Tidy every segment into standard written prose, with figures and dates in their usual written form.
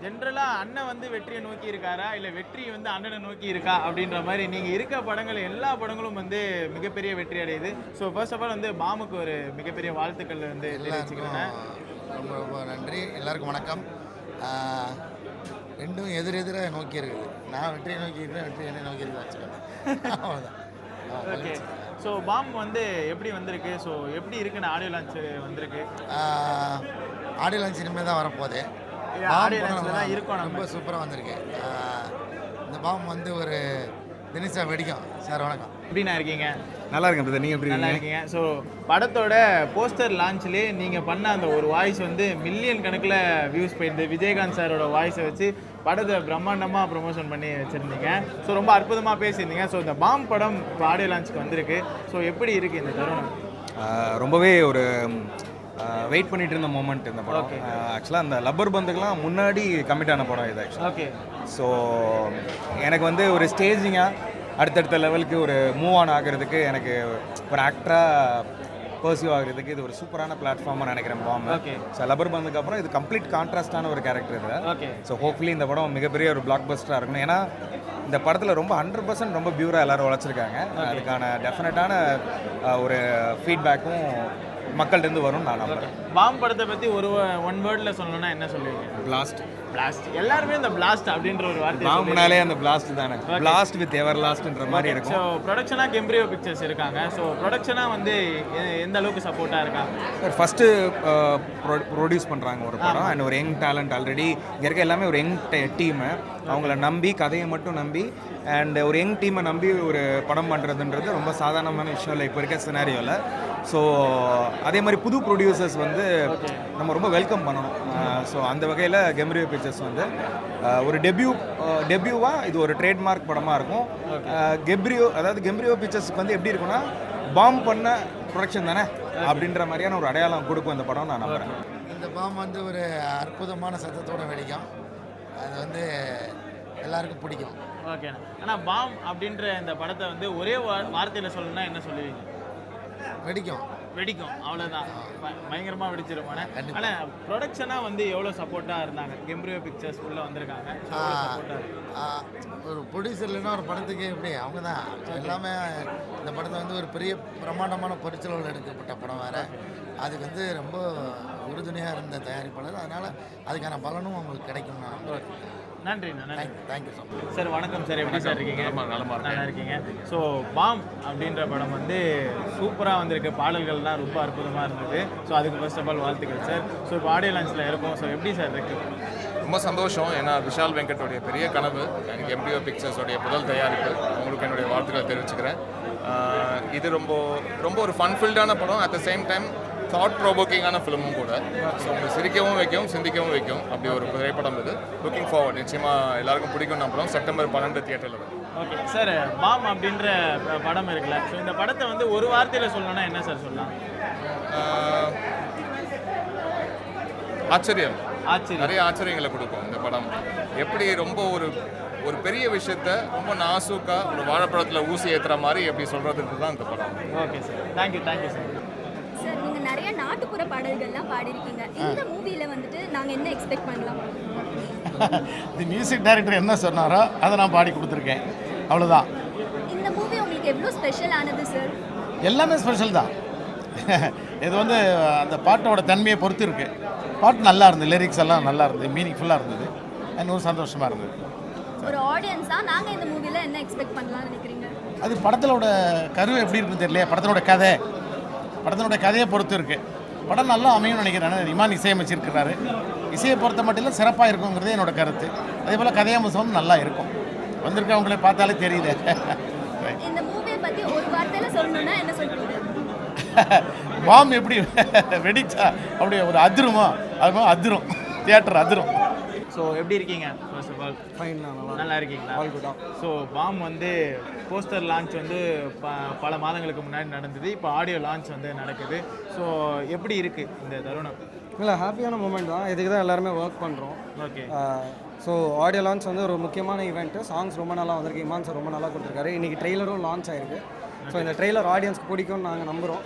ஜென்ரலாக அண்ணன் வந்து வெற்றியை நோக்கி இருக்காரா இல்லை வெற்றி வந்து அண்ணனை நோக்கி இருக்கா அப்படின்ற மாதிரி நீங்கள் இருக்க படங்கள் எல்லா படங்களும் வந்து மிகப்பெரிய வெற்றி அடையுது. ஸோ ஃபர்ஸ்ட் ஆஃப் ஆல் வந்து பாமுக்கு ஒரு மிகப்பெரிய வாழ்த்துக்கள் வந்து தெரிவிச்சுக்கிறேன். ரொம்ப ரொம்ப நன்றி. எல்லாருக்கும் வணக்கம். ரெண்டும் எதிரெதிராக நோக்கி இருக்குது. நான் வெற்றியை நோக்கி இருக்கிறேன், வெற்றி என்னை நோக்கி இருக்கிறேன். அவ்வளோதான். ஓகே. ஸோ பாம் வந்து எப்படி வந்திருக்கு? ஸோ எப்படி இருக்குன்னு ஆடியோ லான்ச் வந்திருக்கு? ஆடியோ லான்ச் இனிமேல் தான் வரப்போகுது. ஆடியோ லான்ச்சில் தான் இருக்கோம். ரொம்ப சூப்பராக வந்திருக்கு. இந்த பாம் வந்து ஒரு தினிஷா வெடிக்கும். சார் வணக்கம். எப்படிண்ணா இருக்கீங்க? நல்லா இருக்கேன் பிரதர். நீங்கள் எப்படி நல்லா இருக்கீங்க? ஸோ படத்தோட போஸ்டர் லான்ச்லேயே நீங்கள் பண்ண அந்த ஒரு வாய்ஸ் வந்து மில்லியன் கணக்கில் வியூஸ் போயிடுது. விஜயகாந்த் சாரோட வாய்ஸை வச்சு படத்தை பிரம்மாண்டமாக ப்ரொமோஷன் பண்ணி வச்சுருந்தீங்க. ஸோ ரொம்ப அற்புதமாக பேசியிருந்தீங்க. ஸோ இந்த பாம் படம் இப்போ ஆடியோ லான்ச்சுக்கு வந்திருக்கு. ஸோ எப்படி இருக்குது இந்த தருணம்? ரொம்பவே ஒரு வெயிட் பண்ணிட்டு இருந்த மூமெண்ட் இந்த படம். ஆக்சுவலாக அந்த லப்பர் பந்துக்கெலாம் முன்னாடி கமிட் ஆன படம் இது ஆக்சுவலாக. ஓகே. ஸோ எனக்கு வந்து ஒரு ஸ்டேஜிங்காக அடுத்தடுத்த லெவலுக்கு ஒரு மூவ் ஆன் ஆகிறதுக்கு எனக்கு ஒரு ஆக்டராக பர்சியூ ஆகிறதுக்கு இது ஒரு சூப்பரான பிளாட்ஃபார்மாக நினைக்கிறேன் பாம். ஓகே. ஸோ லப்பர் பந்துக்கு அப்புறம் இது கம்ப்ளீட் கான்ட்ராஸ்டான ஒரு கேரக்டர் இது. ஓகே. ஸோ ஹோப்ஃபுல்லி இந்த படம் மிகப்பெரிய ஒரு பிளாக் பஸ்டராக இருக்கணும். ஏன்னா இந்த படத்தில் ரொம்ப 100% ரொம்ப பியூராக எல்லோரும் உழைச்சிருக்காங்க. அதுக்கான டெஃபினட்டான ஒரு ஃபீட்பேக்கும் மக்கள்கிட்டருந்து வரும்னு நான் நம்புறேன். பாம் படத்தை பற்றி ஒன் வேர்டில் சொல்லணும்னா என்ன சொல்லுவீங்க? பிளாஸ்ட். பிளாஸ்ட். எல்லாருமே இந்த பிளாஸ்ட் அப்படின்ற ஒரு வார்த்தை. பாம்னாலே அந்த பிளாஸ்ட் தானே. பிளாஸ்ட் வித் எவர் லாஸ்ட்ன்ற மாதிரி இருக்கும். ஸோ ப்ரொடக்ஷனாக கெம்ப்ரியோ பிக்சர்ஸ் இருக்காங்க. ஸோ ப்ரொடக்ஷனாக வந்து எந்த அளவுக்கு சப்போர்ட்டாக இருக்காங்க? ஃபஸ்ட்டு ப்ரொடியூஸ் பண்ணுறாங்க ஒரு படம் அண்ட் ஒரு யங் டேலண்ட். ஆல்ரெடி இங்கே இருக்க எல்லாமே ஒரு யங் டீமு. அவங்கள நம்பி, கதையை மட்டும் நம்பி அண்ட் ஒரு யங் டீமை நம்பி ஒரு படம் பண்ணுறதுன்றது ரொம்ப சாதாரணமான விஷயம் இல்லை இப்போ இருக்க சினாரியோவில். ஸோ அதே மாதிரி புது ப்ரொடியூசர்ஸ் வந்து நம்ம ரொம்ப வெல்கம் பண்ணணும். ஸோ அந்த வகையில் கெம்ப்ரியோ பிக்சர்ஸ் வந்து ஒரு டெபியூவாக இது ஒரு ட்ரேட்மார்க் படமாக இருக்கும். கெம்ப்ரியோ பிக்சர்ஸ்க்கு வந்து எப்படி இருக்குன்னா பாம் பண்ண ப்ரொடக்ஷன் தானே அப்படின்ற மாதிரியான ஒரு அடையாளம் கொடுக்கும் இந்த படம் நான் நம்புகிறேன். இந்த பாம் வந்து ஒரு அற்புதமான சத்தத்தோட வெடிக்கும். அது வந்து எல்லாருக்கும் பிடிக்கும். ஓகேண்ணா. ஆனால் பாம் அப்படின்ற இந்த படத்தை வந்து ஒரே வார்த்தையில் சொல்லணும்னா என்ன சொல்லுவீங்க? வெடிக்கும். வெடிக்கும், அவ்வளோதான். பயங்கரமாக வெடிச்சிருமாண்ணே. ஆனால் ப்ரொடக்ஷனாக வந்து எவ்வளோ சப்போர்ட்டாக இருந்தாங்க? கெம்ப்ரியோ பிக்சர்ஸ் உள்ளே வந்திருக்காங்க. ஒரு ப்ரொடியூசர் இல்லைன்னா ஒரு படத்துக்கு எப்படி அவங்க தான் எல்லாமே. இந்த படத்தை வந்து ஒரு பெரிய பிரம்மாண்டமான பொறிச்சலவில் எடுக்கப்பட்ட படம் வேறு. அதுக்கு வந்து ரொம்ப உறுதுணையாக இருந்த தயாரிப்பாளர். அதனால் அதுக்கான பலனும் அவங்களுக்கு கிடைக்கும். நன்றிண்ணா. நன்றி. Thank you so much. சார் வணக்கம் சார். எப்படி சார் இருக்கீங்க? நல்லா இருக்கீங்க. ஸோ பாம் அப்படின்ற படம் வந்து சூப்பராக வந்திருக்கு. பாடல்கள்லாம் ரொம்ப அற்புதமாக இருந்தது. ஸோ அதுக்கு ஃபர்ஸ்ட் ஆஃப் ஆல் வாழ்த்துக்கள் சார். ஸோ இப்போ ஆடியோ லான்ச்சில் இருக்கும். ஸோ எப்படி சார் இருக்கு? ரொம்ப சந்தோஷம். ஏன்னா விஷால் வெங்கட்டோடைய பெரிய கனவு எனக்கு கெம்ப்ரியோ பிக்சர்ஸோடைய முதல் தயாரிப்பு. அவங்களுக்கு என்னுடைய வாழ்த்துக்களை தெரிவிச்சுக்கிறேன். இது ரொம்ப ரொம்ப ஒரு ஃபன்ஃபில்டான படம். At the same time thought ப்ரோவோக்கிங்கான ஃபிலிமும் கூட. ஸோ உங்களுக்கு சிரிக்கவும் வைக்கும், சிந்திக்கவும் வைக்கும். அப்படி ஒரு திரைப்படம் இது. Looking forward. நிச்சயமாக எல்லாருக்கும் பிடிக்கும் நம்புகிறோம். செப்டம்பர் 12 தியேட்டரில் வரும். Okay sir. பாம் அப்படின்ற படம் இருக்குல்ல, ஸோ இந்த படத்தை வந்து ஒரு வார்த்தையில் சொல்லணும்னா என்ன சார் சொல்லலாம்? ஆச்சரியம். நிறைய ஆச்சரியங்களை கொடுக்கும் இந்த படம். எப்படி ரொம்ப ஒரு பெரிய விஷயத்த ரொம்ப நாசூக்கா ஒரு வாழைப்பழத்தில் ஊசி ஏற்றுற மாதிரி எப்படி சொல்கிறதுக்கு தான் இந்த படம். Okay sir. Thank you sir. Sir, நீங்கள் நிறைய நாட்டுப்புற பாடல்கள்லாம் பாடியிருக்கீங்க. இந்த மூவியில் வந்துட்டு நாங்கள் என்ன எக்ஸ்பெக்ட் பண்ணலாம்? இது மியூசிக் டைரக்டர் என்ன சொன்னாரோ அதை நான் பாடி கொடுத்துருக்கேன். அவ்வளோதான். இந்த மூவி உங்களுக்கு எவ்வளோ ஸ்பெஷல் ஆனது சார்? எல்லாமே ஸ்பெஷல் தான். இது வந்து அந்த பாட்டோட தன்மையை பொறுத்து இருக்குது. பாட்டு நல்லா இருந்தது, லிரிக்ஸ் எல்லாம் நல்லா இருந்தது, மீனிங்ஃபுல்லாக இருந்தது, இன்னும் சந்தோஷமாக இருந்தது. ஒரு ஆடியன்ஸாக நாங்கள் இந்த மூவியில் என்ன எக்ஸ்பெக்ட் பண்ணலாம்னு நினைக்கிறீங்க? அது படத்திலோட கரு எப்படி இருக்குன்னு தெரியல. படத்தினோட கதையை பொறுத்து இருக்குது. படம் நல்லா அமையும்னு நினைக்கிறேன். இமான் இசையமைச்சிருக்கிறாரு. இசையை பொறுத்த மட்டும் இல்லை, சிறப்பாக இருக்குங்கிறதே என்னோட கருத்து. அதே போல் கதையம்சமும் நல்லா இருக்கும். வந்திருக்கவங்களை பார்த்தாலே தெரியுது. இந்த மூவியை பற்றி ஒரு வார்த்தையில் சொல்லணும்னா என்ன சொல்லுவீங்க? பாம் எப்படி வெடிச்சா அப்படி ஒரு அதிருமோ அது மாதிரி அதிரும். தியேட்டர் அதிரும். ஸோ எப்படி இருக்கீங்க? First of all fine. நல்லா இருக்கீங்களா? ஸோ பாம் வந்து போஸ்டர் லான்ச் வந்து பல மாதங்களுக்கு முன்னாடி நடந்தது. இப்போ ஆடியோ லான்ச் வந்து நடக்குது. ஸோ எப்படி இருக்குது இந்த தருணம்? இல்லை, ஹாப்பியான மூமெண்ட் தான். இதுக்கு தான் எல்லாருமே ஒர்க் பண்ணுறோம். ஓகே. ஸோ ஆடியோ லான்ச் வந்து ஒரு முக்கியமான ஈவெண்ட்டு. சாங்ஸ் ரொம்ப நல்லா வந்திருக்கு. இமான் சார் ரொம்ப நல்லா கொடுத்துருக்காரு. இன்றைக்கி ட்ரெய்லரும் லான்ச் ஆகிருக்கு. ஸோ இந்த ட்ரெய்லர் ஆடியன்ஸ்க்கு பிடிக்கும்னு நாங்கள் நம்புகிறோம்.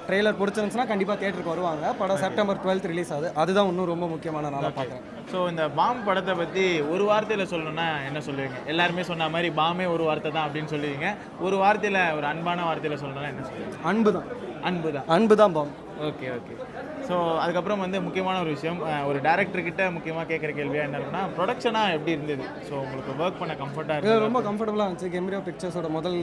ட்ரெய்லர் பிடிச்சிருந்துச்சுன்னா கண்டிப்பாக தியேட்டருக்கு வருவாங்க. படம் செப்டம்பர் 12th ரிலீஸ் ஆகுது. அதுதான் இன்னும் ரொம்ப முக்கியமான நாளாக பார்க்குறேன். ஸோ இந்த பாம் படத்தை பற்றி ஒரு வார்த்தையில் சொல்லணும்னா என்ன சொல்லுவீங்க? எல்லாருமே சொன்ன மாதிரி பாமே ஒரு வார்த்தை தான் அப்படின்னு சொல்லுவீங்க. ஒரு வார்த்தையில், ஒரு அன்பான வார்த்தையில் சொல்லணும்னா என்ன சொல்லுவீங்க? அன்பு தான். அன்பு தான் பாம். ஓகே. ஸோ அதுக்கப்புறம் வந்து முக்கியமான ஒரு விஷயம், ஒரு டேரக்டர்கிட்ட முக்கியமாக கேட்குற கேள்வியாக என்ன இருக்குன்னா, ப்ரொடக்ஷனாக எப்படி இருந்தது? ஸோ உங்களுக்கு ஒர்க் பண்ண கம்ஃபர்ட்டாக இருந்தது? ரொம்ப கம்ஃபர்டபுளாக இருந்துச்சு. கெம்ரியோ பிக்சர்ஸோட முதல்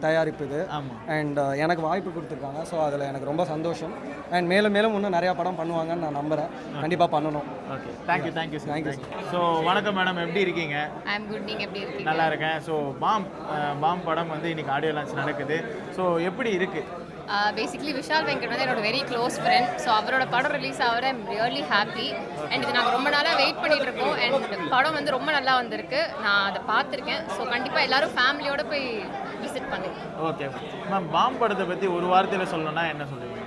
தயாரிப்பு இது. ஆமாம். அண்ட் எனக்கு வாய்ப்பு கொடுத்துருக்காங்க. ஸோ அதில் எனக்கு ரொம்ப சந்தோஷம். அண்ட் மேலும் இன்னும் நிறையா படம் பண்ணுவாங்கன்னு நான் நம்புகிறேன். கண்டிப்பாக பண்ணணும். Okay, thank you thank you. ஸோ வணக்கம் மேடம், எப்படி இருக்கீங்க? ஐ அம் குட். நீங்கள் எப்படி இருக்கீங்க? நல்லா இருக்கேன். ஸோ பாம் படம் வந்து இன்னைக்கு ஆடியோ லான்ச் நடக்குது. ஸோ எப்படி இருக்குது? பேசிக்லி விஷால் வெங்கட் வந்து என்னோட வெரி க்ளோஸ் ஃப்ரெண்ட். ஸோ அவரோட படம் ரிலீஸ் ஆகிற ஐம் ரியலி ஹாப்பி. அண்ட் இது நாங்கள் ரொம்ப நாளாக வெயிட் பண்ணிட்டு இருக்கோம். அண்ட் படம் வந்து ரொம்ப நல்லா வந்திருக்கு. நான் அதை பார்த்துருக்கேன். ஸோ கண்டிப்பாக எல்லாரும் ஃபேமிலியோட போய் விசிட் பண்ணுங்க. ஓகே மேம், பாம் படத்தை பற்றி ஒரு வார்த்தையில் சொல்லணும்னா என்ன சொல்லுவீங்க?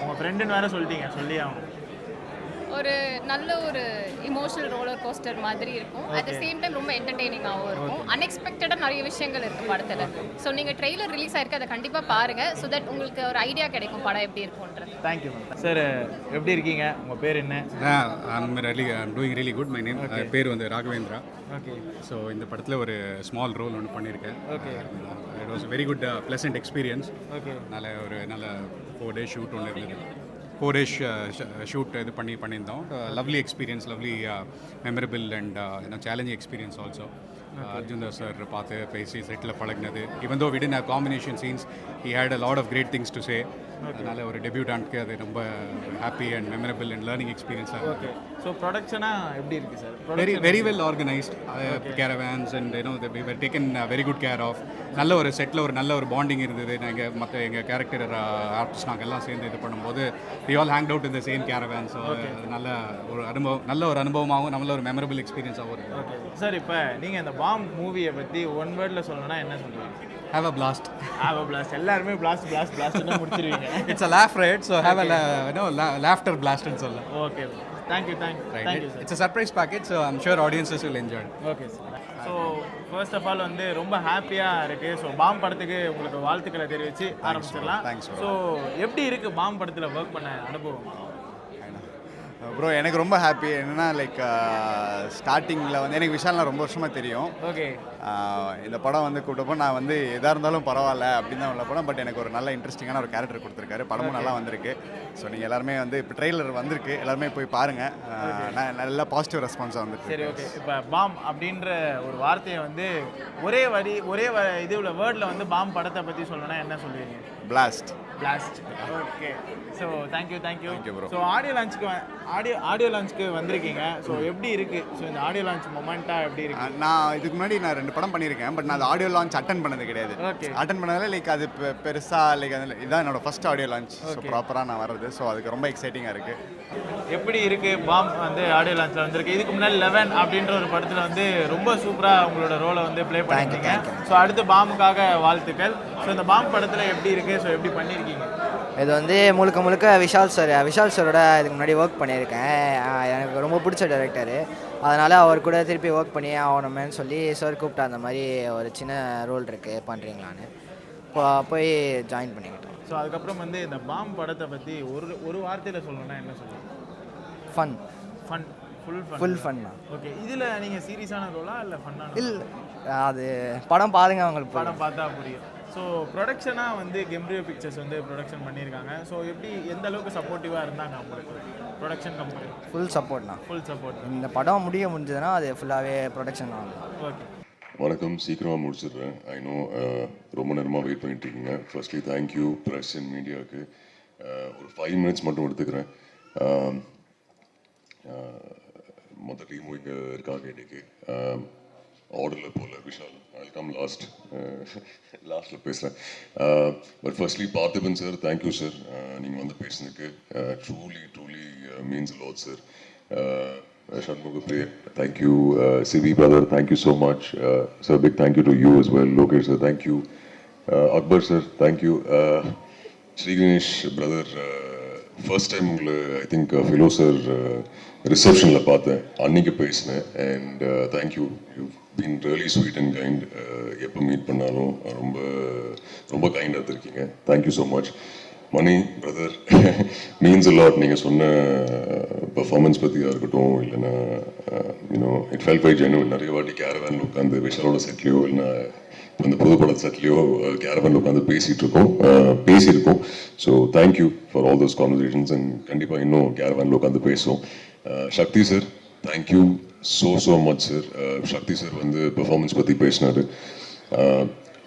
உங்கள் ஃப்ரெண்டுன்னு வேறு சொல்லிட்டீங்க, சொல்லி ஆகும். ஒரு நல்ல ஒரு இமோஷனல் ரோலர் கோஸ்டர் மாதிரி இருக்கும். அட் த சேம் டைம் ரொம்ப என்டர்டெய்னிங்காகவும் இருக்கும். அன்எக்ஸ்பெக்டடாக நிறைய விஷயங்கள் இருக்குது படத்தில். ஸோ நீங்கள் ட்ரெய்லர் ரிலீஸ் ஆயிருக்கு, அதை கண்டிப்பாக பாருங்கள். ஸோ தட் உங்களுக்கு ஒரு ஐடியா கிடைக்கும் படம் எப்படி இருக்கும்ன்றது. Thank you ma'am. சார் எப்படி இருக்கீங்க? உங்கள் பேர் என்ன? I'm doing really good. My name பேர் வந்து ராகவேந்திரா. ஓகே. ஸோ இந்த படத்தில் ஒரு ஸ்மால் ரோல் ஒன்று பண்ணியிருக்கேன். Okay. It was very good pleasant experience. Okay. நல்ல 4 days ஷூட் ஒன்று இருந்தது. 4 days ஷூட் இது பண்ணியிருந்தோம். Lovely experience, lovely memorable and challenging experience also. Arjun sir பார்த்து பேசி செட்டில் பழகினது. Even though we didn't have combination scenes, he had a lot of great things to say. அதனால் ஒரு டெபியூட்டான்ட்க்கு அது ரொம்ப happy and memorable and learning எக்ஸ்பீரியன்ஸாக ஓகே. ஸோ ப்ரொடக்ஷனாக எப்படி இருக்குது sir? Very well organised. Caravans and we were taken very good care of. நல்ல ஒரு செட்டில் ஒரு நல்ல ஒரு பாண்டிங் இருந்தது. நாங்கள் மற்ற எங்கள் கேரக்டர் ஆர்டிஸ்ட் நாங்கள் எல்லாம் சேர்ந்து இது பண்ணும்போது we all hang out in the same caravan. So நல்ல ஒரு அனுபவமாகவும் நல்ல ஒரு மெமரபிள் எக்ஸ்பீரியன்ஸாகவும் இருக்குது. ஓகே சார், இப்போ நீங்கள் இந்த பாம் மூவியை பற்றி ஒன் வேர்டில் சொல்லணும்னா என்ன சொல்லுவீங்க? Have a blast. Have a blast. எல்லாருமே blastன்னு முடிச்சிருவீங்க. It's a laugh, right? So have a laughter blast and so on. Okay. Thank you, sir. It's a surprise package, so I'm sure audiences will enjoy it. Okay, sir. So first of all வந்து ரொம்ப ஹாப்பியாக இருக்குது. So bomb படத்துக்கு உங்களுக்கு வாழ்த்துக்களை தெரிவித்து ஆரம்பிச்சிடலாம். So எப்படி இருக்குது பாம் படத்தில் ஒர்க் பண்ண அனுபவம்? ப்ரோ எனக்கு ரொம்ப ஹாப்பி. என்னென்னா லைக் ஸ்டார்டிங்கில் வந்து எனக்கு விஷால்லாம் ரொம்ப வருஷமாக தெரியும். ஓகே. இந்த படம் வந்து கூட்டப்போ நான் வந்து எதாக இருந்தாலும் பரவாயில்ல அப்படின்னு தான் உள்ள படம். பட் எனக்கு ஒரு நல்ல இன்ட்ரெஸ்டிங்கான ஒரு கேரக்டர் கொடுத்துருக்காரு. படமும் நல்லா வந்திருக்கு. ஸோ நீங்கள் எல்லாருமே வந்து இப்போ ட்ரெய்லர் வந்திருக்கு, எல்லாருமே போய் பாருங்கள். நல்ல பாசிட்டிவ் ரெஸ்பான்ஸாக வந்துருக்கு. சரி, ஓகே. இப்போ பாம் அப்படின்ற ஒரு வார்த்தையை வந்து ஒரே இதில் வேர்டில் வந்து பாம் படத்தை பற்றி சொல்லணும்னா என்ன சொல்லுவீங்க? Blast. Okay. So thank you bro. So audio லான்ச்சுக்கு வந்திருக்கீங்க. ஸோ எப்படி இருக்குது? ஸோ இந்த ஆடியோ லான்ச் மொமெண்ட்டாக எப்படி இருக்குது? நான் இதுக்கு முன்னாடி 2 படம் பண்ணியிருக்கேன். பட் நான் அது ஆடியோ லான்ச் அட்டன் பண்ணது கிடையாது. ஓகே. அட்டன் பண்ணதால லைக் அது பெருசாக லைக் இதான் என்னோட ஃபர்ஸ்ட் ஆடியோ லான்ச். ஸோ ப்ராப்பராக நான் வர்றது. ஸோ அதுக்கு ரொம்ப எக்ஸைட்டிங்காக இருக்குது. எப்படி இருக்குது பாம் வந்து ஆடியோ லான்ச்சில் வந்திருக்கு? இதுக்கு முன்னாடி 11 அப்படின்ற ஒரு படத்தில் வந்து ரொம்ப சூப்பராக உங்களோட ரோலை வந்து ப்ளே பண்ணியிருக்கீங்க. ஸோ அடுத்து பாமுக்காக வாழ்த்துக்கள். ஸோ இந்த பாம் படத்தில் எப்படி இருக்குது? ஸோ எப்படி பண்ணியிருக்கீங்க? இது வந்து முழுக்க விஷால் சாரோட இதுக்கு முன்னாடி ஒர்க் பண்ணியிருக்கேன். எனக்கு ரொம்ப பிடிச்ச டைரக்டரு. அதனால் அவர் கூட திருப்பி ஒர்க் பண்ணி ஆகணுமேன்னு சொல்லி சார் கூப்பிட்டா, அந்த மாதிரி ஒரு சின்ன ரோல் இருக்குது பண்ணுறீங்களான்னு போய் ஜாயின் பண்ணிக்கிட்டோம். ஸோ அதுக்கப்புறம் வந்து இந்த பாம் படத்தை பற்றி ஒரு வார்த்தையில் சொல்லணும்னா என்ன சொல்லுங்கள்? ஃபன். ஃபுல் ஃபன் தான். ஓகே. இதில் நீங்கள் சீரியஸான ரோலா இல்லை ஃபன்னான? இல்லை, அது படம் பாருங்க, அவங்களுக்கு படம் பார்த்தா புரியும். ஸோ ப்ரொடக்ஷனாக வந்து கெம்ரியோ பிக்சர்ஸ் வந்து ப்ரொடக்ஷன் பண்ணியிருக்காங்க. ஸோ எப்படி எந்த அளவுக்கு சப்போர்ட்டிவாக இருந்தாங்க உங்களுக்கு ப்ரொடக்ஷன் கம்பெனி? ஃபுல் சப்போர்ட்ண்ணா. Full support. இந்த படம் முடிஞ்சதுன்னா அது ஃபுல்லாகவே ப்ரொடக்ஷன் ஆகும். ஓகே. வணக்கம். சீக்கிரமாக முடிச்சிடுறேன். ஐ நோ ரொம்ப நேரமாக வெயிட் பண்ணிட்டு இருக்கீங்க. ஃபர்ஸ்ட்லி தேங்க்யூ ப்ரெஸ் அண்ட் மீடியாவுக்கு. ஒரு 5 minutes மட்டும் எடுத்துக்கிறேன். மொத்த டீமும் இங்கே இருக்காங்க இன்னைக்கு. ஆர்டரில் போகல விஷால், ஐ கம் லாஸ்ட்டில் பேசுகிறேன். But firstly Parthiban sir, thank you sir. நீங்கள் வந்து பேசுனதுக்கு truly means lot sir. Shanmugapriya, thank you. Sivi brother, thank you so much. Sir, big thank you to you as well. Lokesh sir, thank you. Akbar sir, thank you. Shri Ganesh brother, first time I think Philo sir reception la paathen, annikku pesnen, and thank you. You've been really sweet and kind. Eppa meet pannalum romba kind ah irukkinga. Thank you so much. Mani brother means a lot. நீங்கள் சொன்ன performance பற்றியாக இருக்கட்டும், இல்லைன்னா you know it felt very genuine. நிறைய வாட்டி கேரவேனில் உட்காந்து விஷாலோட செட்லையோ இல்லைன்னா அந்த புது பட செட்லையோ கேரவேனில் உட்காந்து பேசியிருக்கோம். So thank you for all those conversations. And கண்டிப்பாக இன்னும் கேரவேனில் உட்காந்து பேசுவோம். Sakthi sir, thank you so much sir. Sakthi sir வந்து பெர்ஃபார்மன்ஸ் பற்றி பேசினார்.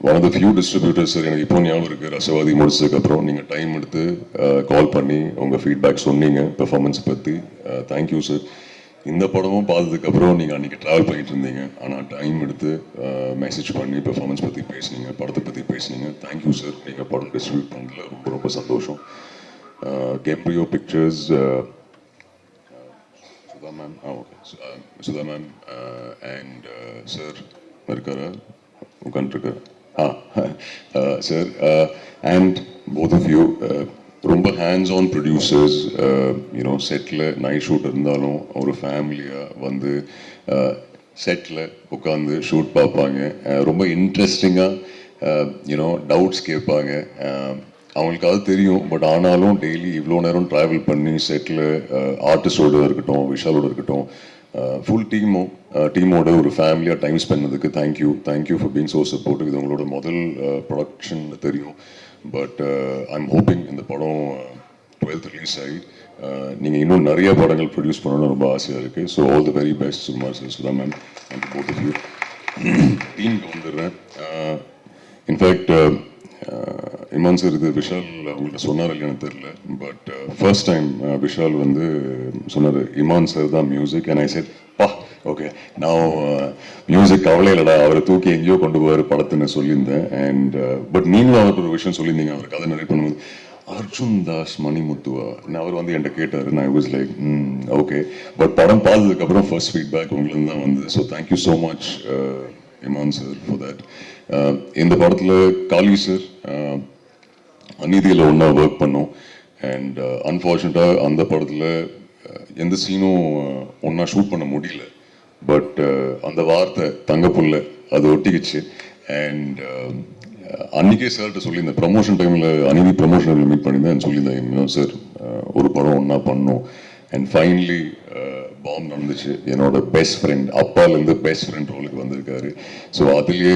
One of the few distributors sir, எனக்கு இப்போ ஞாபகம் இருக்குது, ரசவாதி முடிச்சதுக்கப்புறம் நீங்கள் டைம் எடுத்து கால் பண்ணி உங்கள் ஃபீட்பேக் சொன்னீங்க பெர்ஃபார்மன்ஸ் பற்றி. Thank you sir. இந்த படமும் பார்த்ததுக்கப்புறம் நீங்கள் அன்றைக்கி ட்ராவல் பண்ணிட்டு இருந்தீங்க, ஆனால் டைம் எடுத்து மெசேஜ் பண்ணி பெர்ஃபார்மன்ஸ் பற்றி பேசுனீங்க, படத்தை பற்றி பேசுனீங்க. Thank you sir. நீங்கள் படம் டிஸ்ட்ரிபியூட் பண்ணல ரொம்ப சந்தோஷம். Gembrio pictures Sudha ma'am, okay, Sudha ma'am and sir இருக்காரா, உட்காந்துருக்காரு sir, and both of you ரொம்ப ஹேண்ட்ஸ் ஆன் ப்ரொடியூசர்ஸ். யூனோ செட்டில் நைட் ஷூட் இருந்தாலும் ஒரு ஃபேமிலியாக வந்து செட்டில் உட்காந்து ஷூட் பார்ப்பாங்க. ரொம்ப இன்ட்ரெஸ்டிங்காக யூனோ டவுட்ஸ் கேட்பாங்க. அவங்களுக்கு அது தெரியும், பட் ஆனாலும் டெய்லி இவ்வளோ நேரம் ட்ராவல் பண்ணி செட்டில் ஆர்டிஸ்டோடு இருக்கட்டும், விஷாலோட இருக்கட்டும், ஃபுல் டீமோட ஒரு ஃபேமிலியாக டைம் ஸ்பெண்ட் பண்ணதுக்கு thank you for being so supportive. இது உங்களோட முதல் ப்ரொடக்ஷன் தெரியும், பட் ஐம் ஹோப்பிங் இந்த படம் 12th ரிலீஸ் ஆகி நீங்கள் இன்னும் நிறைய படங்கள் ப்ரொடியூஸ் பண்ணணும்னு ரொம்ப ஆசையாக இருக்குது. So all the very best Sukumar sir, Sudha ma'am, and both of you. டீமுக்கு வந்துடுறேன். இன்ஃபேக்ட் இமான் சார், இது விஷால் அவங்கள்ட்ட சொன்னார் இல்லைன்னு தெரில, பட் ஃபர்ஸ்ட் டைம் விஷால் வந்து சொன்னார் இமான் சார் தான் music. And I set okay, நான் மியூசிக் கவலை இல்லைடா, அவரை தூக்கி எங்கேயோ கொண்டு போவார் படத்துன்னு சொல்லியிருந்தேன். அண்ட் பட் நீங்களும் அவருக்கு ஒரு விஷயம் சொல்லியிருந்தீங்க, அவர் கதை நிறைய பண்ணும்போது அர்ஜுன் தாஸ் மணிமுத்துவா, நான் அவர் வந்து என்கிட்ட கேட்டார். நான் வாஸ் லைக் ஓகே, பட் படம் பார்த்ததுக்கப்புறம் ஃபர்ஸ்ட் ஃபீட்பேக் உங்களுக்கு தான் வந்து. So thank you so much Imman sir for that. இந்த படத்தில் காளி சார் அநீதியில் ஒன்றா ஒர்க் பண்ணோம். அண்ட் அன்ஃபார்ச்சுனேட்டாக அந்த படத்தில் எந்த சீனும் ஒன்றா ஷூட் பண்ண முடியல. பட் அந்த வார்த்தை தங்கப்புள்ள அது ஒட்டிக்கிச்சு. அண்ட் அன்றைக்கே சார்கிட்ட சொல்லியிருந்தேன், ப்ரமோஷன் டைமில் அநீதி ப்ரமோஷன் டைமில் மீட் பண்ணியிருந்தேன், சொல்லியிருந்தேன் சார் ஒரு படம் ஒன்றா பண்ணோம். அண்ட் ஃபைனலி பாம் நடந்துச்சு. என்னோட பெஸ்ட் ஃப்ரெண்ட், அப்பாலேருந்து பெஸ்ட் ஃப்ரெண்ட் ரோலுக்கு வந்திருக்காரு. ஸோ அதுலேயே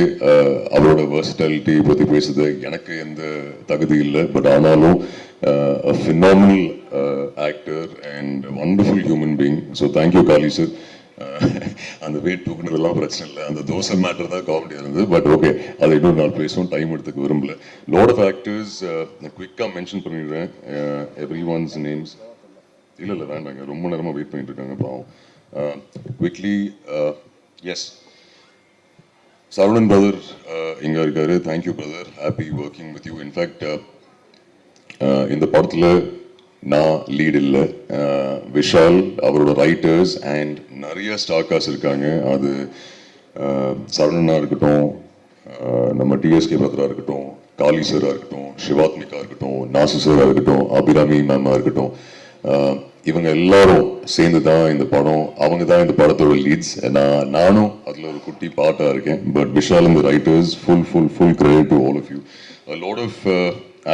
அவரோட வெர்சட்டாலிட்டி பற்றி பேசுறது எனக்கு எந்த தகுதி இல்லை, பட் ஆனாலும் phenomenal actor and wonderful human being. So thank you Kali sir. அந்த வெயிட் தூக்குனதெல்லாம் பிரச்சனை இல்லை, அந்த தோசை மேட்டர் தான் காமெடியாக இருந்தது. பட் ஓகே, அதை இன்னொரு நாள் பேசுவோம், டைம் எடுத்துக்க விரும்பல. லாட் ஆஃப் ஆக்டர்ஸ் குவிக்காக மென்ஷன் பண்ணிடுறேன் எவ்ரி ஒன்ஸ் நேம்ஸ். இல்லை வேண்டாங்க, ரொம்ப நேரமாக வெயிட் பண்ணிட்டு இருக்காங்க பாவம். குவிக்லி, எஸ், சரவணன் பிரதர் இங்கே இருக்காரு. Thank you brother, happy working with you. In fact இந்த படத்தில் நான் லீட் இல்லை, விஷால், அவரோட ரைட்டர்ஸ் அண்ட் நிறைய ஸ்டார்காஸ் இருக்காங்க. அது சரவணனாக இருக்கட்டும், நம்ம டிஎஸ்கே பிரதராக இருக்கட்டும், காளி சாராக இருக்கட்டும், சிவாத்மிகா இருக்கட்டும், நாசு சாராக இருக்கட்டும், அபிராமி மேமாக இருக்கட்டும், இவங்க எல்லாரும் சேர்ந்து தான் இந்த படம். அவங்க தான் இந்த படத்தோட லீட்ஸ். நானும் அதில் ஒரு குட்டி பாட்டாக இருக்கேன். பட் விஷால் இந்த writers, full credit to all of you. Lot of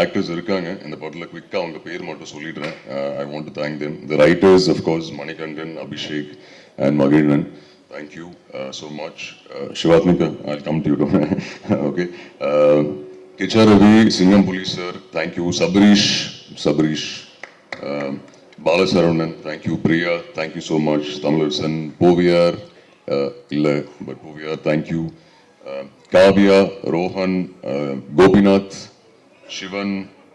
actors இருக்காங்க இந்த படத்தில். குவிக்காக அவங்க பேர் மட்டும் சொல்லிடுறேன். I want to thank them. The writers of course Manikandan, Abhishek and Magizhvan. Thank you so much. Sivathmika, I come to you. Okay, Kichcha Ravi, Singam Puli sir, thank you. Sabareesh, Balasaravanan, thank you. Priya, thank you so much. Tamilarasan, Poovaiyar இல்லை, but Poovaiyar, thank you. Kavya, Rohan, Gopinath,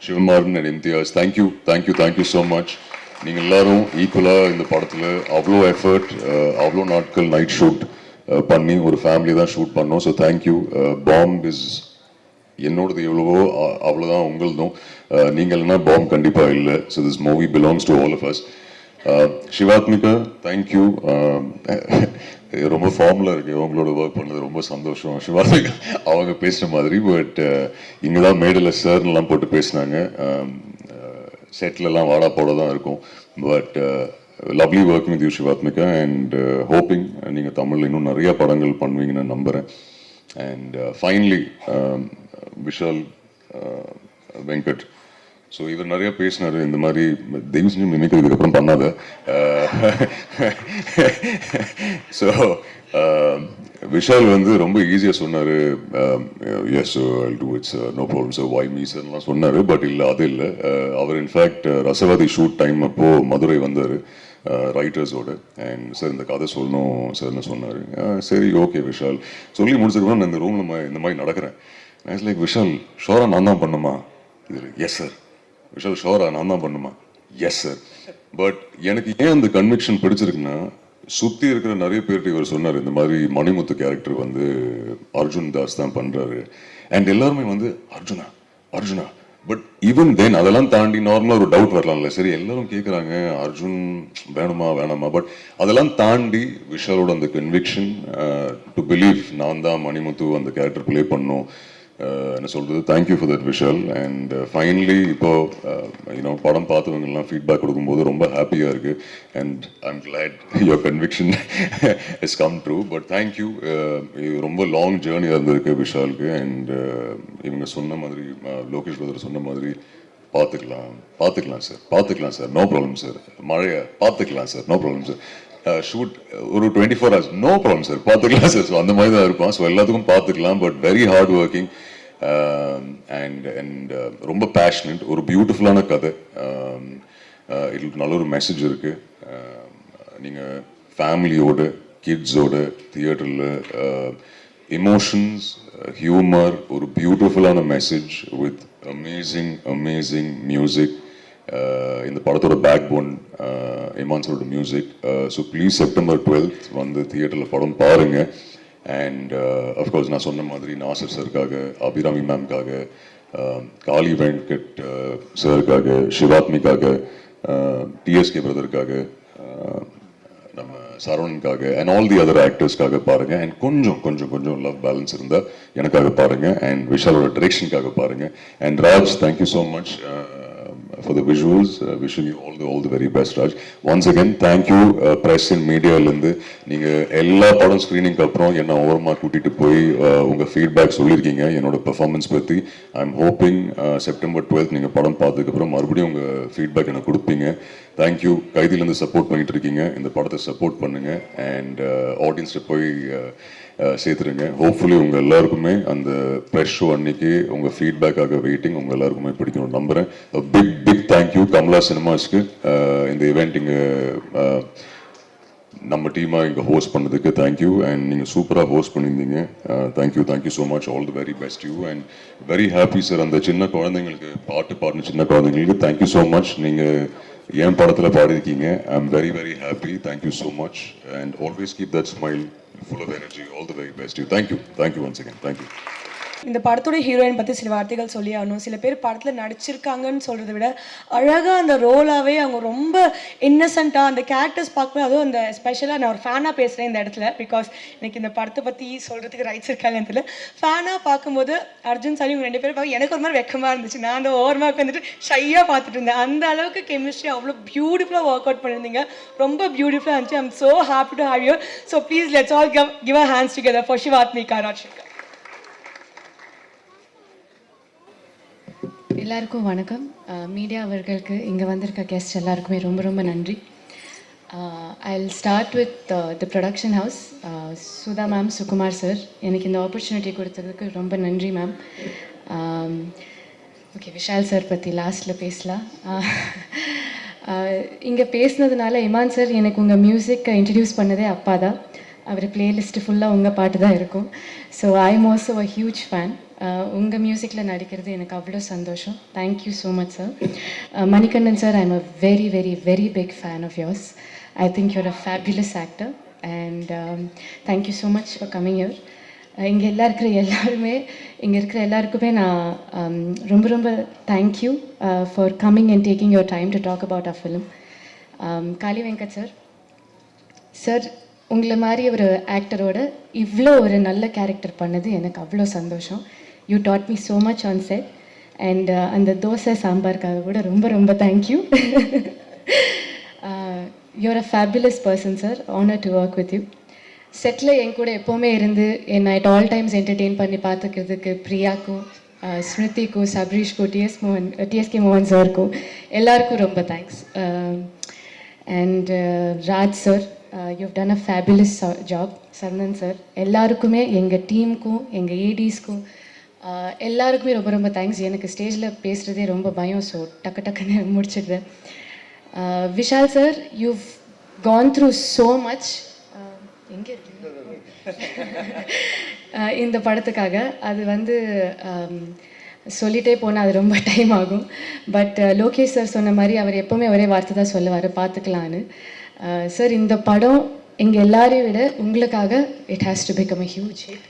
Sivanmaran and Imtiyaz, thank you so much. நீங்கள் எல்லாரும் ஈக்குவலாக இந்த படத்தில் அவ்வளோ எஃபர்ட், அவ்வளோ நாட்கள் நைட் ஷூட் பண்ணி ஒரு ஃபேமிலி தான் ஷூட் பண்ணோம். So thank you. பாம்ப் இஸ் என்னோடது எவ்வளவோ அவ்வளோதான் உங்களதும். நீங்கள் இல்லைன்னா பாம் கண்டிப்பாக இல்லை. So this movie belongs to all of us. Sivathmika, thank you. ரொம்ப ஃபார்முலா இருக்குது, அவங்களோட ஒர்க் பண்ணது ரொம்ப சந்தோஷம். சிவாத்மிகா அவங்க பேசுகிற மாதிரி, பட் இங்கே தான் மேடையில் சார்லாம் போட்டு பேசினாங்க. செட்லலாம் வாடா போட தான் இருக்கும். But lovely working with you Shivathmika. And hoping நீங்கள் தமிழில் இன்னும் நிறைய படங்கள் பண்ணுவீங்கன்னு நம்புகிறேன். And finally Vishal, Venkat, so இவர் நிறைய பேசினார் இந்த மாதிரி தெய்வ செஞ்சு மிமிக்ரி இதுக்கப்புறம் பண்ணாத. ஸோ விஷால் வந்து ரொம்ப ஈஸியாக சொன்னார், yes I'll do it's no problem sir why me sir சொன்னார். பட் இல்லை, அது இல்லை. அவர் இன்ஃபேக்ட் ரசவாதி ஷூட் டைம் அப்போது மதுரை வந்தார் ரைட்டர்ஸோடு. அண்ட் சார் இந்த கதை சொல்லணும் சார்னு சொன்னார். சரி ஓகே விஷால் சொல்லி முடிச்சதுக்கப்புறம் நான் இந்த ரூமில் இந்த மாதிரி நடக்கிறேன். நான் லைக் விஷால் ஷோரா நான் தான் பண்ணுமா? இது எஸ் சார். விஷால் ஷோரா நான் தான் பண்ணுமா? Yes sir. பட் எனக்கு ஏன் அந்த கன்விக்ஷன் பிடிச்சிருக்குன்னா, சுற்றி இருக்கிற நிறைய பேர்கிட்ட இவர் சொன்னார் இந்த மாதிரி மணிமுத்து கேரக்டர் வந்து அர்ஜுன் தாஸ் தான் பண்ணுறாரு. அண்ட் எல்லாருமே வந்து Arjuna Arjuna. But even then அதெல்லாம் தாண்டி நார்மலாக ஒரு டவுட் வரலாம்ல, சரி எல்லாரும் கேட்குறாங்க அர்ஜுன் வேணுமா வேணாமா. பட் அதெல்லாம் தாண்டி விஷாலோட அந்த கன்விக்ஷன் டு பிலீவ் நான் தான் மணிமுத்து அந்த கேரக்டர் ப்ளே பண்ணோம். என்ன சொல்கிறது, thank you for that Vishal. And finally இப்போது படம் பார்த்தவங்கலாம் ஃபீட்பேக் கொடுக்கும்போது ரொம்ப ஹாப்பியாக இருக்குது. And I'm glad your conviction is come true. But thank you. ரொம்ப லாங் ஜேர்னியாக இருந்திருக்கு விஷாலுக்கு. அண்ட் இவங்க சொன்ன மாதிரி லோகேஷ் பிரதர் சொன்ன மாதிரி பார்த்துக்கலாம் சார் நோ ப்ராப்ளம் சார். மழையை பார்த்துக்கலாம் sir no problem sir. Shoot ஒரு 24 hours நோ ப்ராப்ளம் சார் பார்த்துக்கலாம் சார். ஸோ அந்த மாதிரி தான் இருப்பான். ஸோ எல்லாத்துக்கும் பார்த்துக்கலாம். But very hard working and ரொம்ப பேஷனட். ஒரு பியூட்டிஃபுல்லான கதை. இதுக்கு நல்ல ஒரு மெசேஜ் இருக்குது. நீங்கள் ஃபேமிலியோட கிட்ஸோட தியேட்டரில் எமோஷன்ஸ், ஹியூமர், ஒரு பியூட்டிஃபுல்லான மெசேஜ் வித் அமேசிங் மியூசிக். இந்த படத்தோட பேக் போன் இமான் சாரோட music. So please September 12th வந்து தியேட்டரில் படம் பாருங்கள். அண்ட் அஃப்கோர்ஸ் நான் சொன்ன மாதிரி நாசர் சாருக்காக, அபிராமி மேம்காக, காளி வெங்கட் சாருக்காக, சிவாத்மிக்காக, டிஎஸ்கே பிரதருக்காக, நம்ம சரவணனுக்காக அண்ட் ஆல் தி அதர் ஆக்டர்ஸ்க்காக பாருங்கள். அண்ட் கொஞ்சம் லவ் பேலன்ஸ் இருந்தால் எனக்காக பாருங்கள். அண்ட் விஷாலோட டிரெக்ஷனுக்காக பாருங்கள். And Raj, thank you so much for the visuals. Wishing you all the very best, Raj. Once again, thank you press and media ல நீங்க எல்லா படம் ஸ்கிரீனிங்க்கு அப்புறம் என்ன ஓரமாக கூட்டிட்டு போய் உங்க ஃபீட்பேக் சொல்லியிருக்கீங்க என்னோட பெர்ஃபார்மன்ஸ் பற்றி. I am hoping September 12th நீங்க படம் பார்த்ததுக்கப்புறம் மறுபடியும் உங்க ஃபீட்பேக் எனக்கு கொடுப்பீங்க. தேங்க்யூ. கைதிலேருந்து சப்போர்ட் பண்ணிட்டு இருக்கீங்க. இந்த படத்தை சப்போர்ட் பண்ணுங்க. அண்ட் ஆடியன்ஸ்கிட்ட போய் சேர்த்துருங்க. ஹோப்ஃபுல்லி உங்கள் எல்லாருக்குமே அந்த ப்ரெஷ் ஷோ அன்னைக்கு உங்கள் ஃபீட்பேக்காக வெயிட்டிங். உங்கள் எல்லாருக்குமே பிடிக்கணும்னு நம்புகிறேன். பிக் தேங்க்யூ கமலா சினிமாஸ்க்கு இந்த ஈவெண்ட் இங்கே நம்ம டீமாக இங்கே ஹோஸ்ட் பண்ணதுக்கு தேங்க்யூ. அண்ட் நீங்கள் சூப்பராக ஹோஸ்ட் பண்ணியிருந்தீங்க. Thank you so much. All the very best you. And very happy sir. அந்த சின்ன குழந்தைங்களுக்கு பாடின சின்ன குழந்தைங்களுக்கு தேங்க்யூ ஸோ மச். நீங்கள் என் படத்தில் பாடியிருக்கீங்க. I am very happy. Thank you so much. And always keep that smile full of energy. All the very best to you. Thank you once again. Thank you. இந்த படத்தோட ஹீரோயின் பற்றி சில வார்த்தைகள் சொல்லி ஆகணும். சில பேர் படத்தில் நடிச்சிருக்காங்கன்னு சொல்கிறத விட அழகாக அந்த ரோலாகவே அவங்க ரொம்ப இன்னசென்ட்டாக அந்த கேரக்டர்ஸ் பார்க்கும்போது, அதுவும் அந்த ஸ்பெஷலாக நான் ஒரு ஃபேனாக பேசுகிறேன் இந்த இடத்துல. பிகாஸ் எனக்கு இந்த படத்தை பற்றி சொல்கிறதுக்கு ரைட்ஸ் இருக்காங்கன்னு தெரியல. ஃபேனாக பார்க்கும்போது அர்ஜுன் சார் இவங்க 2 பேரும் பார்க்க எனக்கு ஒரு மாதிரி வெக்கமாக இருந்துச்சு. நான் அந்த ஓரமாக உட்காந்துட்டு ஷையாக பார்த்துட்டு இருந்தேன். அந்த அளவுக்கு கெமிஸ்ட்ரி அவ்வளோ பியூட்டிஃபுல்லாக ஒர்க் அவுட் பண்ணியிருந்தீங்க. ரொம்ப பியூட்டிஃபுல்லாக இருந்துச்சு. ஐ am so happy to have you. So please let's all give our hands together for Shivathmika Rajsekar. எல்லாருக்கும் வணக்கம். மீடியா அவர்களுக்கு, இங்கே வந்திருக்க கெஸ்ட் எல்லாருக்குமே ரொம்ப நன்றி. I'll start with the production house. Sudha ma'am, Sukumar sir, எனக்கு இந்த ஆப்பர்ச்சுனிட்டி கொடுத்ததுக்கு ரொம்ப நன்றி மேம். ஓகே, விஷால் சார் பற்றி லாஸ்ட்டில் பேசலாம். இங்கே பேசினதுனால இமான் சார் எனக்கு உங்கள் மியூசிக்கை இன்ட்ரடியூஸ் பண்ணதே அப்பா தான். அவர் பிளேலிஸ்ட்டு ஃபுல்லாக உங்கள் பாட்டு தான் இருக்கும். So I am also a huge fan. உங்கள் மியூசிக்கில் நடிக்கிறது எனக்கு அவ்வளோ சந்தோஷம். Thank you so much sir. Manikandan sir, I am a very big fan of yours. I think you're a fabulous actor and thank you so much for coming your. இங்கே இங்கே இருக்கிற எல்லாருக்குமே நான் ரொம்ப thank you for coming and taking your time to talk about a film. Kaali Venkat sir, உங்களை மாதிரி ஒரு ஆக்டரோட இவ்வளோ ஒரு நல்ல கேரக்டர் பண்ணது எனக்கு அவ்வளோ சந்தோஷம். You taught me so much on set. And அந்த தோசை சாம்பாருக்காக கூட ரொம்ப thank you. You're a fabulous person sir. Honour to work with you. செட்டில் என் கூட எப்போவுமே இருந்து என்னை அட் ஆல் டைம்ஸ் என்டர்டெயின் பண்ணி பார்த்துக்கிறதுக்கு பிரியாக்கும், ஸ்மிருதிக்கும் சப்ரீஷ்க்கும் டிஎஸ்கே மோகன் சாருக்கும் எல்லாருக்கும் ரொம்ப thanks. And Raj sir, you've done a fabulous job. Saravanan sir, எல்லாருக்குமே, எங்கள் டீமுக்கும் எங்கள் ஏடிஸ்க்கும் எல்லாருக்குமே ரொம்ப ரொம்ப தேங்க்ஸ். எனக்கு ஸ்டேஜில் பேசுகிறதே ரொம்ப பயம், ஸோ டக்குன்னு முடிச்சிடுறேன். Vishal sir, you've gone through so much. எங்கே இருக்கீங்க இந்த படத்துக்காக? அது வந்து சொல்லிகிட்டே போனால் அது ரொம்ப டைம் ஆகும். பட் லோகேஷ் சார் சொன்ன மாதிரி அவர் எப்போவுமே ஒரே வார்த்தை தான் சொல்லுவார், பார்த்துக்கலான்னு. சார், இந்த படம் எங்கள் எல்லாரையும் விட உங்களுக்காக it has to become a huge hit.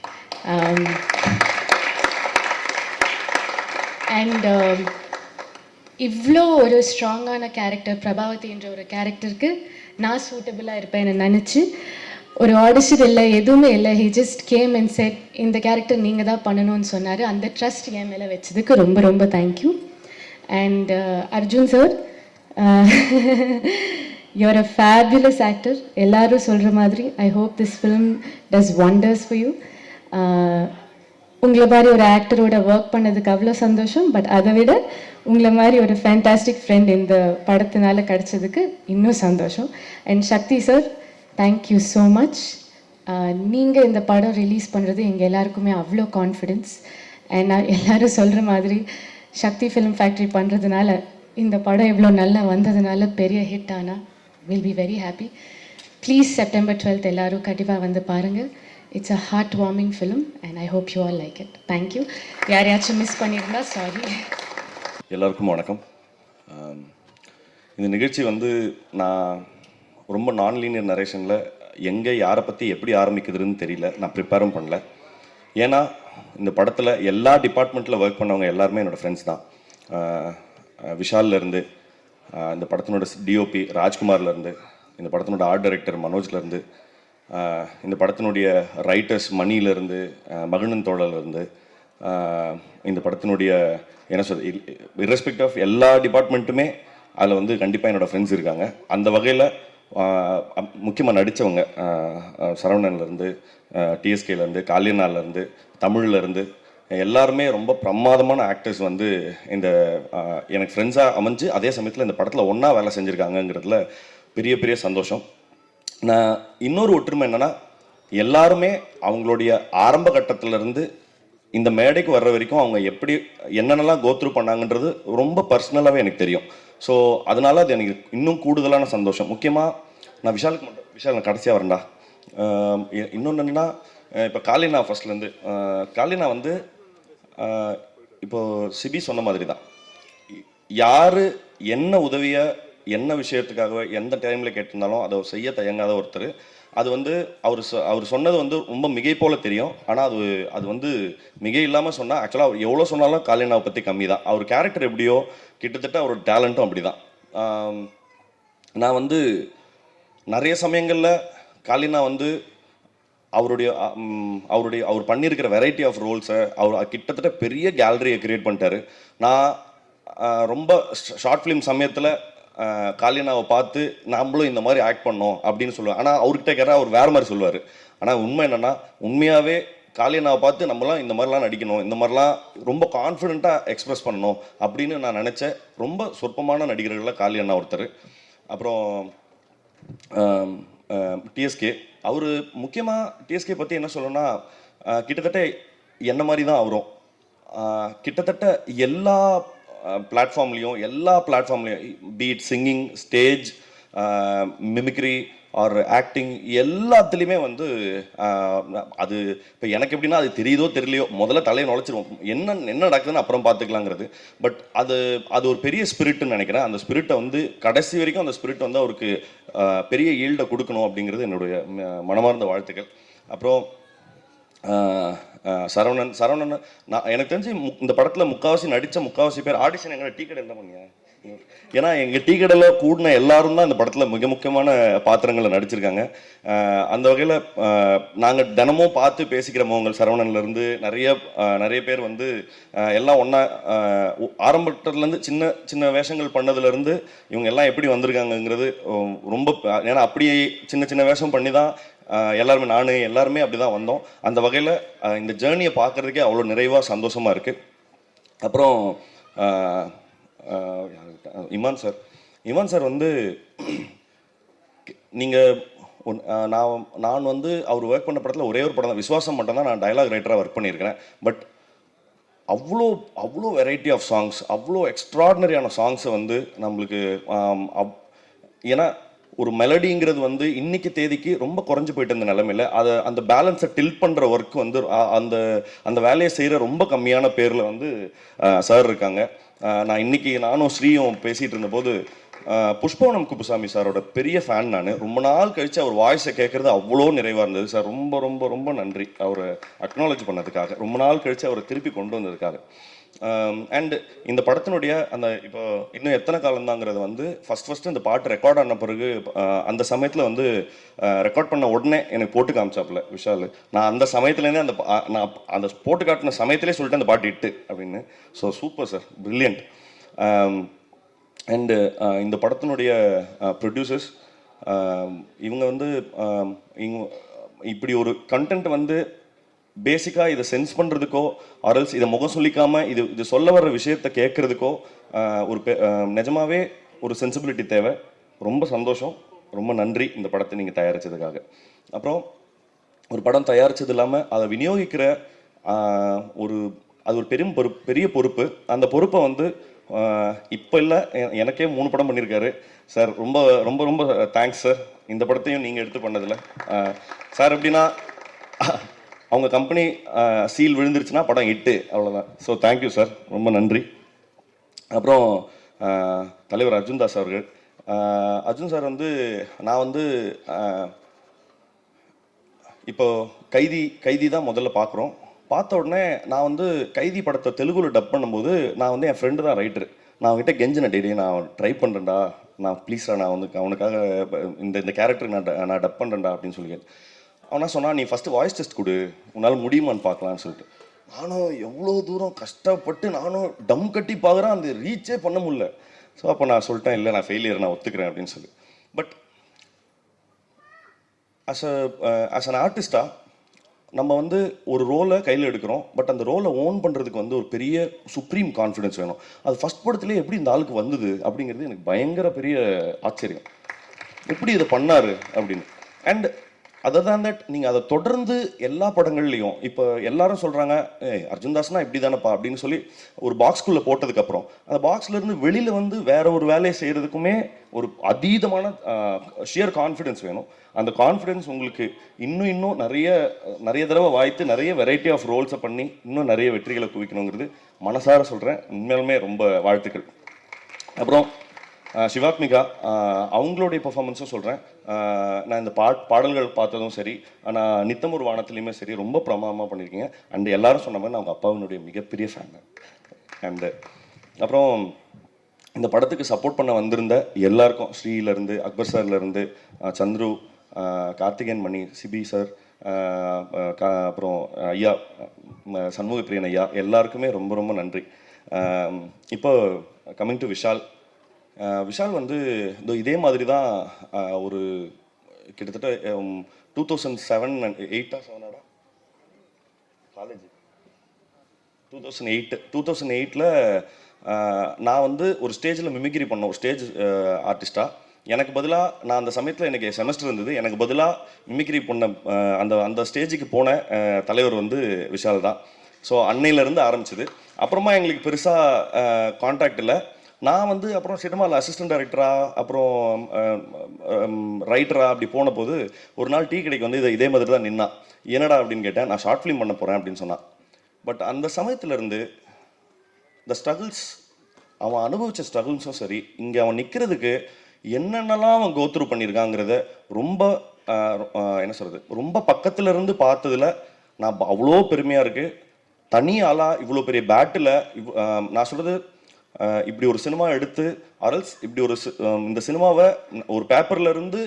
And இவ்வளோ ஒரு ஸ்ட்ராங்கான கேரக்டர், பிரபாவதின்ற ஒரு கேரக்டருக்கு நான் சூட்டபிளாக இருப்பேன்னு நினச்சி, ஒரு ஆடிஷன் இல்லை, எதுவுமே இல்லை, he just game and set இந்த கேரக்டர் நீங்கள் தான் பண்ணணும்னு சொன்னார். அந்த ட்ரஸ்ட் என் மேலே வச்சதுக்கு ரொம்ப ரொம்ப thank you. And Arjun sir, you're a fabulous actor. எல்லாரும் சொல்கிற மாதிரி I hope this film does wonders for you. உங்களை மாதிரி ஒரு ஆக்டரோட ஒர்க் பண்ணதுக்கு அவ்வளோ சந்தோஷம். பட் அதை விட உங்களை மாதிரி ஒரு ஃபேண்டாஸ்டிக் ஃப்ரெண்ட் இந்த படத்தினால கிடச்சதுக்கு இன்னும் சந்தோஷம். And Sakthi sir, thank you so much. நீங்கள் இந்த படம் ரிலீஸ் பண்ணுறது எங்கள் எல்லாருக்குமே அவ்வளோ கான்ஃபிடென்ஸ். அண்ட் நான் எல்லோரும் சொல்கிற மாதிரி சக்தி ஃபிலிம் ஃபேக்ட்ரி பண்ணுறதுனால, இந்த படம் இவ்வளோ நல்லா வந்ததுனால, பெரிய ஹிட் ஆனால் will be very happy. Please September 12th எல்லோரும் கண்டிப்பாக வந்து பாருங்கள். It's a heart warming film and I hope you all like it. Thank you. யாரையாச்சும் மிஸ் பண்ணியிருந்தா சாரி. எல்லாருக்கும் வணக்கம். இந்த நிகழ்ச்சி வந்து நான் ரொம்ப நான்லீனியர் நரேஷனில் எங்கே யாரை பற்றி எப்படி ஆரம்பிக்குதுன்னு தெரியல, நான் ப்ரிப்பேரும் பண்ணல. ஏன்னா இந்த படத்தில் எல்லா டிபார்ட்மெண்ட்டில் ஒர்க் பண்ணவங்க எல்லாருமே என்னோடய ஃப்ரெண்ட்ஸ் தான். விஷால்லேருந்து, இந்த படத்தினோட டிஓபி ராஜ்குமார்லேருந்து, இந்த படத்தினோட ஆர்ட் டைரக்டர் மனோஜ்லேருந்து, இந்த படத்தினுடைய ரைட்டர்ஸ் மணியிலேருந்து, மகிழன் தோழர்லேருந்து, இந்த படத்தினுடைய என்ன சொல்றது, இர்ரெஸ்பெக்ட் ஆஃப் எல்லா டிபார்ட்மெண்ட்டுமே அதில் வந்து கண்டிப்பாக என்னோடய ஃப்ரெண்ட்ஸ் இருக்காங்க. அந்த வகையில் முக்கியமாக நடித்தவங்க சரவணன்லேருந்து, டிஎஸ்கேலேருந்து, காளியனாலேருந்து, தமிழ்லேருந்து எல்லாருமே ரொம்ப பிரமாதமான ஆக்டர்ஸ் வந்து இந்த எனக்கு ஃப்ரெண்ட்ஸாக அமைஞ்சு அதே சமயத்தில் இந்த படத்தில் ஒன்றா வேலை செஞ்சுருக்காங்கங்கிறதுல பெரிய பெரிய சந்தோஷம். நான் இன்னொரு ஒற்றுமை என்னென்னா, எல்லாருமே அவங்களுடைய ஆரம்ப கட்டத்திலேருந்து இந்த மேடைக்கு வர்ற வரைக்கும் அவங்க எப்படி என்னென்னலாம் கோத்ரூ பண்ணாங்கன்றது ரொம்ப பர்சனலாகவே எனக்கு தெரியும். ஸோ அதனால் அது எனக்கு இன்னும் கூடுதலான சந்தோஷம். முக்கியமாக நான் விஷால் நான் கடைசியாக வரேன்டா. இன்னொன்று என்னென்னா, இப்போ காளினா ஃபர்ஸ்ட்லேருந்து காளினா வந்து இப்போது சிபி சொன்ன மாதிரி தான், யார் என்ன உதவியை என்ன விஷயத்துக்காக எந்த டைமில் கேட்டிருந்தாலும் அதை செய்ய தயங்காத ஒருத்தர். அது வந்து அவர் சொன்னது வந்து ரொம்ப மிகை போல தெரியும், ஆனால் அது வந்து மிகை இல்லாமல் சொன்னால் ஆக்சுவலாக அவர் எவ்வளோ சொன்னாலும் காளினாவை பற்றி கம்மி தான். அவர் கேரக்டர் எப்படியோ கிட்டத்தட்ட அவரோட டேலண்ட்டும் அப்படி தான். நான் வந்து நிறைய சமயங்களில் காளினா வந்து அவர் பண்ணியிருக்கிற வெரைட்டி ஆஃப் ரோல்ஸை அவர் கிட்டத்தட்ட பெரிய கேலரியை கிரியேட் பண்ணிட்டாரு. நான் ரொம்ப ஷார்ட் ஃபிலிம் சமயத்தில் காளினாவை பார்த்து நம்மளும் இந்த மாதிரி ஆக்ட் பண்ணோம் அப்படின்னு சொல்லுவேன். ஆனால் அவர்கிட்ட கேட்டால் அவர் வேறு மாதிரி சொல்லுவார். ஆனால் உண்மை என்னென்னா, உண்மையாகவே காளினாவை பார்த்து நம்மளாம் இந்த மாதிரிலாம் நடிக்கணும், இந்த மாதிரிலாம் ரொம்ப கான்ஃபிடெண்ட்டாக எக்ஸ்ப்ரெஸ் பண்ணணும் அப்படின்னு நான் நினச்ச ரொம்ப சொற்பமான நடிகர்களில் காளியண்ணா ஒருத்தர். அப்புறம் டிஎஸ்கே, அவர் முக்கியமாக டிஎஸ்கே பற்றி என்ன சொல்லணும்னா, கிட்டத்தட்ட என்ன மாதிரி தான் அவரும் கிட்டத்தட்ட எல்லா பிளாட்ஃபார்ம்லேயும் beat singing, stage, mimicry or acting எல்லாத்துலேயுமே வந்து அது இப்போ எனக்கு எப்படின்னா, அது தெரியுதோ தெரியலையோ முதல்ல தலையை நுழைச்சிருவோம், என்ன நடக்குதுன்னு அப்புறம் பார்த்துக்கலாங்கிறது. பட் அது ஒரு பெரிய ஸ்பிரிட்னு நினைக்கிறேன். அந்த ஸ்பிரிட்டை வந்து கடைசி வரைக்கும் அந்த ஸ்பிரிட் வந்து அவருக்கு பெரிய ஈல்டை கொடுக்கணும் அப்படிங்கிறது என்னுடைய மனமார்ந்த வாழ்த்துக்கள். அப்புறம் சரவணன் நான் எனக்கு தெரிஞ்சு இந்த படத்தில் நடித்த முக்கால்வாசி பேர் ஆடிஷன் எங்களை டீ கடை என்ன பண்ணியா, ஏன்னா எங்கள் டீ கடையில் கூடின எல்லாரும் தான் இந்த படத்தில் மிக முக்கியமான பாத்திரங்களை நடிச்சிருக்காங்க. அந்த வகையில் நாங்கள் தினமும் பார்த்து பேசிக்கிற முகங்கள் சரவணன்லேருந்து நிறைய பேர் வந்து எல்லாம் ஒன்றா ஆரம்பத்துலேருந்து சின்ன சின்ன வேஷங்கள் பண்ணதுலேருந்து இவங்க எல்லாம் எப்படி வந்திருக்காங்கங்கிறது ரொம்ப, ஏன்னா அப்படியே சின்ன சின்ன வேஷம் பண்ணி தான் எல்லாருமே அப்படி தான் வந்தோம். அந்த வகையில் இந்த ஜேர்னியை பார்க்குறதுக்கே அவ்வளோ நிறைவாக சந்தோஷமாக இருக்குது. அப்புறம் இமான் சார் வந்து நீங்கள் நான் வந்து அவர் ஒர்க் பண்ண படத்தில் ஒரே ஒரு படம் தான், விஸ்வாசம் மட்டும் தான் நான் டயலாக் ரைட்டராக ஒர்க் பண்ணியிருக்கிறேன். பட் அவ்வளோ வெரைட்டி ஆஃப் சாங்ஸ், அவ்வளோ எக்ஸ்ட்ராடினரியான சாங்ஸை வந்து நம்மளுக்கு ஏன்னா ஒரு மெலடிங்கிறது வந்து இன்னைக்கு தேதிக்கு ரொம்ப குறைஞ்சு போயிட்டு இருந்த நிலைமையில் அந்த பேலன்ஸை டில்ட் பண்ணுற ஒர்க் வந்து அந்த வேலையை செய்கிற ரொம்ப கம்மியான பேரில் வந்து சார் இருக்காங்க. நான் இன்னைக்கு நானும் ஸ்ரீயும் பேசிகிட்டு இருந்தபோது புஷ்பவனம் குப்புசாமி சாரோட பெரிய ஃபேன் நான். ரொம்ப நாள் கழித்து அவர் வாய்ஸை கேட்குறது அவ்வளோ நிறைவாக இருந்தது சார். ரொம்ப ரொம்ப ரொம்ப நன்றி அவரை அக்னாலேஜ் பண்ணதுக்காக, ரொம்ப நாள் கழித்து அவரை திருப்பி கொண்டு வந்ததுக்காக. அண்ட் இந்த படத்தினுடைய அந்த இப்போ இன்னும் எத்தனை காலம்தாங்கிறது வந்து ஃபஸ்ட்டு இந்த பாட்டு ரெக்கார்ட் ஆன பிறகு அந்த சமயத்தில் வந்து ரெக்கார்ட் பண்ண உடனே எனக்கு போட்டு காமிச்சாப்புல விஷால். நான் அந்த சமயத்துலேருந்தே நான் அந்த போட்டு காட்டின சமயத்திலே சொல்லிட்டேன் அந்த பாட்டு இட்டு அப்படின்னு. So super sir, brilliant. And இந்த படத்தினுடைய ப்ரொடியூசர்ஸ் இவங்க வந்து இப்படி ஒரு கண்டென்ட் வந்து பேசிக்காக இதை சென்ஸ் பண்ணுறதுக்கோ ஆர்எல்ஸ் இதை முகம் சொல்லிக்காமல் இது சொல்ல வர்ற விஷயத்தை கேட்குறதுக்கோ ஒரு நிஜமாகவே ஒரு சென்சிபிலிட்டி தேவை. ரொம்ப சந்தோஷம், ரொம்ப நன்றி இந்த படத்தை நீங்கள் தயாரித்ததுக்காக. அப்புறம் ஒரு படம் தயாரித்தது இல்லாமல் அதை விநியோகிக்கிற அது ஒரு பெரிய பொறுப்பு. அந்த பொறுப்பை வந்து இப்போ இல்லை, எனக்கே 3 படம் பண்ணியிருக்காரு சார். ரொம்ப ரொம்ப ரொம்ப தேங்க்ஸ் சார். இந்த படத்தையும் நீங்கள் எடுத்து பண்ணதில்லை சார். எப்படின்னா அவங்க கம்பெனி சீல் விழுந்துருச்சுன்னா படம் இட்டு, அவ்வளோதான். ஸோ தேங்க்யூ சார், ரொம்ப நன்றி. அப்புறம் தலைவர் அர்ஜுன் தாஸ் அவர்கள். அர்ஜுன் சார் வந்து நான் வந்து இப்போ கைதி தான் முதல்ல பார்க்குறோம். பார்த்த உடனே நான் வந்து கைதி படத்தை தெலுங்குல டப் பண்ணும்போது நான் வந்து என் ஃப்ரெண்டு தான் ரைட்டர். நான் அவங்ககிட்ட கெஞ்சினேன், டெய்லி நான் ட்ரை பண்ணுறேன்டா, நான் ப்ளீஸ்டா நான் வந்து அவனுக்காக இந்த கேரக்டர் நான் டப் பண்ணுறேன்டா அப்படின்னு சொல்லி. அவனா சொன்னான், நீ ஃபஸ்ட்டு வாய்ஸ் டெஸ்ட் கொடு, உன்னால் முடியுமான்னு பார்க்கலான்னு சொல்லிட்டு. நானும் எவ்வளோ தூரம் கஷ்டப்பட்டு நானும் டம் கட்டி பார்க்குறேன், அந்த ரீச்சே பண்ண முடியல. ஸோ அப்போ நான் சொல்லிட்டேன், இல்லை நான் ஃபெயிலியர், நான் ஒத்துக்கிறேன் அப்படின்னு சொல்லி. பட் ஆஸ் அன் ஆர்டிஸ்டாக நம்ம வந்து ஒரு ரோலை கையில் எடுக்கிறோம். பட் அந்த ரோலை ஓன் பண்ணுறதுக்கு வந்து ஒரு பெரிய சுப்ரீம் கான்ஃபிடென்ஸ் வேணும். அது ஃபஸ்ட் படத்துலேயே எப்படி இந்த ஆளுக்கு வந்தது அப்படிங்கிறது எனக்கு பயங்கர பெரிய ஆச்சரியம். எப்படி இதை பண்ணார் அப்படின்னு. அண்ட் அதர் தேன் தட் நீங்கள் அதை தொடர்ந்து எல்லா படங்கள்லையும் இப்போ எல்லாரும் சொல்கிறாங்க, அர்ஜுன் தாஸ்னா இப்படி தானேப்பா அப்படின்னு சொல்லி ஒரு பாக்ஸ்குள்ளே போட்டதுக்கப்புறம் அந்த பாக்ஸ்லேருந்து வெளியில் வந்து வேற ஒரு வேலையை செய்கிறதுக்குமே ஒரு அதீதமான ஷியர் கான்ஃபிடென்ஸ் வேணும். அந்த கான்ஃபிடென்ஸ் உங்களுக்கு இன்னும் நிறைய தடவை வாய்த்து நிறைய வெரைட்டி ஆஃப் ரோல்ஸை பண்ணி இன்னும் நிறைய வெற்றிகளை குவிக்கணுங்கிறது மனசார சொல்கிறேன். உண்மையிலுமே ரொம்ப வாழ்த்துக்கள். அப்புறம் சிவாத்மிகா அவங்களுடைய பெர்ஃபார்மன்ஸும் சொல்கிறேன். நான் இந்த பாடல்கள் பார்த்ததும் சரி, ஆனால் நித்தம் ஒரு வானத்துலேயுமே சரி ரொம்ப பிரமாதமாக பண்ணியிருக்கீங்க. அண்ட் எல்லாரும் சொன்ன மாதிரி நான் அவங்க அப்பாவினுடைய மிகப்பெரிய ஃபேன். அண்டு அப்புறம் இந்த படத்துக்கு சப்போர்ட் பண்ண வந்திருந்த எல்லாருக்கும், ஸ்ரீலேருந்து அக்பர் சார்லேருந்து சந்துரு, கார்த்திகேயன் மணி, சிபி சார், அப்புறம் ஐயா சண்முகப்பிரியன் ஐயா, எல்லாருக்குமே ரொம்ப ரொம்ப நன்றி. இப்போ கம்மிங் டு விஷால் வந்து இதே மாதிரி தான் ஒரு கிட்டத்தட்ட 2007 and 8 காலேஜ் 2008 நான் வந்து ஒரு ஸ்டேஜில் மிமிக்ரி பண்ணோம், ஸ்டேஜ் ஆர்டிஸ்டாக. எனக்கு பதிலாக நான் அந்த சமயத்தில் எனக்கு செமஸ்டர் இருந்தது, எனக்கு பதிலாக மிமிக்ரி பண்ண அந்த ஸ்டேஜுக்கு போன தலைவர் வந்து விஷால் தான். ஸோ அன்னையிலேருந்து ஆரம்பிச்சது. அப்புறமா எங்களுக்கு பெருசாக கான்டாக்ட் இல்லை. நான் வந்து அப்புறம் சினிமாவில் அசிஸ்டன்ட் டைரக்டராக அப்புறம் ரைட்டராக அப்படி போன போது ஒரு நாள் டீ கடைக்கு வந்து இதே மாதிரி தான் நின்னா. என்னடா அப்படின்னு கேட்டேன். நான் ஷார்ட் ஃபிலிம் பண்ண போகிறேன் அப்படின்னு சொன்னான். பட் அந்த சமயத்துலேருந்து இந்த ஸ்ட்ரகிள்ஸ், அவன் அனுபவித்த ஸ்ட்ரகிள்ஸும் சரி, இங்கே அவன் நிற்கிறதுக்கு என்னென்னலாம் அவன் கோத்ரூ பண்ணியிருக்காங்கிறத ரொம்ப என்ன சொல்கிறது, ரொம்ப பக்கத்தில் இருந்து பார்த்ததில் நான் அவ்வளோ பெருமையாக இருக்குது. தனி ஆளாக இவ்வளோ பெரிய பேட்டில் நான் சொல்கிறது, இப்படி ஒரு சினிமா எடுத்து அரல்ஸ் இப்படி இந்த சினிமாவை ஒரு பேப்பர்லேருந்து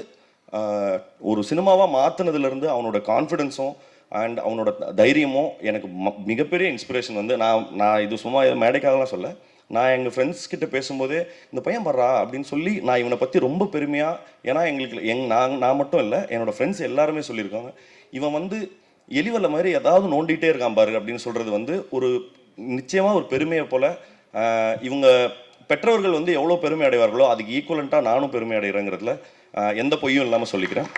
ஒரு சினிமாவாக மாற்றினதுலேருந்து அவனோட கான்ஃபிடென்ஸும் அண்ட் அவனோட தைரியமும் எனக்கு மிகப்பெரிய இன்ஸ்பிரேஷன். வந்து நான் இது சும்மா மேடைக்காகலாம் சொல்ல, நான் எங்கள் ஃப்ரெண்ட்ஸ் கிட்ட பேசும்போதே இந்த பையன் வர்றா அப்படின்னு சொல்லி நான் இவனை பற்றி ரொம்ப பெருமையாக, ஏன்னா எங்களுக்கு நான் மட்டும் இல்லை, என்னோடய ஃப்ரெண்ட்ஸ் எல்லாருமே சொல்லியிருக்காங்க, இவன் வந்து எலிவல்ல மாதிரி ஏதாவது நோண்டிகிட்டே இருக்கான் பாரு அப்படின்னு சொல்கிறது வந்து ஒரு நிச்சயமாக ஒரு பெருமையை போல் இவங்க பெற்றோர்கள் வந்து எவ்வளோ பெருமை அடைவார்களோ அதுக்கு ஈக்குவலண்ட்டாக நானும் பெருமை அடைகிறேங்கிறதுல எந்த பொய்யும் இல்லாமல் சொல்லிக்கிறேன்.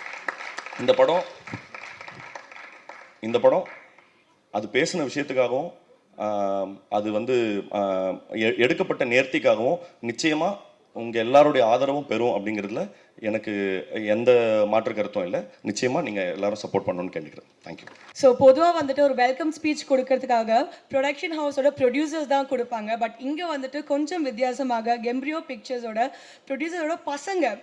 இந்த படம் அது பேசின விஷயத்துக்காகவும் அது வந்து எடுக்கப்பட்ட நேர்த்திக்காகவும் நிச்சயமாக உங்கள் எல்லாருடைய ஆதரவும் பெறும் அப்படிங்கிறதுல எனக்கு எந்த மாற்று கருத்தும் இல்லை. நிச்சயமாக நீங்கள் எல்லாரும் சப்போர்ட் பண்ணணும்னு கேட்டுக்கிறேன். தேங்க்யூ. ஸோ பொதுவாக வந்துட்டு ஒரு வெல்கம் ஸ்பீச் கொடுக்கறதுக்காக ப்ரொடக்ஷன் ஹவுஸோட ப்ரொடியூசர்ஸ் தான் கொடுப்பாங்க. பட் இங்கே வந்துட்டு கொஞ்சம் வித்தியாசமாக கெம்ப்ரியோ பிக்சர்ஸோட ப்ரொடியூசரோட பசங்க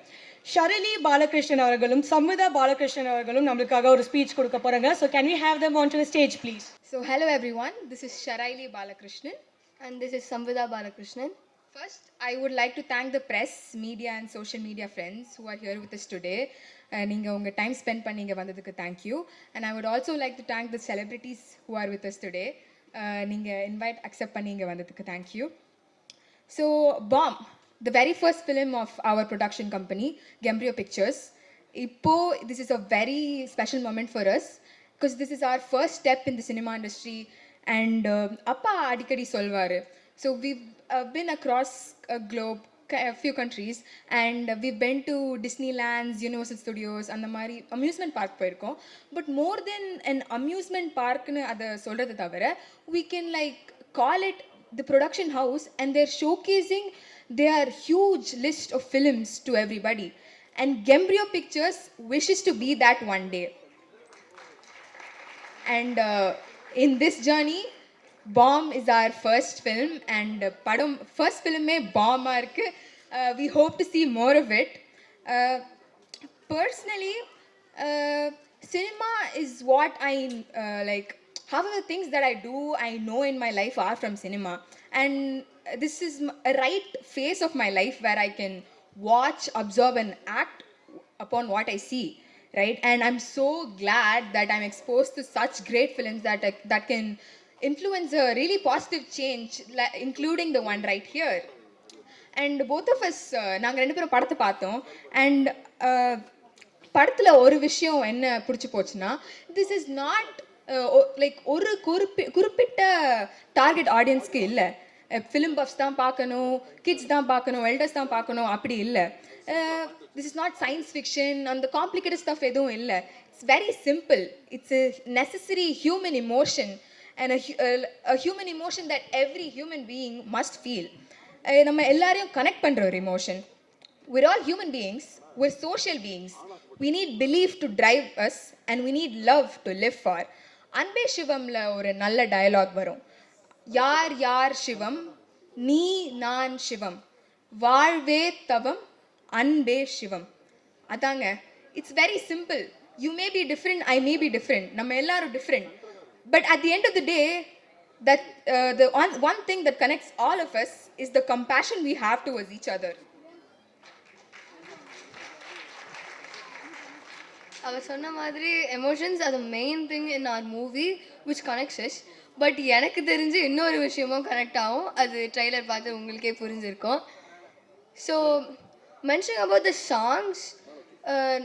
ஷரலி பாலகிருஷ்ணன் அவர்களும் சம்விதா பாலகிருஷ்ணன் அவர்களும் நம்மளுக்காக ஒரு ஸ்பீச் கொடுக்க போகிறாங்க. So can we have them onto the stage please? So hello everyone, this is Sharali Balakrishnan and this is Samvida Balakrishnan. First, I would like to thank the press, media and social media friends who are here with us today. Ninga unga time spend panninga vandadukku thank you. And I would also like to thank the celebrities who are with us today. Ninga invite accept panninga vandadukku thank you. So Bomb, the very first film of our production company, Gembrio Pictures. This is a very special moment for us because this is our first step in the cinema industry and appa adikadi solvaru. So we've been across a globe, a few countries, and we've been to Disneylands, Universal Studios, and the mari amusement park poirkom. But more than an amusement park nu adha solradhu thavara, we can like call it the production house, and they're showcasing their huge list of films to everybody. And Gembrio Pictures wishes to be that one day. And in this journey, Bomb is our first film, and padam first film mein bomb ah irukku. We hope to see more of it. Personally, cinema is what I like. Half of the things that I do, I know in my life are from cinema, and this is a right phase of my life where I can watch, observe, and act upon what I see. Right, and I'm so glad that I'm exposed to such great films that can influence a really positive change, including the one right here. And both of us நாங்கள் ரெண்டு பேரும் படத்தை பார்த்தோம். And படத்தில் ஒரு விஷயம் என்ன பிடிச்சி போச்சுன்னா, திஸ் இஸ் நாட் லைக் ஒரு குறிப்பிட்ட டார்கெட் ஆடியன்ஸ்க்கு இல்லை. ஃபிலிம் பஃப்ஸ் தான் பார்க்கணும், கிட்ஸ் தான் பார்க்கணும், எல்டர்ஸ் தான் பார்க்கணும், அப்படி இல்லை. This is not science fiction, அந்த காம்ப்ளிகேட்டட் ஸ்டஃப் எதுவும் இல்லை. It's very simple. It's a necessary human emotion and a human emotion that every human being must feel. நம்ம எல்லாரையும் கனெக்ட் பண்ணுற ஒரு emotion. We're all human beings, we're social beings. We need belief to drive us and we need love to live for. அன்பே சிவம்ல ஒரு நல்ல dialogue வரும். யார் யார் சிவம், நீ நான் சிவம், வாழ்வே தவம், அன்பே சிவம். அதாங்க, it's very simple. You may be different, I may be different. நம்ம எல்லாரும் different. But at the end of the day, that the one thing that connects all of us is the compassion we have towards each other. அவர் சொன்ன மாதிரி emotions அது main thing in our movie which connects us. But எனக்கு தெரிஞ்சு இன்னொரு விஷயமும் connect ஆகும். அது trailer பார்த்து உங்களுக்கே புரிஞ்சிருக்கும். So mention about the songs,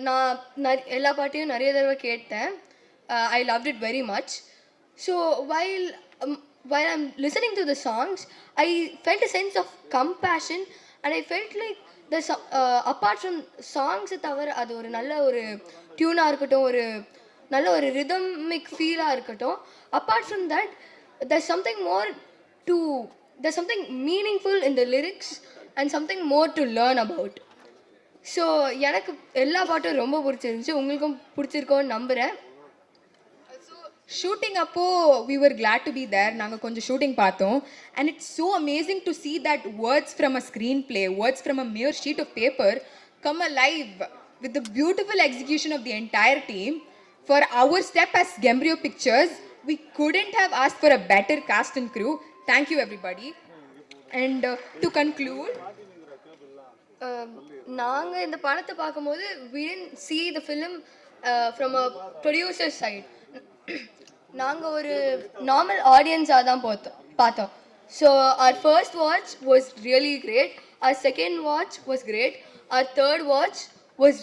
நான் எல்லா பாட்டையும் நிறைய தடவை கேட்டேன். I loved it very much. So while I'm listening to the songs, I felt a sense of compassion and I felt like the apart from songs தவிர அது ஒரு நல்ல ஒரு டியூனாக இருக்கட்டும், ஒரு நல்ல ஒரு ரிதமிக் ஃபீலாக இருக்கட்டும், apart from that there's something meaningful in the lyrics and something more to learn about. So எனக்கு எல்லா பாட்டும் ரொம்ப பிடிச்சிருந்துச்சு. உங்களுக்கும் பிடிச்சிருக்கோன்னு நம்புகிறேன். ஷூட்டிங் அப்போ we were glad to be there. நாங்கள் கொஞ்சம் ஷூட்டிங் பார்த்தோம். And it's so amazing to see that words from a screenplay, words from a mere sheet of paper come alive with the beautiful execution of the entire team. For our step as Gembrio Pictures, we couldn't have asked for a better cast and crew. Thank you everybody. And to conclude, நாங்கள் இந்த படத்தை பார்க்கும்போது we didn't see the film from a producer side. நாங்கள் ஒரு normal ஆடியன்ஸாக தான் பார்த்தோம். So our first watch was really great, our second watch was great, our third watch was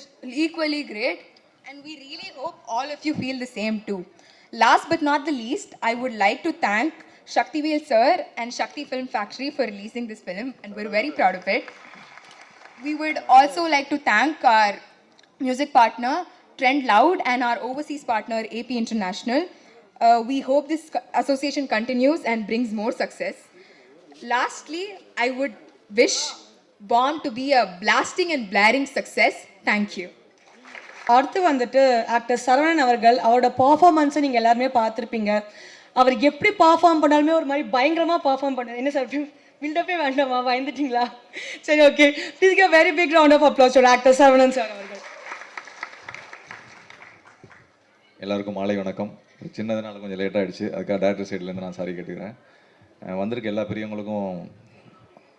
equally great, and we really hope all of you feel the same too. Last but not the least, I would like to thank Shaktivel sir and Shakti Film Factory for releasing this film, and we're very proud of it. We would also like to thank our music partner Trend Loud and our overseas partner AP International. We hope this association continues and brings more success. Lastly, I would wish Bomb to be a blasting and blaring success. Thank you. அடுத்து வந்துட்டு actor Saravanan அவர்கள், அவரோட பர்ஃபார்மன்ஸை நீங்கள் எல்லாருமே பார்த்துருப்பீங்க. அவர் எப்படி perform பண்ணாலுமே ஒரு மாதிரி பயங்கரமாக பர்ஃபார்ம் பண்ணார். என்ன சார் பில்டப்பே வேண்டாமா, பயந்துட்டீங்களா? சரி, okay, please give very big round of applause to actor Saravanan sir அவர்கள். எல்லாருக்கும் மாலை வணக்கம். சின்னதுனால கொஞ்சம் லேட் ஆகிடுச்சு, அதுக்காக டேரக்டர் சைட்லேருந்து நான் சாரி கேட்டுக்கிறேன். வந்திருக்க எல்லா பெரியவங்களுக்கும்,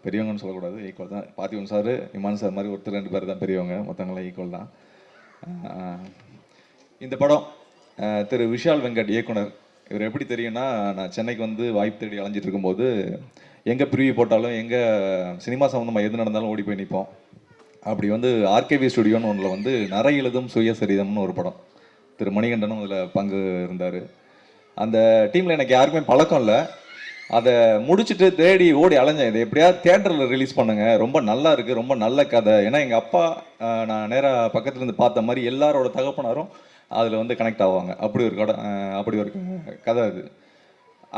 பெரியவங்கன்னு சொல்லக்கூடாது, ஈக்குவல் தான். பார்த்திபன் சார், இமான் சார் மாதிரி ஒருத்தர் 2 பேர் தான் பெரியவங்க, மற்றவங்களாம் ஈக்குவல் தான். இந்த படம் திரு விஷால் வெங்கட் இயக்குனர். இவர் எப்படி தெரியும்னா, நான் சென்னைக்கு வந்து வாய்ப்பு தேடி அலைஞ்சிட்டு இருக்கும்போது எங்கே ப்ரிவியூ போட்டாலும், எங்கே சினிமா சம்மந்தமாக எது நடந்தாலும் ஓடி போய் நிற்போம். அப்படி வந்து ஆர்கேவி ஸ்டுடியோன்னு ஒன்றில் வந்து நரை எழுதும் சுயசரிதம்னு ஒரு படம், திரு மணிகண்டனும் அதில் பங்கு இருந்தார். அந்த டீமில் எனக்கு யாருக்குமே பழக்கம் இல்லை. அதை முடிச்சுட்டு தேடி ஓடி அலைஞ்சேன், இதை எப்படியாவது தியேட்டரில் ரிலீஸ் பண்ணுங்க, ரொம்ப நல்லா இருக்குது, ரொம்ப நல்ல கதை. ஏன்னா எங்கள் அப்பா நான் நேராக பக்கத்துலேருந்து பார்த்த மாதிரி எல்லாரோட தகப்பனாரும் அதில் வந்து கனெக்ட் ஆவாங்க. அப்படி ஒரு கதை அது.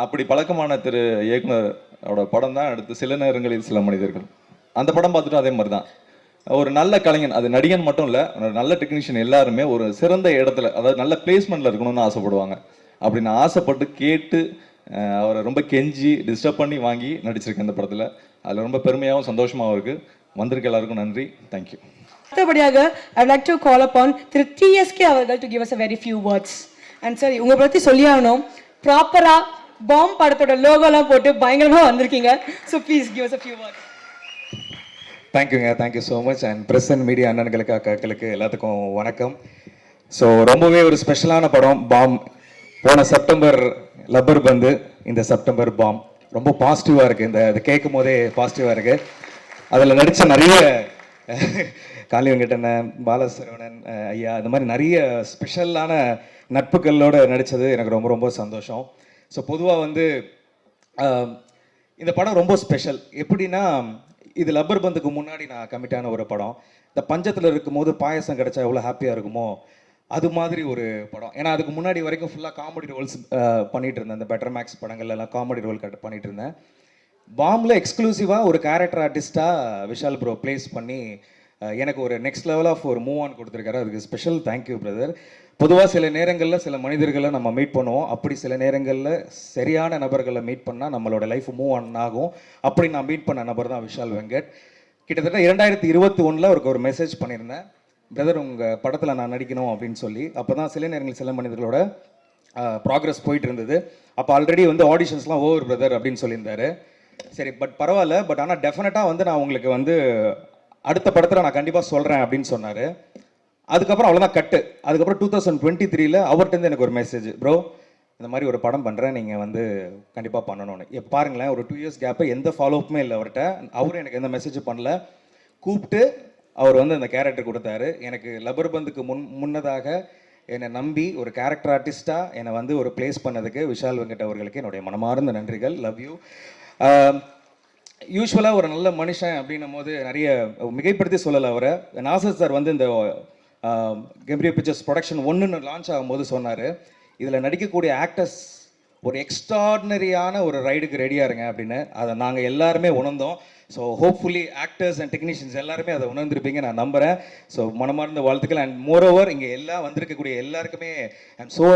அப்படி பழக்கமான திரு இயக்குனரோட படம் தான் அடுத்து சில நேரங்களில் சில மனிதர்கள். அந்த படம் பார்த்துட்டு அதே மாதிரி தான், ஒரு நல்ல கலைஞன், அது நடிகன் மட்டும் இல்லை, நல்ல டெக்னீஷியன் எல்லாருமே ஒரு சிறந்த இடத்துல, அதாவது நல்ல பிளேஸ்மெண்ட்டில் இருக்கணும்னு ஆசைப்படுவாங்க. அப்படி நான் ஆசைப்பட்டு கேட்டு அவரை ரொம்ப கெஞ்சி டிஸ்டர்ப் பண்ணி வாங்கி நடிச்சிருக்கேன் இந்த படத்தில். அதில் ரொம்ப பெருமையாகவும் சந்தோஷமாகவும் இருக்குது. வந்திருக்க எல்லாருக்கும் நன்றி, தேங்க்யூ. அடுத்தபடியாக I like to call upon Thiru TSK அவர்கள் to give us a very few words. And sir, உங்களை பற்றி சொல்லி ஆகணும், ப்ராப்பராக பாம் படத்தோட லோகோலாம் போட்டு பயங்கரமாக வந்திருக்கீங்க. So please give us a few words. தேங்க்யூங்க, thank you so much. And press and media அண்ணன்களுக்கு அக்காக்களுக்கு எல்லாத்துக்கும் வணக்கம். ஸோ ரொம்பவே ஒரு ஸ்பெஷலான படம் பாம். போன செப்டம்பர் லப்பர் பந்து, இந்த செப்டம்பர் பாம். ரொம்ப பாசிட்டிவாக இருக்குது, இந்த கேட்கும் போதே பாசிட்டிவாக இருக்குது. அதில் நடித்த நிறைய காளி வெங்கடண்ணன், பாலசரவணன் ஐயா, இந்த மாதிரி நிறைய ஸ்பெஷலான நட்புகளோடு நடித்தது எனக்கு ரொம்ப ரொம்ப சந்தோஷம். ஸோ பொதுவாக வந்து இந்த படம் ரொம்ப ஸ்பெஷல். எப்படின்னா, இது லப்பர் பந்துக்கு முன்னாடி நான் கமிட்டான ஒரு படம். இந்த பஞ்சத்தில் இருக்கும்போது பாயசம் கிடைச்சா எவ்வளோ ஹாப்பியாக இருக்குமோ அது மாதிரி ஒரு படம். ஏன்னா அதுக்கு முன்னாடி வரைக்கும் ஃபுல்லாக காமெடி ரோல்ஸ் பண்ணிகிட்டு இருந்தேன். இந்த பெட்டர் மேக்ஸ் படங்கள்லாம் காமெடி ரோல் பண்ணிகிட்டு இருந்தேன். பாம்பில் எக்ஸ்க்ளூசிவாக ஒரு கேரக்டர் ஆர்டிஸ்ட்டாக விஷால் ப்ரோ ப்ளேஸ் பண்ணி எனக்கு ஒரு நெக்ஸ்ட் லெவல் ஆஃப் ஒரு மூவ் ஆன் கொடுத்துருக்காரு. அதுக்கு ஸ்பெஷல் தேங்க்யூ பிரதர். பொதுவாக சில நேரங்களில் சில மனிதர்களை நம்ம மீட் பண்ணுவோம், அப்படி சில நேரங்களில் சரியான நபர்களை மீட் பண்ணால் நம்மளோட லைஃப் மூவ் ஆன் ஆகும். அப்படி நான் மீட் பண்ண நபர் தான் விஷால் வெங்கட். கிட்டத்தட்ட 2021 அவருக்கு ஒரு மெசேஜ் பண்ணியிருந்தேன், பிரதர் உங்கள் படத்தில் நான் நடிக்கணும் அப்படின்னு சொல்லி. அப்போ தான் சில நேரங்கள் சில மனிதர்களோட ப்ராக்ரஸ் போயிட்டு இருந்தது. அப்போ ஆல்ரெடி வந்து ஆடிஷன்ஸ்லாம் ஓவர் பிரதர் அப்படின்னு சொல்லியிருந்தாரு. சரி, பட் பரவாயில்ல, பட் ஆனால் டெஃபினட்டாக வந்து நான் உங்களுக்கு வந்து அடுத்த படத்தில் நான் கண்டிப்பாக சொல்கிறேன் அப்படின்னு சொன்னார். அதுக்கப்புறம் அவ்வளோதான் கட்டு. அதுக்கப்புறம் 2023 அவர்கிட்ட எனக்கு ஒரு மெசேஜ், ப்ரோ இந்த மாதிரி ஒரு படம் பண்ணுறேன், நீங்கள் வந்து கண்டிப்பாக பண்ணணும்னு. பாருங்களேன், ஒரு 2 இயர்ஸ் கேப்பு, எந்த ஃபாலோஅப்புமே இல்லை அவர்கிட்ட. அவரும் எனக்கு எந்த மெசேஜ் பண்ணல. கூப்பிட்டு அவர் வந்து அந்த கேரக்டர் கொடுத்தாரு. எனக்கு லப்பர் பந்துக்கு முன்னதாக என்னை நம்பி ஒரு கேரக்டர் ஆர்டிஸ்ட்டாக என்னை வந்து ஒரு பிளேஸ் பண்ணதுக்கு விஷால் வெங்கட் அவர்களுக்கு என்னுடைய மனமார்ந்த நன்றிகள். Love you. யூஸ்வலாக ஒரு நல்ல மனுஷன் அப்படின்னும் போது நிறைய மிகைப்படுத்தி சொல்லலை அவரை. நாசர் சார் வந்து இந்த கெம்ப்ரியோ பிக்சர்ஸ் ப்ரொடக்ஷன் 1 லான்ச் ஆகும்போது சொன்னார், இதில் நடிக்கக்கூடிய ஆக்டர்ஸ் ஒரு எக்ஸ்ட்ராடினரியான ஒரு ரைடுக்கு ரெடியாக இருங்க அப்படின்னு. அதை நாங்கள் எல்லாருமே உணர்ந்தோம். So hopefully actors and technicians எல்லாருமே அதை உணர்ந்திருப்பீங்க நான் நம்புகிறேன். ஸோ மனமார்ந்த வாழ்த்துக்கள். அண்ட் மோரோவர் இங்கே எல்லாம் வந்திருக்கக்கூடிய எல்லாருக்குமே ஐ am so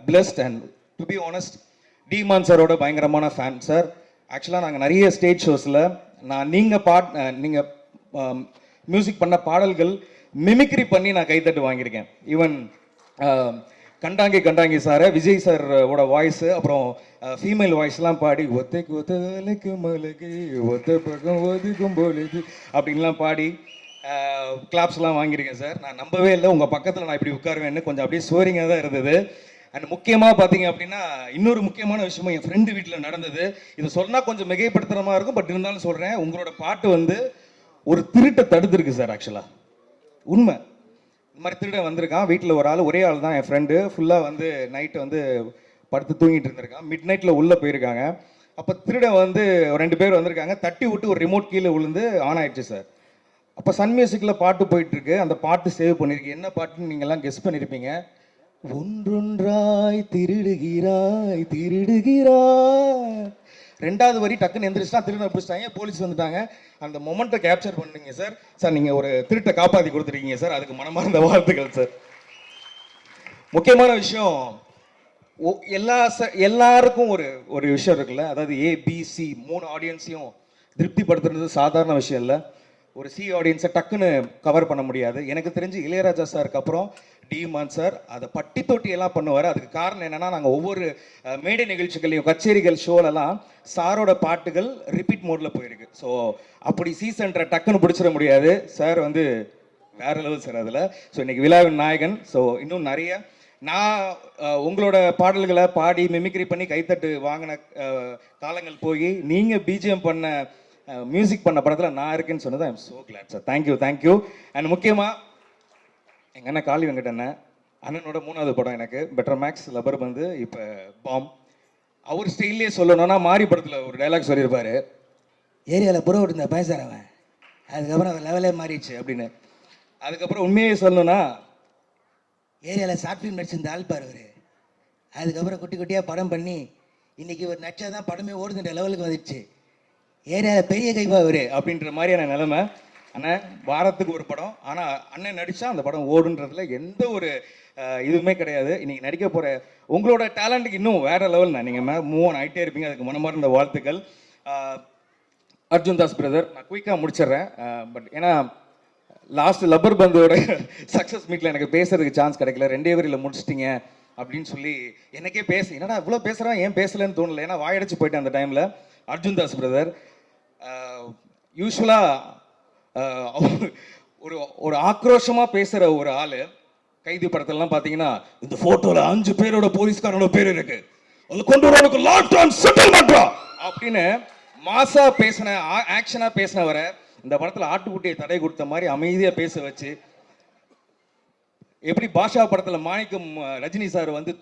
blessed. And to be honest, demon சாரோட பயங்கரமான ஃபேன் சார். ஆக்சுவலாக நாங்கள் நிறைய ஸ்டேஜ் ஷோஸில் நீங்கள் மியூசிக் பண்ண பாடல்கள் மிமிக்ரி பண்ணி நான் கைத்தட்டு வாங்கியிருக்கேன். ஈவன் கண்டாங்கி சாரை, விஜய் சாரோட வாய்ஸு, அப்புறம் ஃபீமேல் வாய்ஸ்லாம் பாடி ஒத்தைக்கு ஒத்தலைக்கு மலகு ஒத்த பக்கம் ஒதுக்கும் பொழுது அப்படின்லாம் பாடி கிளாப்ஸ்லாம் வாங்கியிருக்கேன் சார். நான் நம்பவே இல்லை உங்கள் பக்கத்தில் நான் இப்படி உட்காருவேன்னு. கொஞ்சம் அப்படியே சோரிங்காக தான் இருந்தது. அண்ட் முக்கியமாக பார்த்தீங்க அப்படின்னா, இன்னொரு முக்கியமான விஷயமும் என் ஃப்ரெண்டு வீட்டில் நடந்தது. இதை சொன்னால் கொஞ்சம் மிகைப்படுத்துகிற மாதிரி இருக்கும், பட் இருந்தாலும் சொல்கிறேன். உங்களோட பாட்டு வந்து ஒரு திருட்டை தடுத்துருக்கு சார். ஆக்சுவலாக உண்மை, இந்த மாதிரி திருட வந்திருக்கான். வீட்டில் ஒரு ஆள், ஒரே ஆள் தான் என் ஃப்ரெண்டு. ஃபுல்லாக வந்து நைட்டு வந்து படுத்து தூங்கிட்டு இருந்திருக்கான். மிட் நைட்டில் உள்ளே போயிருக்காங்க. அப்போ திருடன் வந்து 2 பேர் வந்திருக்காங்க, தட்டி விட்டு ஒரு ரிமோட் கீழே விழுந்து ஆன் ஆயிடுச்சு சார். அப்போ சன் மியூசிக்கில் பாட்டு போயிட்டுருக்கு, அந்த பாட்டு சேவ் பண்ணியிருக்கு. என்ன பாட்டுன்னு நீங்கள்லாம் கெஸ் பண்ணியிருப்பீங்க. ஒன்றொன்றாய் திருடுகிறாய் திருடுகிறாய். 2வது வரி டக்குன்னு எந்திரிச்சிட்டா, திருட பிடிச்சிட்டாங்க, போலீஸ் வந்துட்டாங்க. அந்த மொமெண்ட்டை கேப்சர் பண்ணுங்க சார். சார் நீங்கள் ஒரு திருட்டை காப்பாற்றி கொடுத்துருக்கீங்க சார், அதுக்கு மனமார்ந்த வாழ்த்துக்கள் சார். முக்கியமான விஷயம், எல்லாருக்கும் ஒரு விஷயம் இருக்குல்ல, அதாவது ஏபிசி 3 ஆடியன்ஸையும் திருப்திப்படுத்துறது சாதாரண விஷயம் இல்லை. ஒரு சி ஆடியன்ஸை டக்குன்னு கவர் பண்ண முடியாது. எனக்கு தெரிஞ்சு இளையராஜா சாருக்கு அப்புறம் டிமான் சார் அதை பட்டி தொட்டி எல்லாம் பண்ணுவார். அதுக்கு காரணம் என்னன்னா, நாங்கள் ஒவ்வொரு மேடை நிகழ்ச்சிகளையும் கச்சேரிகள் ஷோலெல்லாம் சாரோட பாட்டுகள் ரிப்பீட் மோடில் போயிருக்கு. ஸோ அப்படி சீசன்றை டக்குன்னு பிடிச்சிட முடியாது. சார் வந்து வேற லெவல் சார் அதில். ஸோ இன்னைக்கு விழாவின் நாயகன். ஸோ இன்னும் நிறைய நான் உங்களோட பாடல்களை பாடி மிமிக்ரி பண்ணி கைத்தட்டு வாங்கின காலங்கள் போய் நீங்கள் பிஜிஎம் பண்ண மியூசிக் பண்ண படத்தில் நான் இருக்கேன்னு சொன்னது ஐ am so glad sir. Thank you. And முக்கியமாக எங்கள் அண்ணன் காளி வெங்கட் அண்ணனோட 3வது படம் எனக்கு பெட்டர் மேக்ஸ் லப்பர் வந்து இப்போ பாம். அவர் ஸ்டைல்லே சொல்லணும்னா மாரி படத்தில் ஒரு டைலாக் சொல்லியிருப்பார், ஏரியாவில் புற விட்டு இருந்த பேசுகிறேன் அவன், அதுக்கப்புறம் அவன் லெவலே மாறிடுச்சு அப்படின்னு. அதுக்கப்புறம் உண்மையே சொல்லணும்னா, ஏரியாவில் ஷார்ட் ஃபிலிம் நடிச்சிருந்த ஆள் பாரு அவர், அதுக்கப்புறம் குட்டி குட்டியாக படம் பண்ணி இன்றைக்கி ஒரு நடிச்சா தான் படமே ஓடுதுன்ற லெவலுக்கு வந்துடுச்சு, ஏரியாவில் பெரிய கைவா அவர் அப்படின்ற மாதிரியான நிலைமை. அண்ணன் வாரத்துக்கு ஒரு படம், ஆனால் அண்ணன் நடித்தா அந்த படம் ஓடுன்றதுல எந்த ஒரு இதுவுமே கிடையாது. இன்றைக்கி நடிக்க போகிற உங்களோட டேலண்ட்டுக்கு இன்னும் வேறு லெவல்ண்ணா. நீங்கள் மூவ் ஆன் ஆகிட்டே இருப்பீங்க, அதுக்கு மனமார்ந்த வாழ்த்துக்கள். அர்ஜுன் தாஸ் பிரதர், நான் குயிக்காக முடிச்சிடுறேன். பட் ஏன்னா லாஸ்ட் லப்பர் பந்தோட சக்ஸஸ் மீட்டில் எனக்கு பேசுறதுக்கு சான்ஸ் கிடைக்கல. 2 வரியில் முடிச்சிட்டிங்க அப்படின்னு சொல்லி எனக்கே என்னடா இவ்வளோ பேசுகிறான், ஏன் பேசலன்னு தோணலை, ஏன்னா வாயடைச்சு போயிட்டேன் அந்த டைமில். அர்ஜுன் தாஸ் பிரதர் யூஸ்வலாக ஒரு ஆக்ரோஷமாக பேசுகிற ஒரு ஆள். கைதி படத்திலலாம் பார்த்தீங்கன்னா, இந்த ஃபோட்டோவில் 5 பேரோட போலீஸ்காரோட பேர் இருக்கு, அதில் கொண்டு வரவனுக்கு லாக் டவுன் செட்டில் பண்ணுறோம் அப்படின்னு மாசா பேசின ஆக்ஷனாக பேசினவரை இந்த படத்தில் ஆட்டுக்குட்டியை தடை கொடுத்த மாதிரி அமைதியாக பேச வச்சு, எப்படி பாஷா படத்தில் மாணிக்கம் ரஜினி சார் வந்து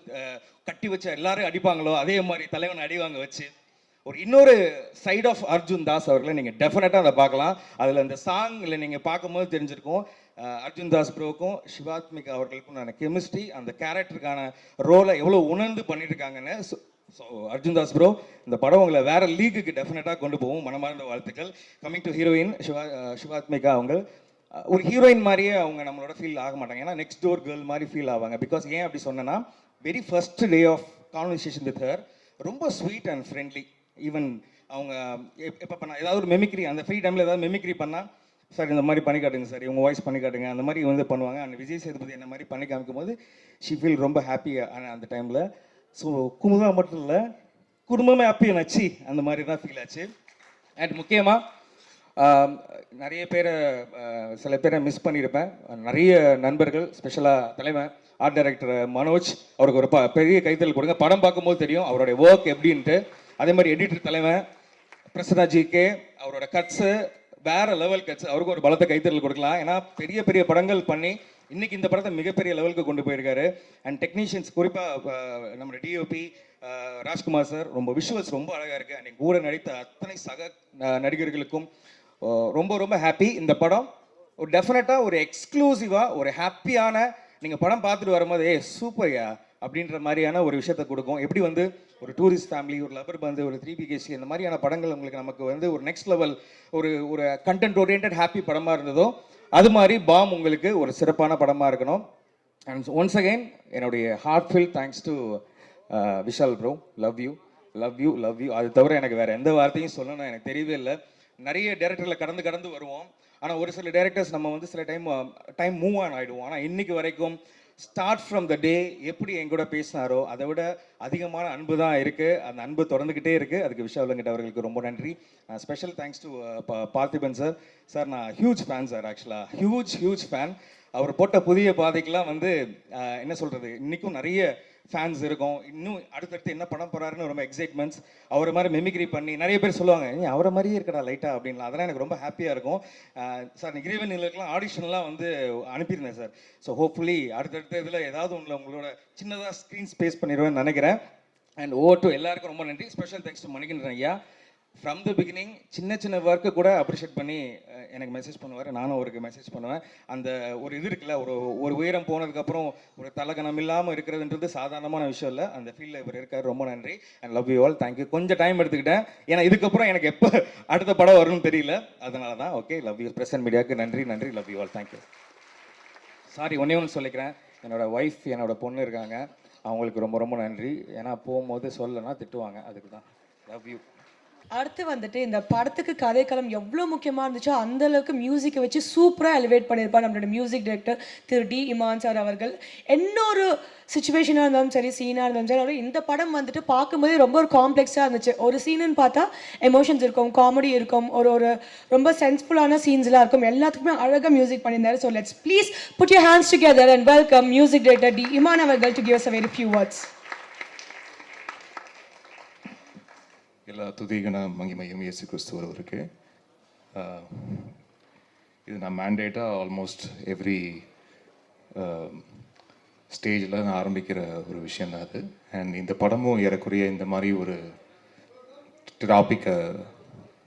கட்டி வச்ச எல்லாரும் அடிப்பாங்களோ அதே மாதிரி தலைவனை அடிவாங்க வச்சு இன்னொரு சைட் ஆஃப் அர்ஜுன் தாஸ் அவர்களை நீங்கள் டெஃபினட்டாக அதை பார்க்கலாம். அதில் இந்த சாங்கில் நீங்கள் பார்க்கும்போது தெரிஞ்சிருக்கும் அர்ஜுன் தாஸ் ப்ரோவுக்கும் சிவாத்மிகா அவர்களுக்கும் நான் கெமிஸ்ட்ரி, அந்த கேரக்டருக்கான ரோலை எவ்வளோ உணர்ந்து பண்ணியிருக்காங்கன்னு. ஸோ அர்ஜுன் தாஸ் ப்ரோ, இந்த படம் உங்களை வேற லீக்குக்கு டெஃபினட்டாக கொண்டு போகும். மனமார்ந்த வாழ்த்துக்கள். கம்மிங் டு ஹீரோயின் சிவாத்மிகா, அவங்க ஒரு ஹீரோயின் மாதிரியே அவங்க நம்மளோட ஃபீல் ஆக மாட்டாங்க. ஏன்னா நெக்ஸ்ட் டோர் கேர்ள் மாதிரி ஃபீல் ஆவாங்க. பிகாஸ் ஏன் அப்படி சொன்னேன்னா, very first day of conversation with her ரொம்ப ஸ்வீட் அண்ட் ஃப்ரெண்ட்லி. ஈவன் அவங்க எப்போ பண்ணால் ஏதாவது ஒரு மெமிக்ரி, அந்த ஃப்ரீ டைமில் ஏதாவது மெமிக்ரி பண்ணால், சார் இந்த மாதிரி பண்ணி காட்டுங்க சார், இவங்க வாய்ஸ் பண்ணி காட்டுங்க, அந்த மாதிரி வந்து பண்ணுவாங்க. அண்ட் விஜய் சேதுபதி என்ன மாதிரி பண்ணி காமிக்கும் போது ஷி ஃபீல் ரொம்ப ஹாப்பி அந்த டைமில். ஸோ குமுதா மட்டும் இல்லை, குடும்பமே ஹாப்பி நச்சு அந்த மாதிரி தான் ஃபீல் ஆச்சு. அண்ட் முக்கியமாக நிறைய பேரை சில பேரை மிஸ் பண்ணியிருப்பேன். நிறைய நண்பர்கள், ஸ்பெஷலாக தலைவன் ஆர்ட் டைரக்டர் மனோஜ், அவருக்கு ஒரு பெரிய கைத்தல் கொடுங்க. படம் பார்க்கும்போது தெரியும் அவருடைய ஒர்க் எப்படின்ட்டு. அதே மாதிரி எடிட்டர் தலைவன் பிரசன்னா ஜிகே, அவரோட கட்ஸு வேற லெவல் கட்ஸ், அவருக்கு ஒரு பலத்தை கைத்தறல் கொடுக்கலாம். ஏன்னா பெரிய பெரிய படங்கள் பண்ணி இன்னைக்கு இந்த படத்தை மிகப்பெரிய லெவலுக்கு கொண்டு போயிருக்காரு. அண்ட் டெக்னீஷியன்ஸ், குறிப்பாக நம்ம டிஓபி ராஜ்குமார் சார், ரொம்ப விஷுவல்ஸ் ரொம்ப அழகாக இருக்குது. அன்றைக்கி கூட நடித்த அத்தனை சக நடிகர்களுக்கும் ரொம்ப ரொம்ப ஹாப்பி. இந்த படம் ஒரு டெஃபினட்டாக ஒரு எக்ஸ்க்ளூசிவாக ஒரு ஹாப்பியான, நீங்கள் படம் பார்த்துட்டு வரும்போது சூப்பர்யா அப்படின்ற மாதிரியான ஒரு விஷயத்தை கொடுக்கும். எப்படி வந்து ஒரு டூரிஸ்ட் ஃபேமிலி, ஒரு லவர் பந்து, ஒரு 3PKC இந்த மாதிரியான படங்கள் உங்களுக்கு நமக்கு வந்து ஒரு நெக்ஸ்ட் லெவல் ஒரு கண்டென்ட் ஓரியன்ட் ஹாப்பி படமாக இருந்ததோ, அது மாதிரி பாம் உங்களுக்கு ஒரு சிறப்பான படமாக இருக்கணும். அண்ட் ஒன்ஸ் அகெயின் என்னுடைய heartfelt thanks to Vishal bro. Love you. அது தவிர எனக்கு வேறு எந்த வார்த்தையும் சொல்லணும்னு எனக்கு தெரியவே இல்லை. நிறைய டேரக்டரில் கடந்து வருவோம். ஆனால் ஒரு சில டேரக்டர்ஸ் நம்ம வந்து சில டைம் மூவ் ஆன் ஆகிடுவோம். ஆனால் இன்னைக்கு வரைக்கும் ஸ்டார்ட் ஃப்ரம் த டே எப்படி எங்கூட பேசினாரோ அதை விட அதிகமான அன்பு தான் இருக்குது. அந்த அன்பு தொடர்ந்துக்கிட்டே இருக்குது. அதுக்கு விஷால் வெங்கட் அவர்களுக்கு ரொம்ப நன்றி. Special thanks to Parthiban sir. Sir நான் ஹியூஜ் ஃபேன் சார், ஆக்சுவலாக ஹியூஜ் ஃபேன். அவர் போட்ட புதிய பாதைக்கெலாம் வந்து என்ன சொல்கிறது, இன்றைக்கும் நிறைய ஃபேன்ஸ் இருக்கும். இன்னும் அடுத்தடுத்து என்ன படம் போகிறாருன்னு ரொம்ப எக்ஸைட்மெண்ட்ஸ். அவரை மாதிரி மெமிக்ரி பண்ணி நிறைய பேர் சொல்லுவாங்க, நீ அவரை மாதிரியே இருக்கடா லைட்டாக அப்படின்லாம். அதெல்லாம் எனக்கு ரொம்ப ஹாப்பியாக இருக்கும். சார் இறைவன் நிலைக்கெலாம் ஆடிஷன்லாம் வந்து அனுப்பியிருந்தேன் சார். ஸோ ஹோப்ஃபுல்லி அடுத்தடுத்த இதில் ஏதாவது ஒன்றில் உங்களோட சின்னதாக ஸ்க்ரீன் ஸ்பேஸ் பண்ணிடுவேன்னு நினைக்கிறேன். அண்ட் ஓவர் டு எல்லாருக்கும் ரொம்ப நன்றி. ஸ்பெஷல் தேங்க்ஸ் டு மணிகண்டன் ஐயா. ஃப்ரம் த பிகினிங் சின்ன சின்ன ஒர்க்கு கூட அப்ரிஷியேட் பண்ணி எனக்கு மெசேஜ் பண்ணுவார், நானும் அவருக்கு மெசேஜ் பண்ணுவேன். அந்த ஒரு இது இருக்குல்ல, ஒரு உயரம் போனதுக்கப்புறம் ஒரு தலகணம் இல்லாமல் இருக்கிறதுன்றது சாதாரணமான விஷயம் இல்லை. அந்த ஃபீல்டில் இவர் இருக்கார். ரொம்ப நன்றி and love you all. Thank you. கொஞ்சம் டைம் எடுத்துக்கிட்டேன், ஏன்னா இதுக்கப்புறம் எனக்கு எப்போ அடுத்த படம் வரும்னு தெரியல, அதனால தான். Okay, love you. பிரசன்ட் மீடியாவுக்கு நன்றி. Love you all. Thank you. Sorry, ஒன்று சொல்லிக்கிறேன். என்னோட ஒய்ஃப், என்னோட பொண்ணு இருக்காங்க, அவங்களுக்கு ரொம்ப ரொம்ப நன்றி. ஏன்னா போகும்போது சொல்லனா திட்டுவாங்க, அதுக்கு தான். Love you. அடுத்து வந்துட்டு இந்த படத்துக்கு கதைக்களம் எவ்வளோ முக்கியமாக இருந்துச்சோ அந்த அளவுக்கு மியூசிக்கை வச்சு சூப்பராக எலிவேட் பண்ணியிருப்பார் நம்மளோட மியூசிக் டைரக்டர் திரு டி இமான் சார் அவர்கள். என்ன ஒரு சுச்சுவேஷனாக இருந்தாலும் சரி, சீனாக இருந்தாலும் சரி, அவர் இந்த படம் வந்துட்டு பார்க்கும்போதே ரொம்ப ஒரு காம்ப்ளெக்ஸாக இருந்துச்சு. ஒரு சீனுன்னு பார்த்தா எமோஷன்ஸ் இருக்கும், காமெடி இருக்கும், ஒரு ரொம்ப சென்ஸ்ஃபுல்லான சீன்ஸ்லாம் இருக்கும், எல்லாத்துக்குமே அழகாக மியூசிக் பண்ணியிருந்தாரு. So let's please put your hands together and welcome music director D Imman அவர்கள் to give us a very few words. எல்லா துதிகன மகிமையும் இயேசு கிறிஸ்து ஒருவருக்கு. இது நான் மேண்டேட்டாக ஆல்மோஸ்ட் எவ்ரி ஸ்டேஜில் நான் ஆரம்பிக்கிற ஒரு விஷயந்தான் அது. அண்ட் இந்த படமும் ஏறக்குறைய இந்த மாதிரி ஒரு டாப்பிக்கை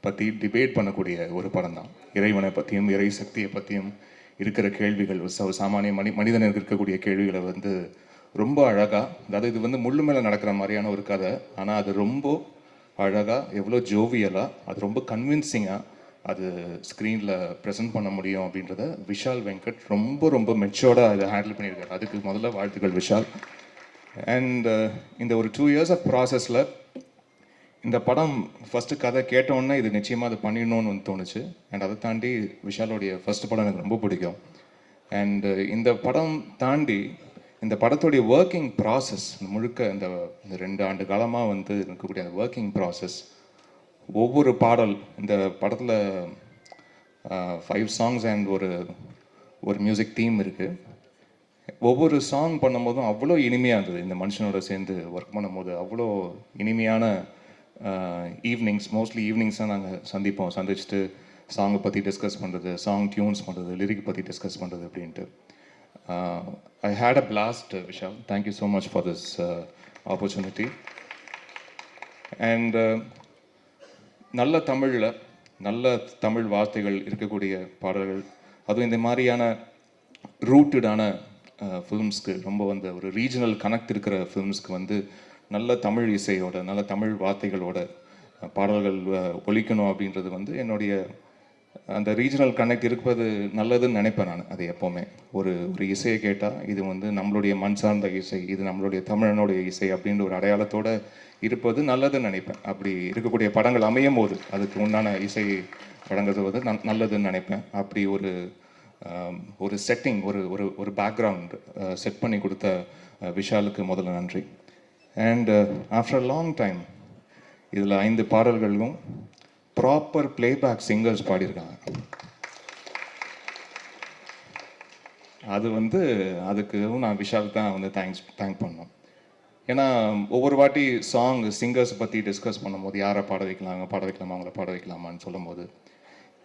பற்றி டிபேட் பண்ணக்கூடிய ஒரு படம் தான். இறைவனை பற்றியும் இறை சக்தியை பற்றியும் இருக்கிற கேள்விகள், சாமானிய மனிதனுக்கு இருக்கக்கூடிய கேள்விகளை வந்து ரொம்ப அழகாக, அதாவது இது வந்து முள்ளு மேலே நடக்கிற மாதிரியான ஒரு கதை, ஆனால் அது ரொம்ப அழகாக, எவ்வளோ ஜோவியலாக, அது ரொம்ப கன்வின்சிங்காக அது ஸ்க்ரீனில் ப்ரெசென்ட் பண்ண முடியும் அப்படின்றத விஷால் வெங்கட் ரொம்ப ரொம்ப மெச்சோர்டாக அதை ஹேண்டில் பண்ணியிருக்காரு. அதுக்கு முதல்ல வாழ்த்துக்கள் விஷால். அண்ட் இந்த ஒரு 2 years ஆஃப் ப்ராசஸில் இந்த படம் ஃபஸ்ட்டு கதை கேட்டோன்னே இது நிச்சயமாக அது பண்ணிடணும்னு வந்து தோணுச்சு. அண்ட் அதை தாண்டி விஷாலோடைய ஃபஸ்ட்டு படம் எனக்கு ரொம்ப பிடிக்கும். அண்டு இந்த படம் தாண்டி இந்த படத்துடைய ஒர்க்கிங் ப்ராசஸ் முழுக்க இந்த 2 ஆண்டு காலமாக வந்து இருக்கக்கூடிய அந்த ஒர்க்கிங் ப்ராசஸ், ஒவ்வொரு பாடல், இந்த படத்தில் 5 songs அண்ட் ஒரு மியூசிக் தீம் இருக்குது. ஒவ்வொரு சாங் பண்ணும்போதும் அவ்வளோ இனிமையாக இருந்தது. இந்த மனுஷனோட சேர்ந்து ஒர்க் பண்ணும்போது அவ்வளோ இனிமையான ஈவினிங்ஸ், மோஸ்ட்லி ஈவினிங்ஸாக நாங்கள் சந்திச்சுட்டு சாங்கை பற்றி டிஸ்கஸ் பண்ணுறது, சாங் டியூன்ஸ் பண்ணுறது, லிரிக் பற்றி டிஸ்கஸ் பண்ணுறது அப்படின்ட்டு. I had a blast, Vishal. Thank you so much for this opportunity. And நல்ல தமிழ் வார்த்தைகள் இருக்கக்கூடிய பாடல்கள், அதுவும் இந்த மாதிரியான ரூட்டடான ஃபிலிம்ஸ்க்கு, ரொம்ப வந்து ஒரு ரீஜனல் கனெக்ட் இருக்கிற ஃபிலிம்ஸ்க்கு வந்து நல்ல தமிழ் இசையோட, நல்ல தமிழ் வார்த்தைகளோட பாடல்கள் ஒலிக்கணும் அப்படின்றது வந்து என்னுடைய அந்த ரீஜனல் கனெக்ட் இருப்பது நல்லதுன்னு நினைப்பேன் நான். அது எப்போவுமே ஒரு இசையை கேட்டால் இது வந்து நம்மளுடைய மண் சார்ந்த இசை, இது நம்மளுடைய தமிழனுடைய இசை அப்படின்ற ஒரு அடையாளத்தோடு இருப்பது நல்லதுன்னு நினைப்பேன். அப்படி இருக்கக்கூடிய படங்கள் அமையும் போது அதுக்கு உண்டான இசை வழங்குறது வந்து நல்லதுன்னு நினைப்பேன். அப்படி ஒரு செட்டிங், ஒரு பேக்ரவுண்ட் செட் பண்ணி கொடுத்த விஷாலுக்கு முதல்ல நன்றி. And after a long time இதில் 5 பாடல்களும் ப்ராப்பர் பிளேபேக் சிங்கர்ஸ் பாடியிருக்காங்க. அது வந்து அதுக்கும் நான் விஷால் தான் வந்து தேங்க் பண்ணோம். ஏன்னா ஒவ்வொரு வாட்டி சிங்கர்ஸ் பற்றி டிஸ்கஸ் பண்ணும்போது யாரை பாட வைக்கலாமா, அவங்கள பாட வைக்கலாமான்னு சொல்லும்போது,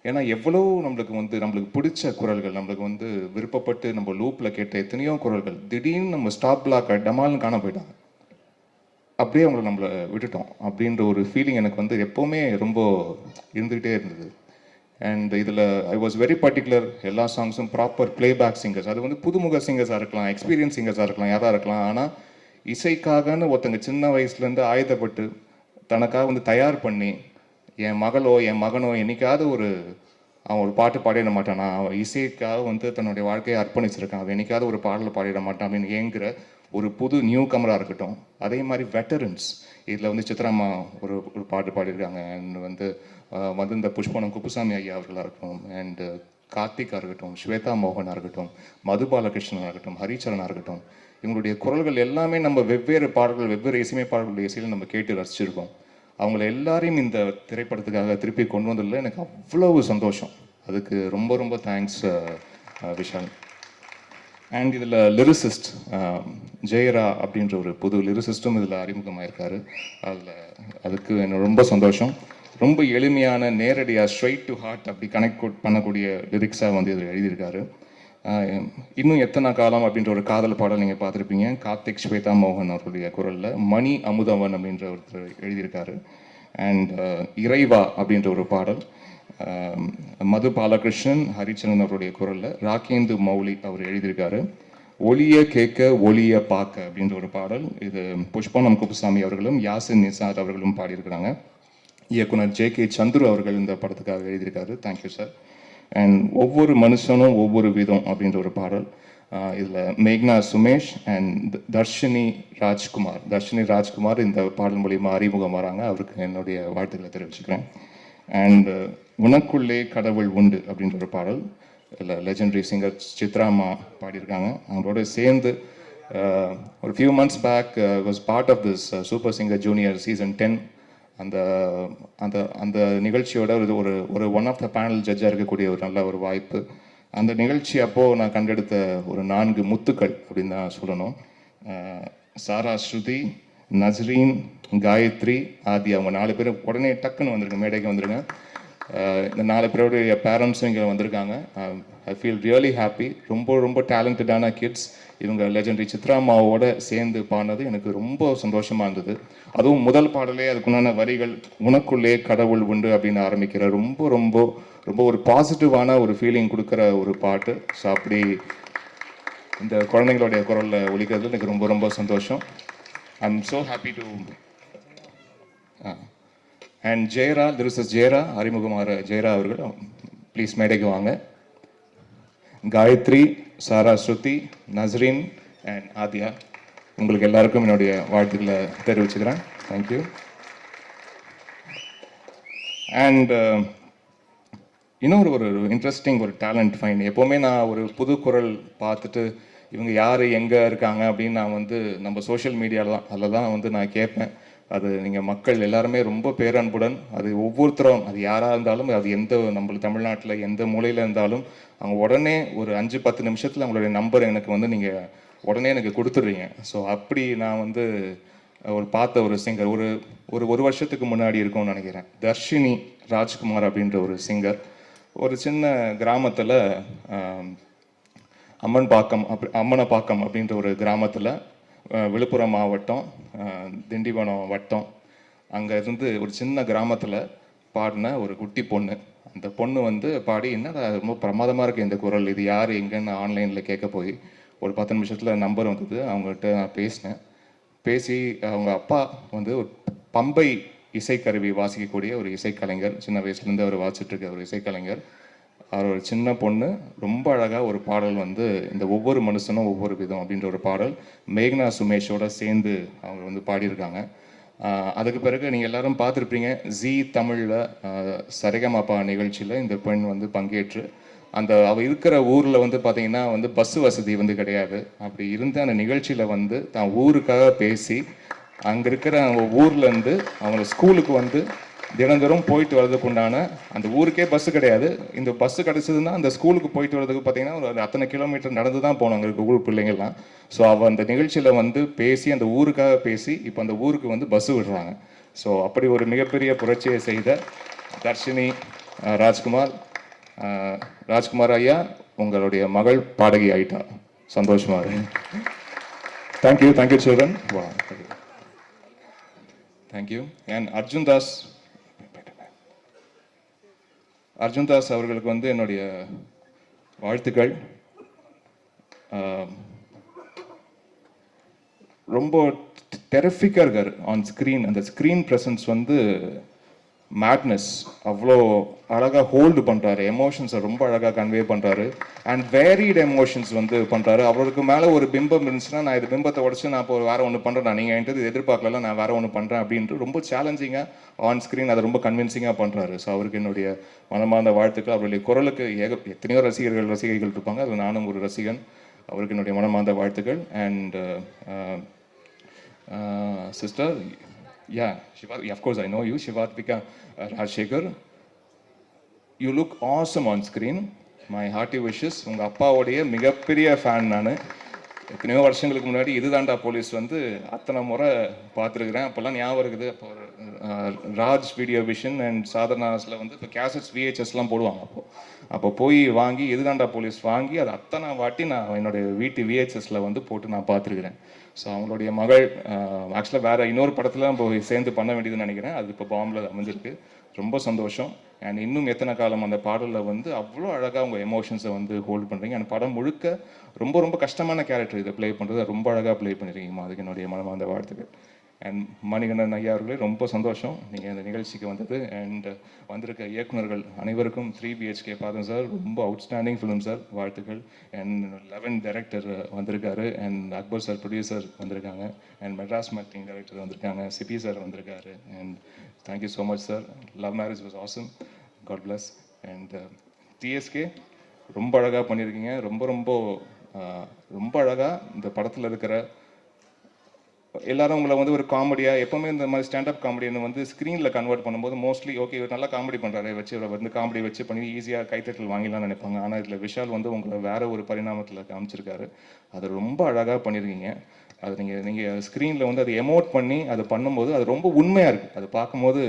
ஏன்னா எவ்வளோ நம்மளுக்கு பிடிச்ச குரல்கள், நம்மளுக்கு வந்து விருப்பப்பட்டு நம்ம லூப்பில் கேட்ட எத்தனையோ குரல்கள் திடீர்னு நம்ம ஸ்டாப் பிளாக் டமால்னு காண போயிட்டாங்க. அப்படியே அவங்கள நம்மளை விட்டுட்டோம் அப்படின்ற ஒரு ஃபீலிங் எனக்கு வந்து எப்போவுமே ரொம்ப இருந்துக்கிட்டே இருந்தது. அண்ட் இதில் ஐ வாஸ் வெரி பர்டிகுலர், எல்லா சாங்ஸும் ப்ராப்பர் பிளேபேக் சிங்கர்ஸ். அது வந்து புதுமுக சிங்கர்ஸாக இருக்கலாம், எக்ஸ்பீரியன்ஸ் சிங்கர்ஸாக இருக்கலாம், யாராக இருக்கலாம். ஆனால் இசைக்காகன்னு ஒருத்தங்க சின்ன வயசுலேருந்து ஆயுதப்பட்டு தனக்காக வந்து தயார் பண்ணி, என் மகனோ என்னைக்காவது அவன் ஒரு பாட்டு பாடிட மாட்டானா, அவன் இசைக்காக வந்து தன்னுடைய வாழ்க்கையை அர்ப்பணிச்சிருக்கான், அவன் என்னைக்காவது ஒரு பாடலை பாடிட மாட்டான் அப்படின்னு ஏங்குற ஒரு புது நியூ கமராக இருக்கட்டும். அதே மாதிரி வெட்டரன்ஸ், இதில் வந்து சித்ராமா ஒரு பாட்டு பாடியிருக்காங்க. அண்ட் வந்து இந்த புஷ்பனம் குப்புசாமி ஐயா அவர்களாக இருக்கட்டும், அண்டு கார்த்திகாக இருக்கட்டும், ஸ்வேதா மோகனாக இருக்கட்டும், மது பாலகிருஷ்ணனாக இருக்கட்டும், ஹரிச்சரனாக இருக்கட்டும், இவங்களுடைய குரல்கள் எல்லாமே நம்ம வெவ்வேறு பாடல்கள், வெவ்வேறு இசையமைப்பாளர்களுடைய இசையில் நம்ம கேட்டு ரசிச்சிருக்கோம். அவங்கள எல்லாரையும் இந்த திரைப்படத்துக்காக திருப்பி கொண்டு வந்ததில் எனக்கு அவ்வளவு சந்தோஷம். அதுக்கு ரொம்ப ரொம்ப தேங்க்ஸ் விஷால். அண்ட் இதில் லிரிசிஸ்ட் ஜெயரா அப்படின்ற ஒரு புது லிரிசிஸ்ட்டும் இதில் அறிமுகமாயிருக்காரு. அதுக்கு எனக்கு ரொம்ப சந்தோஷம். ரொம்ப எளிமையான, நேரடியாக, ஸ்ட்ரைட் டு ஹார்ட் அப்படி கனெக்ட் பண்ணக்கூடிய லிரிக்ஸாக வந்து இதில் எழுதியிருக்காரு. இன்னும் எத்தனை காலம் அப்படின்ற ஒரு காதல் பாடல் நீங்கள் பார்த்துருப்பீங்க. கார்த்திக் ஸ்வேதா மோகன் அவருடைய குரலில் மணி அமுதவன் அப்படின்ற ஒருத்தர் எழுதியிருக்காரு. அண்ட் இறைவா அப்படின்ற ஒரு பாடல் மது பாலகிருஷ்ணன் ஹரிச்சந்திரன் அவருடைய குரலில் ராகேந்து மௌலி அவர் எழுதியிருக்காரு. ஒளிய கேட்க ஒளிய பார்க்க அப்படின்ற ஒரு பாடல், இது புஷ்பனம் குப்புசாமி அவர்களும் யாசின் நிசார் அவர்களும் பாடியிருக்கிறாங்க. இயக்குனர் ஜே.கே. சந்துரு அவர்கள் இந்த படத்துக்காக எழுதியிருக்காரு. Thank you sir. அண்ட் ஒவ்வொரு மனுஷனும் ஒவ்வொரு விதம் அப்படின்ற ஒரு பாடல், இதில் மேக்னா சுமேஷ் அண்ட் தர்ஷினி ராஜ்குமார் இந்த பாடல் மூலியமாக அறிமுகம் வராங்க. அவருக்கு என்னுடைய வாழ்த்துக்களை தெரிவிச்சுக்கிறேன். அண்ட் உனக்குள்ளே கடவுள் உண்டு அப்படின்ற ஒரு பாடல், இல்லை லெஜெண்டரி சிங்கர் சித்ராமா பாடியிருக்காங்க. அவங்களோட சேர்ந்து ஒரு few months back was part of this super singer junior season 10. அந்த அந்த அந்த நிகழ்ச்சியோட ஒரு ஒன் ஆஃப் த பேனல் ஜட்ஜாக இருக்கக்கூடிய ஒரு நல்ல ஒரு வாய்ப்பு. அந்த நிகழ்ச்சி அப்போது நான் கண்டெடுத்த ஒரு 4 முத்துக்கள் அப்படின்னு தான் சொல்லணும். சாரா, ஸ்ருதி, நஸ்ரீன், காயத்ரி, ஆதி, அவங்க 4 பேர் உடனே டக்குன்னு வந்துருங்க, மேடைக்கு வந்துருங்க. இந்த 4 பேருடைய பேரண்ட்ஸும் இங்கே வந்திருக்காங்க. I feel really happy. ரொம்ப டேலண்டடான கிட்ஸ். இவங்க லெஜெண்டரி சித்ராமாவோட சேர்ந்து பாடினது எனக்கு ரொம்ப சந்தோஷமாக இருந்தது. அதுவும் முதல் பாடலே அதுக்குண்டான வரிகள் உனக்குள்ளே கடவுள் உண்டு அப்படின்னு ஆரம்பிக்கிற ரொம்ப ஒரு பாசிட்டிவான ஒரு ஃபீலிங் கொடுக்குற ஒரு பாட்டு. ஸோ அப்படி இந்த குழந்தைங்களுடைய குரலில் ஒலிக்கிறது எனக்கு ரொம்ப சந்தோஷம். I am so happy to and Jayara, Jayara அறிமுகமாகிற ஜெயரா அவர்கள் ப்ளீஸ் மேடைக்கு வாங்க. காயத்ரி, சாரா, ஸ்ருதி, நஸ்ரீன் அண்ட் ஆதியா, உங்களுக்கு எல்லாருக்கும் என்னுடைய வாழ்த்துக்களை தெரிவிச்சுக்கிறேன். தேங்க்யூ. அண்ட் இன்னொரு ஒரு இன்ட்ரெஸ்டிங் ஒரு டேலண்ட் ஃபைன். எப்போவுமே நான் ஒரு புது குரல் பார்த்துட்டு இவங்க யார் எங்கே இருக்காங்க அப்படின்னு நான் நம்ம சோஷியல் மீடியாலாம் அதில் தான் நான் கேட்பேன். அது நீங்கள் மக்கள் எல்லாருமே ரொம்ப பேரன்புடன், அது ஒவ்வொருத்தரும், அது யாராக இருந்தாலும், அது நம்மளுக்கு தமிழ்நாட்டில் எந்த மூலையில் இருந்தாலும் அவங்க உடனே ஒரு 5-10 நிமிஷத்தில் அவங்களுடைய நம்பர் எனக்கு நீங்கள் உடனே எனக்கு கொடுத்துட்றீங்க. ஸோ அப்படி நான் பார்த்த ஒரு சிங்கர் ஒரு வருஷத்துக்கு முன்னாடி இருக்கும்னு நினைக்கிறேன். தர்ஷினி ராஜ்குமார் அப்படின்ற ஒரு சிங்கர் ஒரு சின்ன கிராமத்தில் அம்மனப்பாக்கம் அப்படின்ற ஒரு கிராமத்தில் விழுப்புரம் மாவட்டம் திண்டிவனம் வட்டம் அங்கே இருந்து ஒரு சின்ன கிராமத்தில் பாடின ஒரு குட்டி பொண்ணு. அந்த பொண்ணு பாடி என்னடா ரொம்ப பிரமாதமாக இருக்குது இந்த குரல், இது யார் எங்கன்னு ஆன்லைனில் கேட்க போய் ஒரு 10 நிமிஷத்தில் நம்பர் வந்தது. அவங்ககிட்ட நான் பேசி அவங்க அப்பா ஒரு பம்பை இசைக்கருவி வாசிக்கக்கூடிய ஒரு இசைக்கலைஞர், சின்ன வயசுலேருந்து அவர் வாசிச்சுட்ருக்க ஒரு இசைக்கலைஞர். அவர் ஒரு சின்ன பொண்ணு ரொம்ப அழகாக ஒரு பாடல் இந்த ஒவ்வொரு மனுஷனும் ஒவ்வொரு விதம் அப்படின்ற ஒரு பாடல் மேக்னா சுமேஷோட சேர்ந்து அவங்க பாடியிருக்காங்க. அதுக்கு பிறகு நீங்கள் எல்லாரும் பார்த்துருப்பீங்க, ஜீ தமிழில் சரிகமபா நிகழ்ச்சியில் இந்த பெண் பங்கேற்று அவள் இருக்கிற ஊரில் பார்த்தீங்கன்னா பஸ் வசதி கிடையாது. அப்படி இருந்த அந்த நிகழ்ச்சியில் தான் ஊருக்காக பேசி அங்கே இருக்கிற அவங்க ஊர்லேருந்து அவங்க ஸ்கூலுக்கு தினந்தோறும் போயிட்டு வர்றதுக்கு உண்டான, அந்த ஊருக்கே பஸ்ஸு கிடையாது, இந்த பஸ்ஸு கிடச்சதுன்னா அந்த ஸ்கூலுக்கு போயிட்டு வர்றதுக்கு பார்த்தீங்கன்னா ஒரு அத்தனை கிலோமீட்டர் நடந்து தான் போனாங்க இருக்க ஊர் பிள்ளைங்கள்லாம். ஸோ அவள் அந்த நிகழ்ச்சியில் பேசி அந்த ஊருக்காக பேசி இப்போ அந்த ஊருக்கு பஸ்ஸு விடுறாங்க. ஸோ அப்படி ஒரு மிகப்பெரிய புரட்சியை செய்த தர்ஷினி ராஜ்குமார் ஐயா, உங்களுடைய மகள் பாடகி ஆயிட்டா, சந்தோஷமாக இருக்கு. Thank you children. Thank you. And Arjun Das அவர்களுக்கு என்னுடைய வாழ்த்துக்கள். ரொம்ப டெரிஃபிக்காக இருக்கார் ஆன் ஸ்க்ரீன். அந்த ஸ்க்ரீன் ப்ரெசன்ஸ் மேட்னஸ் அவ்வளோ அழகாக ஹோல்டு பண்ணுறாரு. எமோஷன்ஸை ரொம்ப அழகாக கன்வே பண்ணுறாரு. அண்ட் வேரிட் எமோஷன்ஸ் பண்ணுறாரு. அவருக்கு மேலே ஒரு பிம்பம் இருந்துச்சுன்னா, நான் இது பிம்பத்தை உடச்சு நான் இப்போ வேறு ஒன்று பண்ணுறேன், நீங்கள் என்கிட்ட எதிர்பார்க்கல, நான் வேறு ஒன்று பண்ணுறேன் அப்படின்ட்டு ரொம்ப சேலஞ்சிங்காக ஆன் ஸ்க்ரீன் அதை ரொம்ப கன்வின்சிங்காக பண்ணுறாரு. ஸோ அவருக்கு என்னுடைய மனமார்ந்த வாழ்த்துக்கள். அவருடைய குரலுக்கு எத்தனையோ ரசிகைகள் இருப்பாங்க, அது நானும் ஒரு ரசிகன். அவருக்கு என்னுடைய மனமார்ந்த வாழ்த்துக்கள். And sister, yeah, of course I know you, Shivatvika Rajshekhar. You look awesome on screen. My hearty wishes. உங்கள் அப்பாவுடைய மிகப்பெரிய ஃபேன் நான். எத்தனையோ வருஷங்களுக்கு முன்னாடி இதுதாண்டா போலீஸ் அத்தனை முறை பார்த்துருக்குறேன். அப்போல்லாம் ஞாபகம் இருக்குது. அப்போ ராஜ் வீடியோ விஷன் அண்ட் சாதனாஸில் இப்போ கேசட்ஸ் VHSலாம் போடுவாங்க. அப்போ போய் வாங்கி எதுதாண்டா போலீஸ் வாங்கி அதை அத்தனை வாட்டி நான் என்னுடைய வீட்டு விஹெச்எஸில் வந்து போட்டு நான் பார்த்துருக்கிறேன். ஸோ அவங்களுடைய மகள் ஆக்சுவலாக வேறு இன்னொரு படத்தில் போய் சேர்ந்து பண்ண வேண்டியதுன்னு நினைக்கிறேன். அது இப்போ பாம்பில் அமைஞ்சிருக்கு. ரொம்ப சந்தோஷம். அண்ட் இன்னும் எத்தனை காலம் அந்த பாடலில் வந்து அவ்வளோ அழகாக உங்கள் எமோஷன்ஸை வந்து ஹோல்ட் பண்ணுறீங்க. அந்த படம் முழுக்க ரொம்ப ரொம்ப கஷ்டமான கேரக்டர் இதை ப்ளே பண்ணுறது ரொம்ப அழகாக ப்ளே பண்ணியிருக்கீங்கம்மா. அதுக்கு என்னுடைய மனமார்ந்த வாழ்த்துக்கள். அண்ட் மணிகண்டன் ஐயா அவர்களே ரொம்ப சந்தோஷம் நீங்கள் இந்த நிகழ்ச்சிக்கு வந்தது. அண்ட் வந்திருக்க இயக்குநர்கள் அனைவருக்கும் 3BHK பாதம் சார் ரொம்ப அவுட்ஸ்டாண்டிங் ஃபிலிம் சார், வாழ்த்துக்கள். அண்ட் 11 டைரக்டர் வந்திருக்காரு. அண்ட் அக்பர் சார் ப்ரொடியூசர் வந்திருக்காங்க. அண்ட் மெட்ராஸ் மேட்டிங் டைரக்டர் வந்திருக்காங்க. சிபி சார் வந்திருக்காரு. And thank you so much sir. Love marriage was awesome. God bless. And TSK ரொம்ப அழகாக பண்ணியிருக்கீங்க. ரொம்ப ரொம்ப ரொம்ப அழகாக இந்த படத்தில் இருக்கிற எல்லாரும் உங்களை வந்து ஒரு காமெடியாக எப்போவுமே இந்த மாதிரி ஸ்டாண்டப் காமெடின்னு வந்து ஸ்க்ரீனில் கன்வெர்ட் பண்ணும்போது மோஸ்ட்லி ஓகே இவர் நல்லா காமெடி பண்ணுறாரு வச்சு இவரை வந்து காமெடி வச்சு பண்ணி ஈஸியாக கைத்தட்டல் வாங்கிடலாம்னு நினைப்பாங்க. ஆனால் இதில் விஷால் வந்து உங்களை வேறு ஒரு பரிணாமத்தில் காமிச்சிருக்காரு. அது ரொம்ப அழகாக பண்ணியிருக்கீங்க. அது நீங்கள் ஸ்க்ரீனில் வந்து அதை எமோட் பண்ணி அதை பண்ணும்போது அது ரொம்ப உண்மையாக இருக்குது. அது பார்க்கும்போது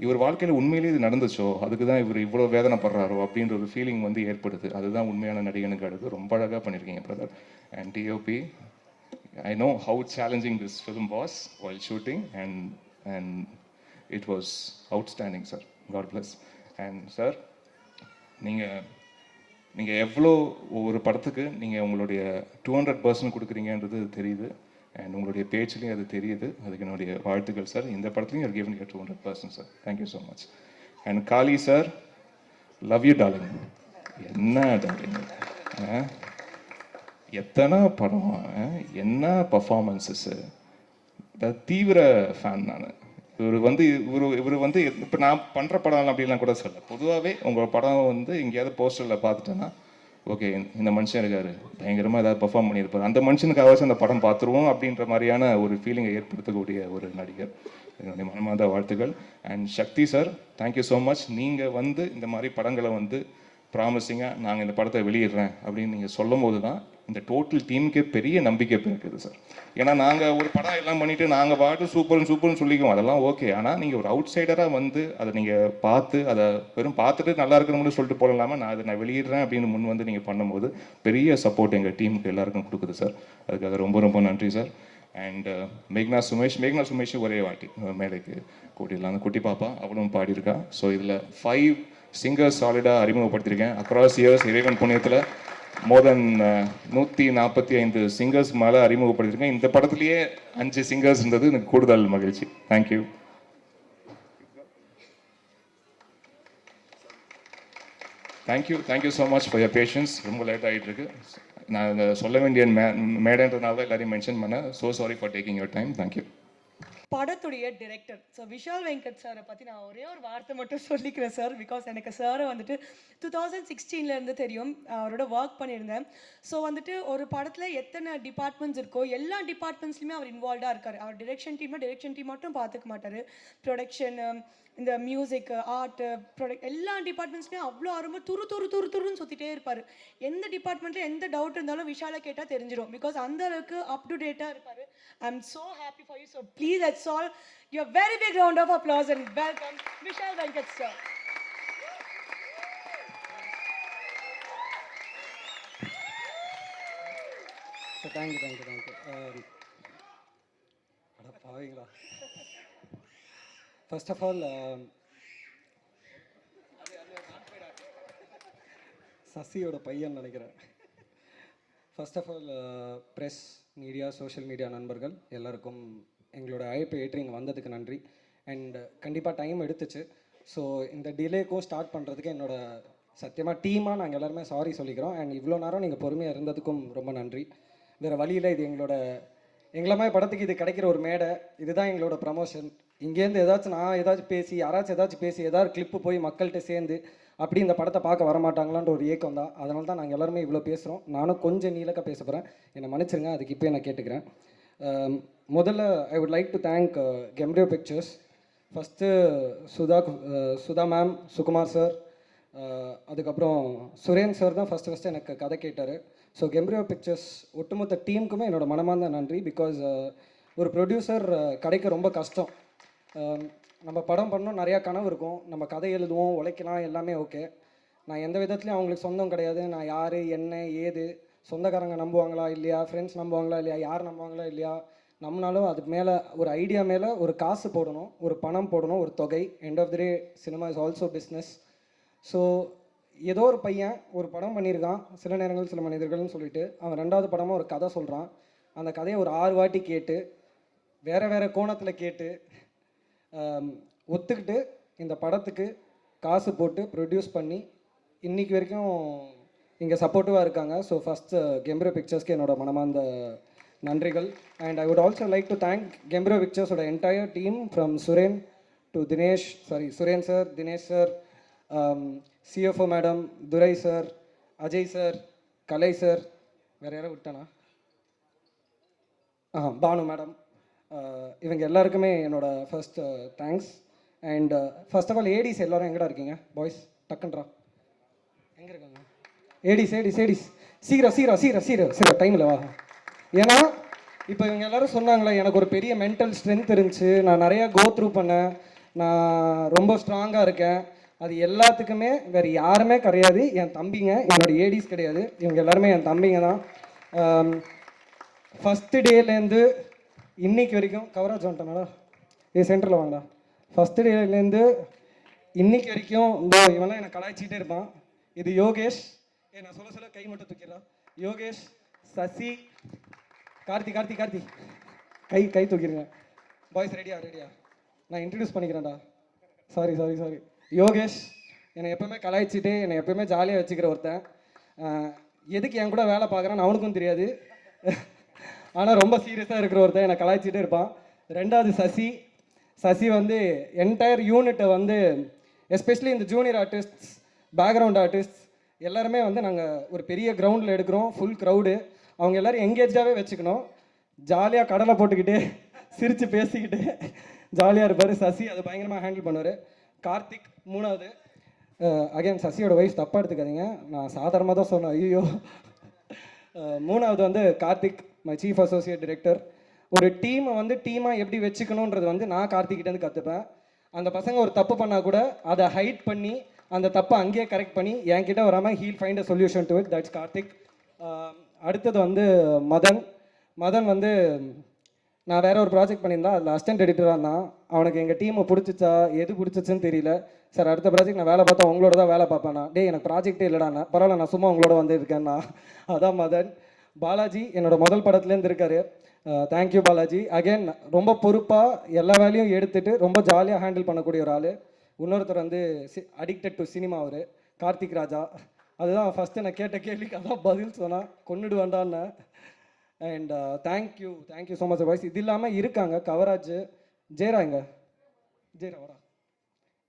இவர் வாழ்க்கையில் உண்மையிலேயே இது நடந்துச்சோ, அதுக்கு தான் இவர் இவ்வளோ வேதனைப்படுறாரோ அப்படின்ற ஒரு ஃபீலிங் வந்து ஏற்படுது. அதுதான் உண்மையான நடிகனுக்கு அடுத்து ரொம்ப அழகாக பண்ணியிருக்கீங்க brother. And DOP, I know how challenging this film was while shooting, and it was outstanding, sir. God bless. And sir, நீங்கள் எவ்வளோ ஒரு படத்துக்கு நீங்கள் உங்களுடைய 200% கொடுக்குறீங்கன்றது தெரியுது. அண்ட் உங்களுடைய பேச்சுலேயும் அது தெரியுது. அதுக்கு என்னுடைய வாழ்த்துக்கள் சார். இந்த படத்துலையும் you're giving your 200% sir. Thank you so much. And Kali sir, love you darling. என்ன டார்லிங், எத்தனை படம், என்ன பர்ஃபார்மன்ஸஸ்ஸு. தீவிர ஃபேன் நான். இவர் வந்து இப்போ நான் பண்ணுற படம் அப்படிலாம் கூட சொல்ல, பொதுவாகவே உங்கள் படம் வந்து எங்கேயாவது போஸ்டரில் பார்த்துட்டேன்னா ஓகே இந்த மனுஷன் இருக்காரு, பயங்கரமாக ஏதாவது பர்ஃபார்ம் பண்ணியிருப்பார், அந்த மனுஷனுக்காகவாச்சும் அந்த படம் பார்த்துருவோம் அப்படின்ற மாதிரியான ஒரு ஃபீலிங்கை ஏற்படுத்தக்கூடிய ஒரு நடிகர். என்னுடைய மனமார்ந்த வாழ்த்துக்கள். And Sakthi sir, thank you so much. நீங்கள் வந்து இந்த மாதிரி படங்களை வந்து ப்ராமிசிங்காக நாங்கள் இந்த படத்தை வெளியிடுறேன் அப்படின்னு நீங்கள் சொல்லும் போது தான் இந்த டோட்டல் டீமுக்கே பெரிய நம்பிக்கை பிறக்குது சார். ஏன்னா நாங்கள் ஒரு படம் எல்லாம் பண்ணிவிட்டு நாங்கள் பாட்டு சூப்பர்னு சொல்லிக்குவோம், அதெல்லாம் ஓகே. ஆனால் நீங்கள் ஒரு அவுட் சைடராக வந்து அதை நீங்கள் பார்த்து அதை வெறும் பார்த்துட்டு நல்லா இருக்கணும்னு சொல்லிட்டு போடலாமல் நான் வெளியிடுறேன் அப்படின்னு முன் வந்து நீங்கள் பண்ணும்போது பெரிய சப்போர்ட் எங்கள் டீமுக்கு எல்லாருக்கும் கொடுக்குது சார். அதுக்காக ரொம்ப ரொம்ப நன்றி சார். அண்ட் மேக்னா சுமேஷ் ஒரே வாட்டி மேலைக்கு கூட்டிடலாம். அந்த குட்டி பாப்பா அவளும் பாடியிருக்கா. ஸோ இதில் 5 சிங்கர்ஸ் சாலிடாக அறிமுகப்படுத்தியிருக்கேன். அக்ராஸ் இயர்ஸ் இறைவன் புண்ணியத்தில் மோர் தென் 145 சிங்கர்ஸ் மேலே அறிமுகப்படுத்தியிருக்கேன். இந்த படத்துலேயே 5 சிங்கர்ஸ் இருந்தது எனக்கு கூடுதல் மகிழ்ச்சி. Thank you. Thank you so much for your patience. ரொம்ப லேட் ஆகிட்டு இருக்கு. நான் சொல்ல வேண்டிய மேடன்றதுனால தான் எல்லாரையும் மென்ஷன் பண்ணேன். So sorry for taking your time. Thank you. படத்துடைய டிரெக்டர் விஷால் வெங்கட் சாரை பற்றி நான் ஒரே ஒரு வார்த்தை மட்டும் சொல்லிக்கிறேன் சார். பிகாஸ் எனக்கு சாரை வந்துட்டு 2016 தெரியும், அவரோட ஒர்க் பண்ணியிருந்தேன். ஸோ வந்துட்டு ஒரு படத்தில் எத்தனை டிபார்ட்மெண்ட்ஸ் இருக்கோ எல்லா டிபார்ட்மெண்ட்ஸ்லையுமே அவர் இன்வால்வ்டாக இருக்கார். அவர் டிரெக்ஷன் டீம் மட்டும் பார்த்துக்க மாட்டார். ப்ரொடக்ஷன், இந்த மியூசிக், ஆர்ட், எல்லா டிபார்ட்மெண்ட்ஸ்லையும் அவ்வளோ ரொம்ப துருன்னு சுற்றிட்டே இருப்பார். எந்த டிபார்ட்மெண்ட்டில் எந்த டவுட் இருந்தாலும் விஷாலை கேட்டால் தெரிஞ்சிடும். பிகாஸ் அந்த அளவுக்கு அப் டு டேட்டாக இருப்பார். ஐ am so happy for you. So please let's all give a very big round of applause and welcome Vishal Venkat sir. So thank you. பாவீங்களா. ஃபர்ஸ்ட் ஆஃப் ஆல் சசியோட பையன் நினைக்கிறேன். First of all press, media, social media நண்பர்கள் எல்லாருக்கும் எங்களோட அழைப்பை ஏற்று இங்கே வந்ததுக்கு நன்றி. அண்ட் கண்டிப்பாக டைம் எடுத்துச்சு. ஸோ இந்த டிலேக்கும் ஸ்டார்ட் பண்ணுறதுக்கு என்னோட சத்தியமாக டீமாக நாங்கள் எல்லாருமே சாரி சொல்லிக்கிறோம். அண்ட் இவ்வளோ நேரம் நீங்கள் பொறுமையாக இருந்ததுக்கும் ரொம்ப நன்றி. வேறு வழியில் இது எங்களை மாதிரி படத்துக்கு இது கிடைக்கிற ஒரு மேடை, இதுதான் எங்களோட ப்ரமோஷன். இங்கேருந்து நான் ஏதாச்சும் பேசி யாராச்சும் பேசி ஏதாவது கிளிப்பு போய் மக்கள்கிட்ட சேர்ந்து அப்படி இந்த படத்தை பார்க்க வரமாட்டாங்களான்ற ஒரு ஏக்கம் தான். அதனால தான் நாங்கள் எல்லாருமே இவ்வளோ பேசுகிறோம். நானும் கொஞ்சம் நீளக்க பேச போகிறேன், என்னை மன்னிச்சிருங்க. அதுக்கு இப்போ நான் கேட்டுக்கிறேன். முதல்ல I would like to thank Gembrio pictures. First Sudha ma'am, Sukumar sir, அதுக்கப்புறம் சுரேன் சார் தான் ஃபஸ்ட்டு எனக்கு கதை கேட்டார். ஸோ கெம்ப்ரியோ பிக்சர்ஸ் ஒட்டுமொத்த டீமுக்குமே என்னோடய மனமார்ந்த நன்றி. பிகாஸ் ஒரு ப்ரொடியூசர் கிடைக்க ரொம்ப கஷ்டம். நம்ம படம் பண்ணோம், நிறையா கனவு இருக்கும், நம்ம கதை எழுதுவோம், உழைக்கலாம், எல்லாமே ஓகே. நான் எந்த விதத்துலையும் அவங்களுக்கு சொந்தம் கிடையாது. நான் யார், என்ன, ஏது, சொந்தக்காரங்க நம்புவாங்களா இல்லையா, ஃப்ரெண்ட்ஸ் நம்புவாங்களா இல்லையா, யார் நம்புவாங்களா இல்லையா, நம்மளாலும் அதுக்கு மேலே ஒரு ஐடியா மேலே ஒரு காசு போடணும், ஒரு பணம் போடணும், ஒரு தொகை. End of the day cinema is also business. So ஏதோ ஒரு பையன் ஒரு படம் பண்ணியிருக்கான், சில நேரங்கள் சில மனிதர்கள்னு சொல்லிட்டு, அவன் 2வது படமாக ஒரு கதை சொல்கிறான். அந்த கதையை ஒரு 6 வாட்டி கேட்டு வேறு வேறு கோணத்தில் கேட்டு ஒத்துக்கிட்டு இந்த படத்துக்கு காசு போட்டு ப்ரொடியூஸ் பண்ணி இன்றைக்கி வரைக்கும் இங்கே சப்போர்ட்டிவாக இருக்காங்க. ஸோ ஃபஸ்ட்டு கெம்ப்ரோ பிக்சர்ஸ்க்கு என்னோட மனமார்ந்த நன்றிகள். And I would also like to thank Gembrio பிக்சர்ஸோட entire team from Suren to Suren sir, Dinesh sir, CFO madam, Durai sir, Ajay sir, Kalai sir, வேறு யாரும் விட்டானா, பானு மேடம், இவங்க எல்லாருக்குமே என்னோட first thanks. And first of all ADs எல்லோரும் எங்கடா இருக்கீங்க பாய்ஸ்? டக்குன்றா எங்கே இருக்காங்க ஏடிஸ்? சீக்கிரம் டைமில் வா. ஏன்னா இப்போ இவங்க எல்லோரும் சொன்னாங்களே, எனக்கு ஒரு பெரிய மென்டல் ஸ்ட்ரென்த் இருந்துச்சு, நான் நிறையா கோ த்ரூ பண்ணேன், நான் ரொம்ப ஸ்ட்ராங்காக இருக்கேன். அது எல்லாத்துக்குமே வேறு யாருமே கிடையாது, என் தம்பிங்க. என்னோடய ஏடிஸ் கிடையாது, இவங்க எல்லாருமே என் தம்பிங்க தான். ஃபஸ்ட்டு டேலேருந்து இன்னைக்கு வரைக்கும் கவராஜ் வந்துட்டேனாடா, சென்டரில் வாங்கடா. ஃபஸ்ட்டு டேலேருந்து இன்னைக்கு வரைக்கும் இவெல்லாம் என்னை கலாய்ச்சிக்கிட்டே இருப்பான். இது யோகேஷ், நான் சொல்ல கை மட்டும் தூக்கிடா. யோகேஷ், சசி, கார்த்தி கை தூக்கிடுங்க. பாய்ஸ் ரெடியா? நான் இன்ட்ரடியூஸ் பண்ணிக்கிறேன்டா. சாரி. யோகேஷ் என்னை எப்போவுமே கலாய்ச்சிட்டு என்னை எப்போவுமே ஜாலியாக வச்சுக்கிற ஒருத்தன். எதுக்கு என் கூட வேலை பார்க்குறான்னு அவனுக்கும் தெரியாது, ஆனால் ரொம்ப சீரியஸாக இருக்கிற ஒருத்தன், என்னை கலாய்ச்சிட்டே இருப்பான். 2வது சசி வந்து என்டையர் யூனிட்டை வந்து எஸ்பெஷலி இந்த ஜூனியர் ஆர்டிஸ்ட்ஸ், பேக்ரவுண்ட் ஆர்டிஸ்ட்ஸ் எல்லாருமே வந்து நாங்கள் ஒரு பெரிய கிரவுண்டில் எடுக்கிறோம், ஃபுல் க்ரௌடு. அவங்க எல்லோரும் எங்கேஜாகவே வச்சுக்கணும், ஜாலியாக கடலை போட்டுக்கிட்டு சிரித்து பேசிக்கிட்டு ஜாலியாக இருப்பார் சசி. அது பயங்கரமாக ஹேண்டில் பண்ணுவார். கார்த்திக் 3வது. அகைன் சசியோட ஒய்ஃப் தப்பாக எடுத்துக்காதீங்க, நான் சாதாரணமாக தான் சொன்னேன், ஐயோ. 3வது வந்து Karthik, my chief associate director. ஒரு டீமை வந்து டீமாக எப்படி வச்சுக்கணுன்றது வந்து நான் கார்த்திக்கிட்டேருந்து கற்றுப்பேன். அந்த பசங்க ஒரு தப்பு பண்ணால் கூட அதை ஹைட் பண்ணி அந்த தப்பை அங்கேயே கரெக்ட் பண்ணி என்கிட்ட வராமல் he'll find a solution to it. That's Karthik. அடுத்தது வந்து மதன் வந்து நான் வேறு ஒரு ப்ராஜெக்ட் பண்ணியிருந்தேன், அதில் அசிஸ்டன்ட் எடிட்டராக இருந்தான். அவனுக்கு எங்கள் டீமை பிடிச்சிச்சா எது பிடிச்சிச்சுன்னு தெரியல. சார் அடுத்த ப்ராஜெக்ட் நான் வேலை பார்த்தா உங்களோட தான் வேலை பார்ப்பேனா? டேய் எனக்கு ப்ராஜெக்டே இல்லைடாண்ணா, பரவாயில்ல நான் சும்மா உங்களோட வந்து இருக்கேன்னா. அதான் மதன். பாலாஜி என்னோட முதல் படத்துலேருந்து இருக்கார். தேங்க்யூ பாலாஜி. அகெயின் ரொம்ப பொறுப்பாக எல்லா வேலையும் எடுத்துகிட்டு ரொம்ப ஜாலியாக ஹேண்டில் பண்ணக்கூடிய ஒரு ஆள். இன்னொருத்தர் வந்து அடிக்டட் டு சினிமா, அவர் கார்த்திக் ராஜா. அதுதான் ஃபஸ்ட்டு நான் கேட்ட கேள்விக்கு அதான் பதில் சொன்னால் கொண்டுடு வேண்டான்னு. And thank you so much voice. இது இல்லாமல் இருக்காங்க கவராஜ், ஜெயரா வரா,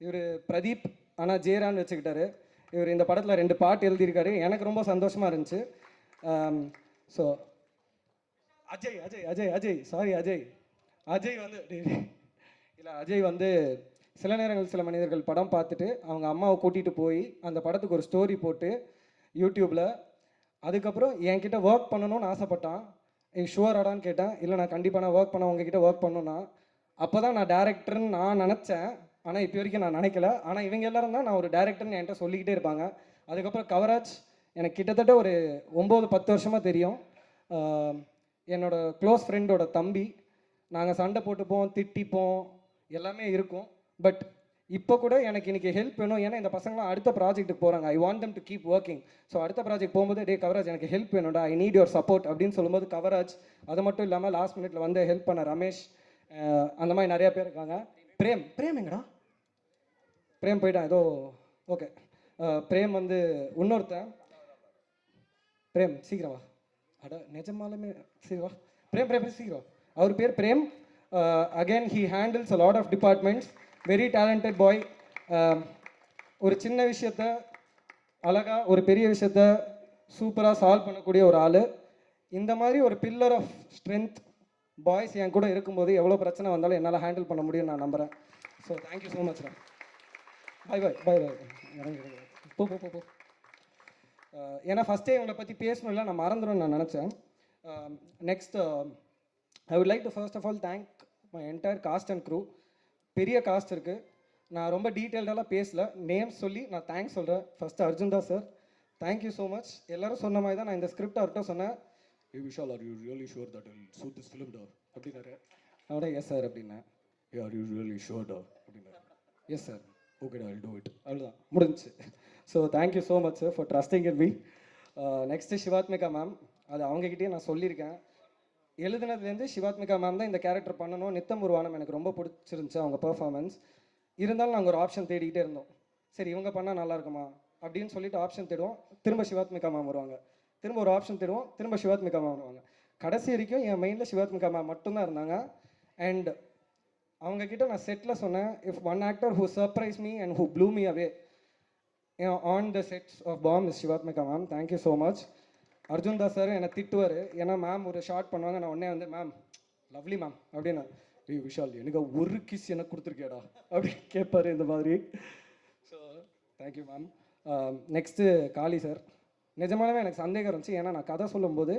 இவர் பிரதீப் ஆனால் ஜெயரான்னு வச்சுக்கிட்டாரு. இவர் இந்த படத்தில் 2 பாட்டு எழுதியிருக்காரு, எனக்கு ரொம்ப சந்தோஷமாக இருந்துச்சு. ஸோ அஜய் வந்து இல்லை, அஜய் வந்து சில நேரங்கள் சில மனிதர்கள் படம் பார்த்துட்டு அவங்க அம்மாவை கூட்டிகிட்டு போய் அந்த படத்துக்கு ஒரு ஸ்டோரி போட்டு யூடியூப்பில், அதுக்கப்புறம் என்கிட்ட ஒர்க் பண்ணணும்னு ஆசைப்பட்டான். ஷுவராடான்னு கேட்டேன். இல்லை நான் கண்டிப்பாக நான் ஒர்க் பண்ண உங்ககிட்ட ஒர்க் பண்ணணும்னா. அப்போ தான் நான் டேரக்டர்னு நான் நினச்சேன், ஆனால் இப்போ வரைக்கும் நான் நினைக்கல. ஆனால் இவங்க எல்லாரும் தான் நான் ஒரு டேரக்டர்னு என்கிட்ட சொல்லிக்கிட்டே இருப்பாங்க. அதுக்கப்புறம் கவராஜ் எனக்கு கிட்டத்தட்ட ஒரு 9-10 வருஷமாக தெரியும். என்னோட க்ளோஸ் ஃப்ரெண்டோட தம்பி. நாங்கள் சண்டை போட்டுப்போம், திட்டிப்போம், எல்லாமே இருக்கும். பட் இப்போ கூட எனக்கு இன்றைக்கி ஹெல்ப் வேணும், ஏன்னா இந்த பசங்களாம் அடுத்த ப்ராஜெக்ட்டுக்கு போகிறாங்க. I want them to keep working. So அடுத்த ப்ராஜெக்ட் போகும்போது டே கவராஜ் எனக்கு ஹெல்ப் வேணும்டா, ஐ நீட் யுவர் சப்போர்ட் அப்படின்னு சொல்லும்போது கவராஜ். அது மட்டும் இல்லாமல் லாஸ்ட் மினிட்ல வந்து ஹெல்ப் பண்ண ரமேஷ், அந்த மாதிரி நிறையா பேர் இருக்காங்க. பிரேம் எங்கடா? பிரேம் போயிட்டான் ஏதோ. ஓகே, பிரேம் வந்து இன்னொருத்தன். பிரேம் சீக்கிரம் வா. அட நிஜமாலுமே சரி வா. பிரேம் சீக்கிரம். அவர் பேர் Prem. Again he handles a lot of departments. Very talented boy. ஒரு சின்ன விஷயத்த அழகாக, ஒரு பெரிய விஷயத்த சூப்பராக சால்வ் பண்ணக்கூடிய ஒரு ஆள். இந்த மாதிரி ஒரு பில்லர் ஆஃப் ஸ்ட்ரென்த் பாய்ஸ் என் கூட இருக்கும்போது எவ்வளோ பிரச்சனை வந்தாலும் என்னால் ஹேண்டில் பண்ண முடியும்னு நான் நம்புகிறேன். So thank you so much. Bye. போ. ஏன்னா ஃபஸ்ட்டே இவங்களை பற்றி பேசணும்ல, நான் மறந்துடும் நான் நினச்சேன். Next I would like to first of all thank my entire cast and crew. பெரிய காஸ்ட் இருக்குது. நான் ரொம்ப டீட்டெயில்டெல்லாம் பேசல, நேம் சொல்லி நான் தேங்க்ஸ் சொல்கிறேன். First Arjun Das sir, thank you so much. எல்லோரும் சொன்ன மாதிரி தான் நான் இந்த ஸ்கிரிப்ட் அவர்கிட்ட சொன்னேன். You Vishal, are you really sure that will suit this film டா அப்படின்னாரு. அவட எஸ் சார் அப்படின்னேன். ஆர் யூ ரியலி ஷுர் டா அப்படின்னாரு. Yes sir, okay I will do it. அவ்வளோதான், முடிஞ்சிச்சு. So thank you so much sir for trusting in me. Next Sivathmika ma'am, அது அவங்ககிட்டயே நான் சொல்லியிருக்கேன். எழுதுனதுலேருந்து சிவாத்மிகா மேம் தான் இந்த கேரக்டர் பண்ணணும். நித்தம் ஒரு வானம் எனக்கு ரொம்ப பிடிச்சிருந்துச்சு அவங்க பெர்ஃபார்மன்ஸ். இருந்தாலும் நாங்கள் ஒரு ஆப்ஷன் தேடிக்கிட்டே இருந்தோம். சரி இவங்க பண்ணால் நல்லா இருக்குமா அப்படின்னு சொல்லிட்டு ஆப்ஷன் தேடுவோம். திரும்ப சிவாத்மிகா மேம் வருவாங்க. திரும்ப ஒரு ஆப்ஷன் தேடுவோம். திரும்ப சிவாத்மிகா மேம் வருவாங்க. கடைசி வரைக்கும் என் மைண்டில் சிவாத்மிகா மேம் மட்டும்தான் இருந்தாங்க. அண்ட் அவங்கக்கிட்ட நான் செட்டில் சொன்னேன், if one actor who surprise me and who blew me away on the sets of Bomb is Sivathmika ma'am. Thank you so much. Arjun Das sir என்னை திட்டுவார். ஏன்னா மேம் ஒரு ஷார்ட் பண்ணுவாங்க, நான் உடனே வந்து மேம் லவ்லி மேம் அப்படின்னு, ஏய் விஷால் எனக்கு ஒரு கிஸ் எனக்கு கொடுத்துருக்கேடா அப்படி கேட்பாரு இந்த மாதிரி. So thank you ma'am. நெக்ஸ்ட்டு காளி சார், நிஜமானவே எனக்கு சந்தேகம் இருந்துச்சு. ஏன்னா நான் கதை சொல்லும்போது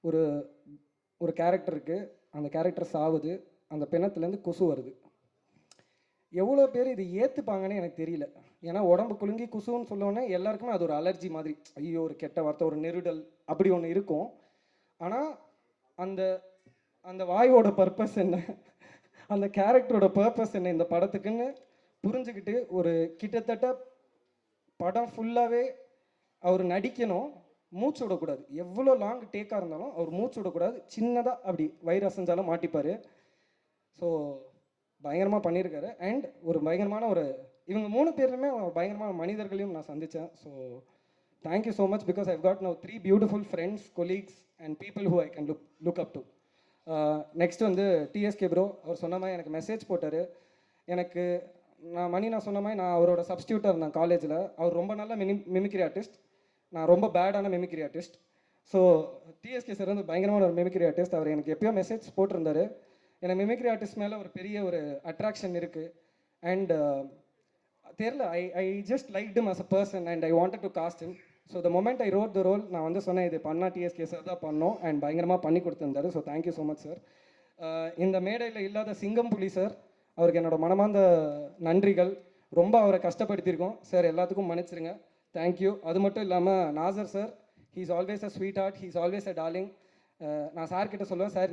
ஒரு கேரக்டர் இருக்குது, அந்த கேரக்டர் சாவுது, அந்த பிணத்துலேருந்து கொசு வருது. எவ்வளோ பேர் இது ஏற்றுப்பாங்கன்னு எனக்கு தெரியல. ஏன்னா உடம்பு குலுங்கி குசுன்னு சொல்லோன்னே எல்லாருக்குமே அது ஒரு அலர்ஜி மாதிரி, ஐயோ ஒரு கெட்ட வார்த்தை, ஒரு நெருடல் அப்படி ஒன்று இருக்கும். ஆனால் அந்த அந்த வாயோட பர்பஸ் என்ன, அந்த கேரக்டரோட பர்பஸ் என்ன இந்த படத்துக்குன்னு புரிஞ்சுக்கிட்டு ஒரு கிட்டத்தட்ட படம் ஃபுல்லாகவே அவர் நடிக்கணும், மூச்சு விடக்கூடாது. எவ்வளோ லாங் டேக்காக இருந்தாலும் அவர் மூச்சு விடக்கூடாது. சின்னதாக அப்படி வயிறு அசைஞ்சாலும் மாட்டிப்பார். ஸோ பயங்கரமாக பண்ணியிருக்காரு. அண்ட் ஒரு பயங்கரமான இவங்க 3 பேருமே பயங்கரமான மனிதர்களையும் நான் சந்தித்தேன். So thank you so much because I've got now 3 beautiful friends, colleagues and people who I can look up to. Next வந்து டிஎஸ்கே ப்ரோ, அவர் சொன்ன மாதிரி எனக்கு மெசேஜ் போட்டார். எனக்கு நான் சொன்ன மாதிரி நான் அவரோட சப்ஸ்டியூட்டாக இருந்தேன் காலேஜில். அவர் ரொம்ப நல்ல மிமிக்ரி ஆர்டிஸ்ட், நான் ரொம்ப பேடான mimicry artist. So TSK sir வந்து பயங்கரமான ஒரு மிமிக்ரி ஆர்டிஸ்ட். அவர் எனக்கு எப்பயோ மெசேஜ் போட்டிருந்தாரு. எனக்கு மிமிக்ரி ஆர்டிஸ்ட் மேலே ஒரு பெரிய அட்ராக்ஷன் இருக்குது. அண்ட் தெரில, I just like him as a person and I wanted to cast him. So the moment I wrote the role, நான் வந்து சொன்னேன் இது பண்ணால் டிஎஸ்கே சார் தான் பண்ணோம். அண்ட் பயங்கரமாக பண்ணி கொடுத்துருந்தாரு. So thank you so much sir. இந்த மேடையில் இல்லாத சிங்கம் புலி சார், அவருக்கு என்னோட மனமார்ந்த நன்றிகள். ரொம்ப அவரை கஷ்டப்படுத்தியிருக்கோம் சார், எல்லாத்துக்கும் மன்னிச்சிருங்க. தேங்க்யூ. அது மட்டும் இல்லாமல் Nassar sir, he is always a sweet heart, he is always a darling. நான் சார்கிட்ட சொல்லுவேன், சார்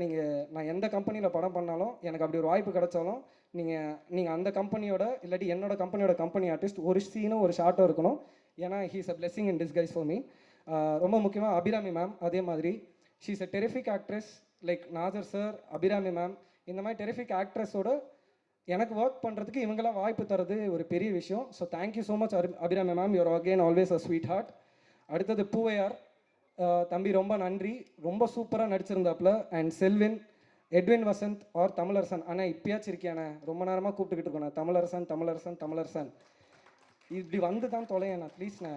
நான் எந்த கம்பெனியில் படம் பண்ணாலும் எனக்கு அப்படி ஒரு வாய்ப்பு கிடைச்சாலும் நீங்கள் அந்த கம்பெனியோட இல்லாட்டி என்னோட கம்பெனியோட கம்பெனி ஆர்டிஸ்ட் ஒரு சீனும் ஒரு ஷார்ட்டும் இருக்கணும். ஏன்னா he is a blessing in disguise for me. ரொம்ப முக்கியமாக அபிராமி மேம், அதே மாதிரி she is a terrific actress. Like Nassar sir, Abhirami ma'am, இந்த மாதிரி டெரிஃபிக் ஆக்ட்ரஸோட எனக்கு ஒர்க் பண்ணுறதுக்கு இவங்கெல்லாம் வாய்ப்பு தரது ஒரு பெரிய விஷயம். So thank you so much Abhirami ma'am, you're again always a sweet heart. அடுத்தது பூவையார் தம்பி, ரொம்ப நன்றி, ரொம்ப சூப்பராக நடிச்சிருந்தாப்புல. அண்ட் செல்வின், எட்வின் வசந்த் ஆர் தமிழரசன், ஆனால் இப்பயாச்சும் இருக்கியானே, ரொம்ப நேரமாக கூப்பிட்டுக்கிட்டு இருக்கோண்ணே, தமிழரசன் இப்படி வந்து தான் தொலையண்ணா ப்ளீஸ்ண்ணே,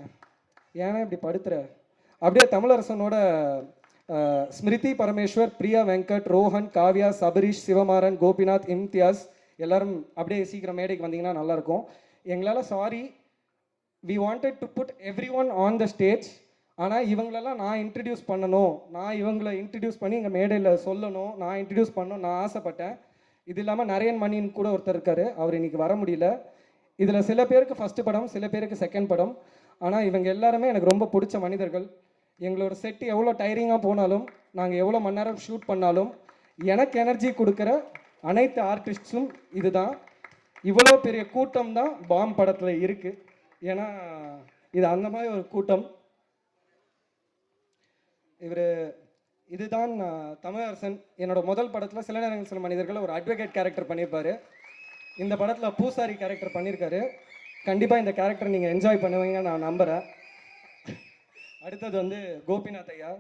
ஏன்னா இப்படி படுத்துற. அப்படியே தமிழரசனோட ஸ்மிருதி பரமேஸ்வர், பிரியா வெங்கட், ரோஹன், காவ்யா, சபரீஷ், சிவமாறன், கோபிநாத், இம்தியாஸ் எல்லாரும் அப்படியே சீக்கிரம் மேடைக்கு வந்தீங்கன்னா நல்லாயிருக்கும். எங்களால் sorry, we wanted to put everyone on the stage. ஆனால் இவங்களெல்லாம் நான் இன்ட்ரடியூஸ் பண்ணணும், நான் இவங்களை இன்ட்ரடியூஸ் பண்ணி எங்கள் மேடையில் சொல்லணும், நான் இன்ட்ரடியூஸ் பண்ணணும் நான் ஆசைப்பட்டேன். இது இல்லாமல் நரேன் மணின்னு கூட ஒருத்தர் இருக்கார், அவர் இன்றைக்கி வர முடியல. இதில் சில பேருக்கு ஃபஸ்ட்டு படம், சில பேருக்கு செகண்ட் படம். ஆனால் இவங்க எல்லாருமே எனக்கு ரொம்ப பிடிச்ச மனிதர்கள். எங்களோட செட்டு எவ்வளோ டயரிங்காக போனாலும், நாங்கள் எவ்வளோ மணி நேரம் ஷூட் பண்ணாலும் எனக்கு எனர்ஜி கொடுக்குற அனைத்து ஆர்டிஸ்ட்ஸும் இதுதான். இவ்வளோ பெரிய கூட்டம் தான் பாம் படத்தில் இருக்குது. ஏன்னா இது அந்த மாதிரி ஒரு கூட்டம். இதுதான் தமிழரசன். என்னோட முதல் படத்தில் சில நேரங்கள் சில மனிதர்கள் ஒரு அட்வொகேட் கேரக்டர் பண்ணியிருப்பார். இந்த படத்தில் பூசாரி கேரக்டர் பண்ணியிருக்காரு. கண்டிப்பாக இந்த கேரக்டர் நீங்கள் என்ஜாய் பண்ணுவீங்க நான் நம்புகிறேன். அடுத்தது வந்து கோபிநாத் ஐயா,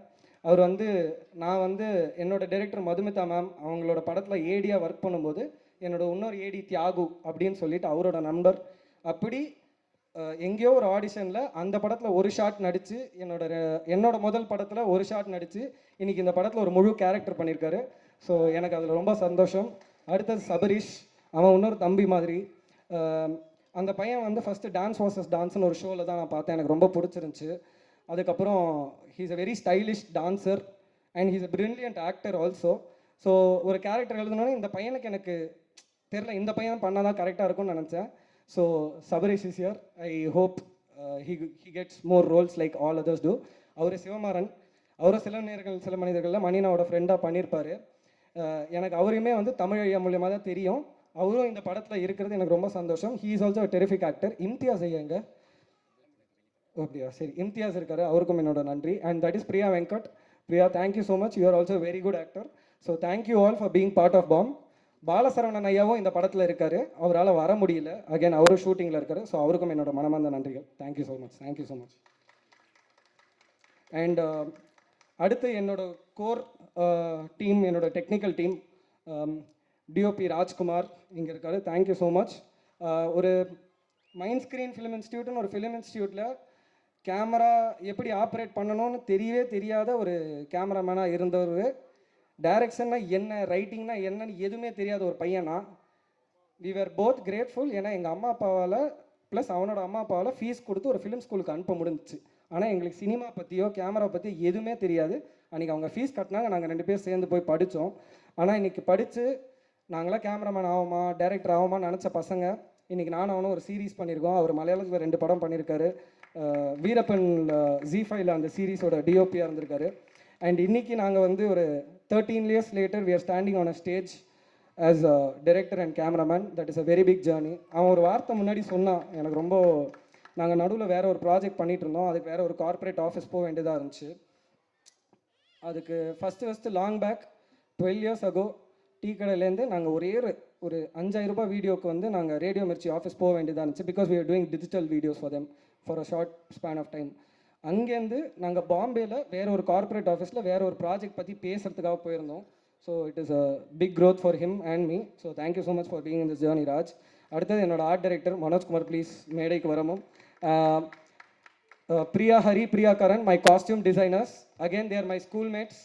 அவர் வந்து நான் வந்து என்னோட டைரக்டர் மதுமிதா மேம் அவங்களோட படத்தில் ஏடியாக ஒர்க் பண்ணும்போது என்னோட இன்னொரு ஏடி தியாகு அப்படின்னு சொல்லிட்டு அவரோட நண்பர். அப்படி எங்கேயோ ஒரு ஆடிஷனில் அந்த படத்தில் ஒரு ஷாட் நடித்து என்னோட முதல் படத்தில் ஒரு ஷாட் நடித்து இன்றைக்கி இந்த படத்தில் ஒரு முழு கேரக்டர் பண்ணியிருக்காரு. ஸோ எனக்கு அதில் ரொம்ப சந்தோஷம். அடுத்தது சபரீஷ், அவன் இன்னொரு தம்பி மாதிரி. அந்த பையன் வந்து ஃபஸ்ட்டு டான்ஸ் வாசஸ் டான்ஸ்னு ஒரு ஷோவில் தான் நான் பார்த்தேன், எனக்கு ரொம்ப பிடிச்சிருந்துச்சி. அதுக்கப்புறம் he's a very stylish dancer and he's a brilliant actor also. So ஒரு கேரக்டர் எழுதணுன்னு இந்த பையனுக்கு எனக்கு தெரில, இந்த பையன் பண்ணால் தான் கரெக்டாக இருக்கும்னு நினச்சேன். So Sabareesh is here. I hope he gets more roles like all others do. அவர் சிவமாறன், அவரும் சில மனிதர்களில் மணினாவோட ஃப்ரெண்டாக பண்ணியிருப்பார். எனக்கு அவரையுமே வந்து தமிழ் ஐயா மூலியமாக தான் தெரியும். அவரும் இந்த படத்தில் இருக்கிறது எனக்கு ரொம்ப சந்தோஷம். He is also terrific actor. Imtiyaz ஐயாங்க, அப்படியா, சரி, இம்தியாஸ் இருக்காரு, அவருக்கும் என்னோட நன்றி. And that is Priya Venkat. Priya, thank you so much, you are also very good actor. So thank you all for being part of Bomb. Balasaravanan ஐயாவும் இந்த படத்தில் இருக்காரு, அவரால் வர முடியல, அகைன் அவரும் ஷூட்டிங்கில் இருக்காரு. ஸோ அவருக்கும் என்னோட மனமார்ந்த நன்றிகள். Thank you so much, thank you so much. And அடுத்து என்னோட கோர் டீம், என்னோட டெக்னிக்கல் டீம், டிஓபி ராஜ்குமார் இங்கே இருக்காரு. Thank you so much. ஒரு மைண்ட் ஸ்க்ரீன் ஃபிலிம் இன்ஸ்டியூட்னு ஒரு ஃபிலிம் இன்ஸ்டியூட்டில் கேமரா எப்படி ஆப்ரேட் பண்ணணும்னு தெரியவே தெரியாத ஒரு கேமராமேனாக இருந்தவர். டைரக்ஷன்னா என்ன, ரைட்டிங்னா என்னன்னு எதுவுமே தெரியாத ஒரு பையனா. We were both grateful. ஏன்னா எங்கள் அம்மா அப்பாவால் ப்ளஸ் அவனோட அம்மா அப்பாவால் ஃபீஸ் கொடுத்து ஒரு ஃபிலிம் ஸ்கூலுக்கு அனுப்ப முடிஞ்சிச்சு. ஆனால் எங்களுக்கு சினிமா பற்றியோ கேமரா பற்றி எதுவுமே தெரியாது. அன்றைக்கி அவங்க ஃபீஸ் கட்டினாங்க, நாங்கள் 2 பேர் சேர்ந்து போய் படித்தோம். ஆனால் இன்றைக்கி படித்து நாங்களாம் கேமராமேன் ஆகுமா, டைரக்டர் ஆகுமான்னு நினச்ச பசங்க இன்றைக்கி நானும் அவனும் ஒரு சீரீஸ் பண்ணியிருக்கோம். அவர் மலையாளத்தில் 2 படம் பண்ணியிருக்காரு. வீரப்பன் Z5ல அந்த சீரீஸோட டிஓபியாக இருந்திருக்காரு. அண்ட் இன்றைக்கி நாங்கள் வந்து ஒரு 13 years later we are standing on a stage as a director and cameraman. That is a very big journey. அவன் ஒரு வார்த்தை முன்னாடி சொன்னான், எனக்கு ரொம்ப, நாங்கள் நடுவில் வேறு ஒரு ப்ராஜெக்ட் பண்ணிகிட்டு இருந்தோம், அதுக்கு வேறு ஒரு கார்ப்பரேட் ஆஃபீஸ் போக வேண்டியதாக இருந்துச்சு. அதுக்கு first long back 12 years ago tea கடையிலேருந்து நாங்கள் ஒரு 5000 ரூபாய் வீடியோக்கு வந்து நாங்கள் ரேடியோ மிர்ச்சி ஆஃபீஸ் போக வேண்டியதாக இருந்துச்சு. Because we are doing digital videos for them for a short span of time. அங்கேருந்து நாங்கள் பாம்பேயில் வேறு ஒரு கார்ப்பரேட் ஆஃபீஸில் வேறு ஒரு ப்ராஜெக்ட் பற்றி பேசுகிறதுக்காக போயிருந்தோம். So it is a big growth for him and me. So thank you so much for being in this journey Raj. அடுத்தது என்னோட ஆர்ட் டைரக்டர் மனோஜ்குமார், ப்ளீஸ் மேடைக்கு வரமும். Priya Hari, Priya Karan, my costume designers. Again they're my schoolmates.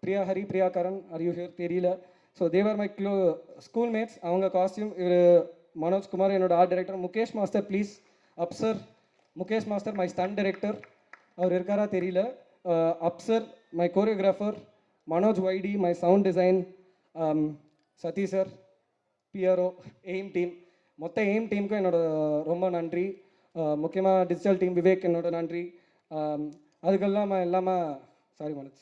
Priya Hari, Priya Karan, are you here தெரியல. So they're my schoolmates. அவங்க costume இவர் மனோஜ்குமார் என்னோட art director. Mukesh master please Afsar. Mukesh master my stun director, அவர் இருக்காரா தெரியல. Afsar my choreographer. Manoj YD my sound design. Satish sir, PRO, AIM team. மொத்த AIM டீமுக்கும் என்னோட ரொம்ப நன்றி. முக்கியமாக டிஜிட்டல் டீம் விவேக் என்னோட நன்றி. அதுக்கெல்லாம் இல்லாமல் சாரி மனோஜ்.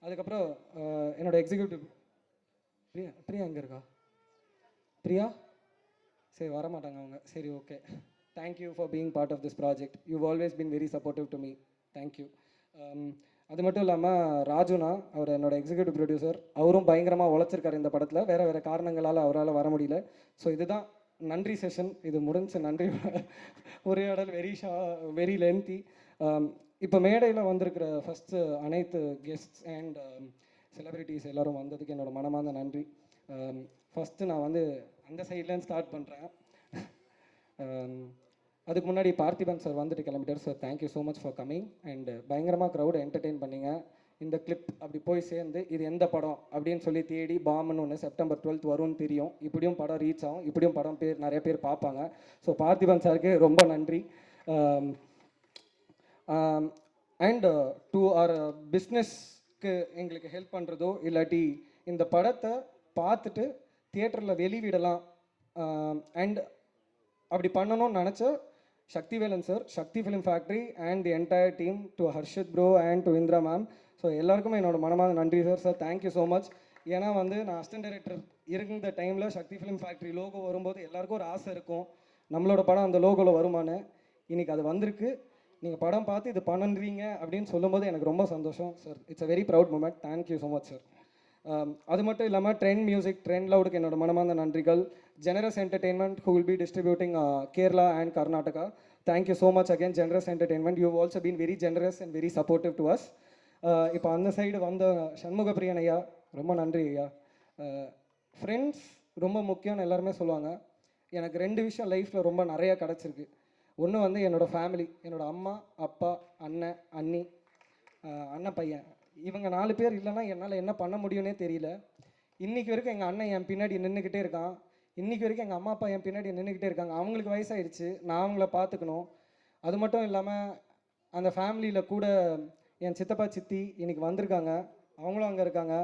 அதுக்கப்புறம் என்னோட எக்ஸிக்யூட்டிவ் பிரியா. பிரியா எங்கே இருக்கா? பிரியா சரி, வரமாட்டாங்க அவங்க. சரி, okay. Thank you for being part of this project. You've always been very supportive to me. Thank you. அது மட்டும் இல்லாமல் ராஜுனா, அவர் என்னோட எக்ஸிக்யூட்டிவ் ப்ரொடியூசர், அவரும் பயங்கரமாக உழைச்சிருக்காரு இந்த படத்தில். வேறு காரணங்களால் அவரால் வர முடியல. ஸோ இதுதான் நன்றி செஷன். இது முடிஞ்ச நன்றி உரையாடல் வெரி லென்த்தி. இப்போ மேடையில் வந்திருக்கிற ஃபஸ்ட்டு அனைத்து கெஸ்ட்ஸ் அண்ட் செலிப்ரிட்டிஸ் எல்லோரும் வந்ததுக்கு என்னோட மனமார்ந்த நன்றி. ஃபஸ்ட்டு நான் வந்து அந்த சைட்லேருந்து ஸ்டார்ட் பண்ணுறேன். அதுக்கு முன்னாடி பார்த்திபன் சார் வந்துட்டு கிளம்பிட்டார். Sir thank you so much for coming. And பயங்கரமாக க்ரௌட் என்டர்டெயின் பண்ணிங்க. இந்த கிளிப் அப்படி போய் சேர்ந்து இது எந்த படம் அப்படின்னு சொல்லி தேடி பாம்னு ஒன்று September 12th வரும்னு தெரியும். இப்படியும் படம் ரீச் ஆகும், இப்படியும் படம் நிறைய பேர் பார்ப்பாங்க. ஸோ பார்த்திபன் சாருக்கு ரொம்ப நன்றி. அண்ட் டு ஆர் பிஸ்னஸ்க்கு எங்களுக்கு ஹெல்ப் பண்ணுறதோ இல்லாட்டி இந்த படத்தை பார்த்துட்டு தியேட்டரில் வெளிவிடலாம் அண்ட் அப்படி பண்ணணும்னு நினச்ச Sakthivelan sir, Sakthi film factory and the entire team, to Harshith bro and to Indira ma'am. So எல்லாருக்குமே என்னோட மனமார்ந்த நன்றி sir. Sir thank you so much. ஏன்னா வந்து நான் அசிஸ்டன்ட் டைரக்டர் இருந்த டைமில் சக்தி ஃபிலிம் ஃபேக்ட்ரி லோகோ வரும்போது எல்லாருக்கும் ஒரு ஆசை இருக்கும், நம்மளோட படம் அந்த லோகோவில் வருமானு. இன்றைக்கி அது வந்திருக்கு. நீங்கள் படம் பார்த்து இது பண்ணுறீங்க அப்படின்னு சொல்லும்போது எனக்கு ரொம்ப சந்தோஷம் sir. It's a very proud moment. Thank you so much sir. அது மட்டும் இல்லாமல் ட்ரெண்ட் மியூசிக், ட்ரெண்ட் லவுடுக்கு என்னோட மனமார்ந்த நன்றிகள். Generous entertainment who will be distributing Kerala and Karnataka. Thank you so much again, Generous Entertainment. You have also been very generous and very supportive to us. இப்போ அந்த side வந்த சண்முகப்பிரியன் ஐயா, ரொம்ப நன்றி ஐயா. ஃப்ரெண்ட்ஸ் ரொம்ப முக்கியம்னு எல்லாருமே சொல்லுவாங்க. எனக்கு 2 விஷயம் லைஃப்பில் ரொம்ப நிறையா கிடச்சிருக்கு. ஒன்று வந்து என்னோடய ஃபேமிலி, என்னோடய அம்மா, அப்பா, அண்ணன், அண்ணி, அண்ணன் பையன். இவங்க 4 பேர் இல்லைன்னா என்னால் என்ன பண்ண முடியும்னே தெரியல. இன்றைக்கி வரைக்கும் எங்கள் அண்ணன் என் பின்னாடி நின்றுக்கிட்டே இருக்கான். இன்றைக்கி வரைக்கும் எங்கள் அம்மா அப்பா என் பின்னாடி நின்றுக்கிட்டே இருக்காங்க. அவங்களுக்கு வயசாகிடுச்சு, நான் அவங்கள பார்த்துக்கணும். அது மட்டும் இல்லாமல் அந்த ஃபேமிலியில் கூட என் சித்தப்பா சித்தி இன்றைக்கி வந்திருக்காங்க, அவங்களும் அங்கே இருக்காங்க.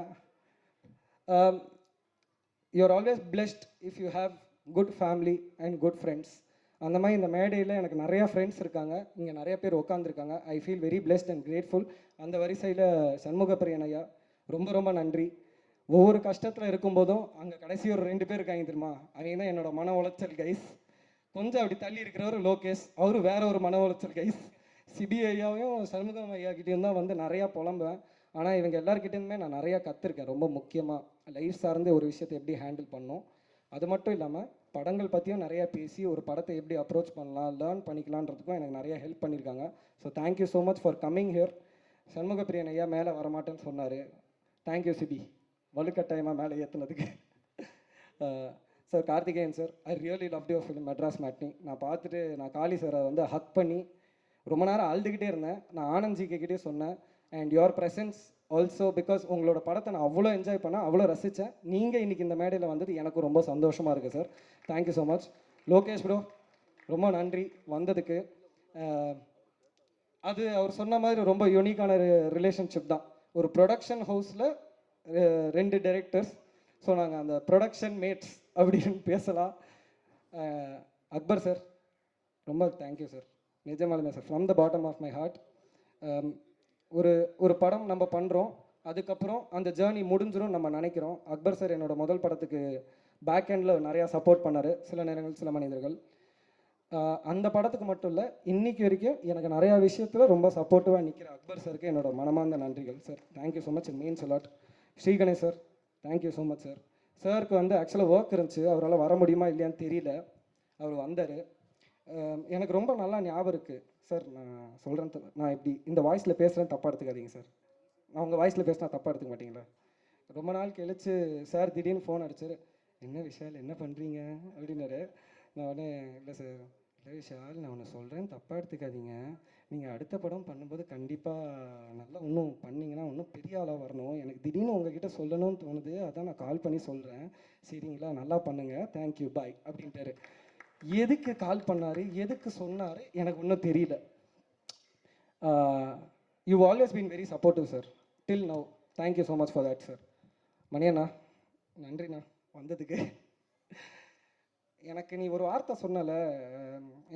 You are always blessed if you have good family and good friends. அந்த மாதிரி இந்த மேடையில் எனக்கு நிறையா ஃப்ரெண்ட்ஸ் இருக்காங்க, இங்கே நிறைய பேர் உட்காந்துருக்காங்க. I feel very blessed and grateful. அந்த வரிசையில் சண்முகப்பிரியன் ஐயா ரொம்ப ரொம்ப நன்றி. ஒவ்வொரு கஷ்டத்தில் இருக்கும்போதும் அங்கே கடைசி ஒரு 2 பேர் இருக்காங்க தெரியுமா, அவங்க தான் என்னோட மன உளைச்சல் கைஸ். கொஞ்சம் அப்படி தள்ளி இருக்கிறவர் லோகேஷ், அவரு வேற ஒரு மன உளைச்சல் கைஸ். சிபி ஐயாவையும் சண்முகம் ஐயா கிட்டேயும் தான் வந்து நிறையா புலம்புவேன். ஆனால் இவங்க எல்லாருக்கிட்டேருந்துமே நான் நிறையா கற்றுருக்கேன். ரொம்ப முக்கியமாக லைஃப் சார்ந்து ஒரு விஷயத்தை எப்படி ஹேண்டில் பண்ணணும், அது மட்டும் இல்லாமல் படங்கள் பற்றியும் நிறையா பேசி ஒரு படத்தை எப்படி அப்ரோச் பண்ணலாம், லேர்ன் பண்ணிக்கலான்றதுக்கும் எனக்கு நிறையா ஹெல்ப் பண்ணியிருக்காங்க. So thank you so much for coming here. Shanmugapriyan ஐயா மேலே வரமாட்டேன்னு சொன்னார். தேங்க்யூ சிபி, வலுக்கட்டாயமாக மேலே ஏற்றுனதுக்கு. Sir Karthikeyan sir, I really love your film Madras Matinee. நான் பார்த்துட்டு நான் காளி சாரை வந்து ஹக் பண்ணி ரொம்ப நேரம் அழுதுகிட்டே இருந்தேன். நான் ஆனந்த் ஜிக்கிட்டே சொன்னேன். And your presence also, because உங்களோட படத்தை நான் அவ்வளோ என்ஜாய் பண்ணேன், அவ்வளோ ரசித்தேன். நீங்கள் இன்றைக்கி இந்த மேடையில் வந்தது எனக்கு ரொம்ப சந்தோஷமாக இருக்குது sir. Thank you so much. Lokesh bro, ரொம்ப நன்றி வந்ததுக்கு. அது அவர் சொன்ன மாதிரி ரொம்ப யூனிக்கான ரிலேஷன்ஷிப் தான். ஒரு ப்ரொடக்ஷன் ஹவுஸில் 2 டைரக்டர்ஸ். ஸோ நாங்கள் அந்த ப்ரொடக்ஷன் மேட்ஸ் அப்படின்னு பேசலாம். அக்பர் சார், ரொம்ப தேங்க்யூ சார், நிஜமாலுமே sir, from the bottom of my heart. ஒரு படம் நம்ம பண்ணுறோம், அதுக்கப்புறம் அந்த ஜேர்னி முடிஞ்சிடும் நம்ம நினைக்கிறோம். அக்பர் சார் என்னோட முதல் படத்துக்கு பேக் எண்டில் நிறையா சப்போர்ட் பண்ணார், சில நேரங்கள் சில மனிதர்கள். அந்த படத்துக்கு மட்டும் இல்லை, இன்னைக்கு வரைக்கும் எனக்கு நிறையா விஷயத்தில் ரொம்ப சப்போர்ட்டிவாக நிற்கிற அக்பர் சாருக்கு என்னோட மனமார்ந்த நன்றிகள் sir. Thank you so much, it means a lot. Sri Ganesh sir, thank you so much sir. சாருக்கு வந்து ஆக்சுவலாக ஒர்க் இருந்துச்சு, அவரால் வர முடியுமா இல்லையான்னு தெரியல, அவர் வந்தார். எனக்கு ரொம்ப நல்லா ஞாபகம் இருக்குது சார். நான் சொல்கிறேன், நான் இப்படி இந்த வாய்ஸில் பேசுகிறேன், தப்பாக எடுத்துக்காதீங்க சார். நான் உங்கள் வாய்ஸில் பேசினா தப்பாக எடுத்துக்க மாட்டீங்களா? ரொம்ப நாள் கழிச்சு சார் திடீர்னு ஃபோன் அடிச்சார். என்ன விஷால், என்ன பண்ணுறீங்க அப்படின்னாரு. நான் உடனே, இல்லை சார், இல்லை விஷால், நான் ஒன்று சொல்கிறேன், தப்பாக எடுத்துக்காதீங்க. நீங்கள் அடுத்த படம் பண்ணும்போது கண்டிப்பாக நல்லா இன்னும் பண்ணிங்கன்னா இன்னும் பெரிய ஆளாக வரணும். எனக்கு திடீர்னு உங்ககிட்ட சொல்லணும்னு தோணுது, அதான் நான் கால் பண்ணி சொல்கிறேன். சரிங்களா, நல்லா பண்ணுங்கள், தேங்க்யூ, பாய் அப்படின்ட்டாரு. எதுக்கு கால் பண்ணார், எதுக்கு சொன்னார் எனக்கு இன்னும் தெரியல. You always been very supportive sir, till now. Thank you so much for that sir. மணியண்ணா, நன்றிண்ணா வந்ததுக்கு. எனக்கு நீ ஒரு வார்த்தை சொன்னல,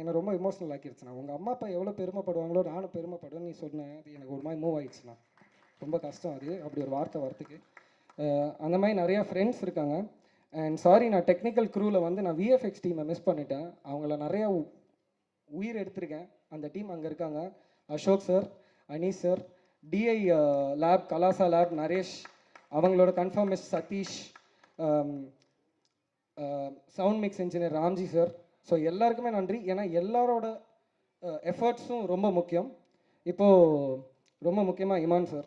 என்னை ரொம்ப இமோஷனல் ஆக்கிடுச்சுண்ணா. உங்கள் அம்மா அப்பா எவ்வளோ பெருமைப்படுவாங்களோ நானும் பெருமைப்படுவேன் நீ சொன்னேன். அது எனக்கு ஒரு மாதிரி மூவ் ஆகிடுச்சுண்ணா. ரொம்ப கஷ்டம் அது, அப்படி ஒரு வார்த்தை வரத்துக்கு. அந்த மாதிரி நிறையா ஃப்ரெண்ட்ஸ் இருக்காங்க. அண்ட் சாரி, நான் டெக்னிக்கல் க்ரூவில் வந்து நான் விஎஃப்எக்ஸ் டீமை மிஸ் பண்ணிட்டேன். அவங்கள நிறையா உயிர் எடுத்திருக்கேன். அந்த டீம் அங்கே இருக்காங்க. Ashok sir, Anees sir, DI lab, Kalasa lab, Naresh, அவங்களோட conformist Satish, sound mix engineer Ramji sir. So எல்லாருக்குமே நன்றி. ஏன்னா எல்லாரோட எஃபர்ட்ஸும் ரொம்ப முக்கியம். இப்போது ரொம்ப முக்கியமாக Imman sir,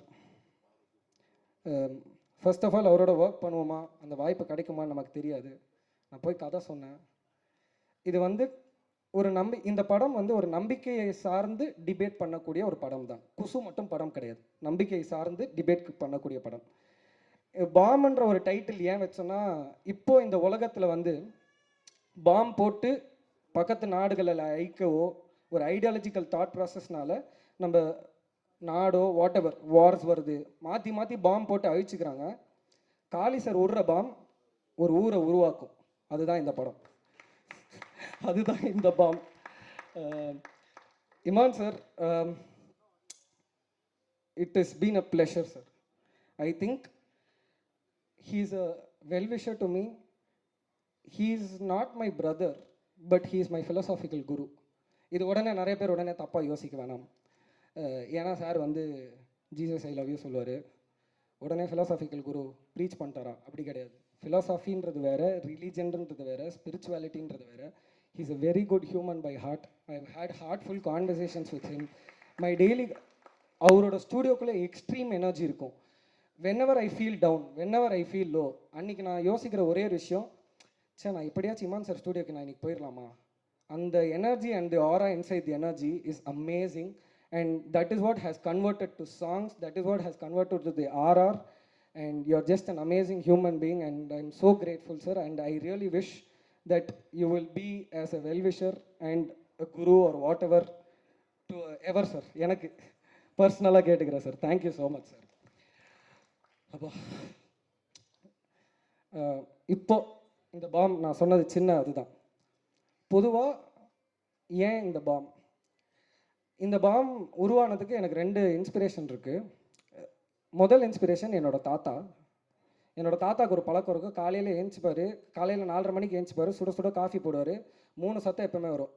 first of all அவரோட ஒர்க் பண்ணுவோமா, அந்த வாய்ப்பு கிடைக்குமான்னு நமக்கு தெரியாது. நான் போய் கதை சொன்னேன். இது வந்து ஒரு இந்த படம் வந்து ஒரு நம்பிக்கையை சார்ந்து டிபேட் பண்ணக்கூடிய ஒரு படம் தான். குசு மட்டும் படம் கிடையாது, நம்பிக்கையை சார்ந்து டிபேட் பண்ணக்கூடிய படம். பாம்ன்ற ஒரு டைட்டில் ஏன் வச்சோன்னா, இப்போது இந்த உலகத்தில் வந்து பாம் போட்டு பக்கத்து நாடுகளில் ஐக்கவோ ஒரு ஐடியாலஜிக்கல் தாட் ப்ராசஸ்னால நம்ம நாடோ வாட் எவர் வார்ஸ் வருது, மாற்றி மாற்றி பாம் போட்டு அழிச்சுக்கிறாங்க. காளி சார் விடுற பாம் ஒரு ஊரை உருவாக்கும். அதுதான் இந்த படம், அதுதான் இந்த Bomb. Imman sir, it is been a pleasure sir. I think he is a well-wisher to me. He is not my brother, but he is my philosophical guru. இது உடனே நிறைய பேர் உடனே தப்பாக யோசிக்க வேணாம். ஏன்னா சார் வந்து ஜீசஸ் ஐ லவ் யூ சொல்லுவார், உடனே ஃபிலாசாபிக்கல் குரு ப்ரீச் பண்ணிட்டாரா? அப்படி கிடையாது. ஃபிலாசாஃபின்றது வேறு, ரிலீஜன்ன்றது வேறு, ஸ்பிரிச்சுவாலிட்டின்றது வேறு. He is a very good human by heart. I have had heartful conversations with him. My daily அவரோட ஸ்டூடியோக்குள்ளே எக்ஸ்ட்ரீம் எனர்ஜி இருக்கும். whenever I feel down, whenever I feel low, அன்றைக்கி நான் யோசிக்கிற ஒரே விஷயம், சே நான் இப்படியாச்சும் இமான் சார் ஸ்டூடியோக்கு நான் இன்றைக்கி போயிடலாமா? அந்த energy and the aura inside the energy is amazing. And that is what has converted to songs, that is what has converted to the RR. And you are just an amazing human being and I am so grateful sir. And I really wish that you will be as a well-wisher and a guru or whatever to ever sir. எனக்கு பர்சனலாக கேட்டுக்கிறேன் sir. Thank you so much sir. அப்போ இப்போ இந்த bomb நான் சொன்னது சின்ன அதுதான். பொதுவாக ஏன் இந்த பாம் உருவானதுக்கு எனக்கு 2 இன்ஸ்பிரேஷன் இருக்குது. முதல் இன்ஸ்பிரேஷன் என்னோடய தாத்தா. என்னோடய தாத்தாவுக்கு ஒரு பழக்கம் இருக்கும். காலையில் ஏஞ்சிப்பார், காலையில் 4:30 மணிக்கு ஏஞ்சிப்பார், சுட சுட காஃபி போடுவார். 3 சத்தம் எப்பவுமே வரும்.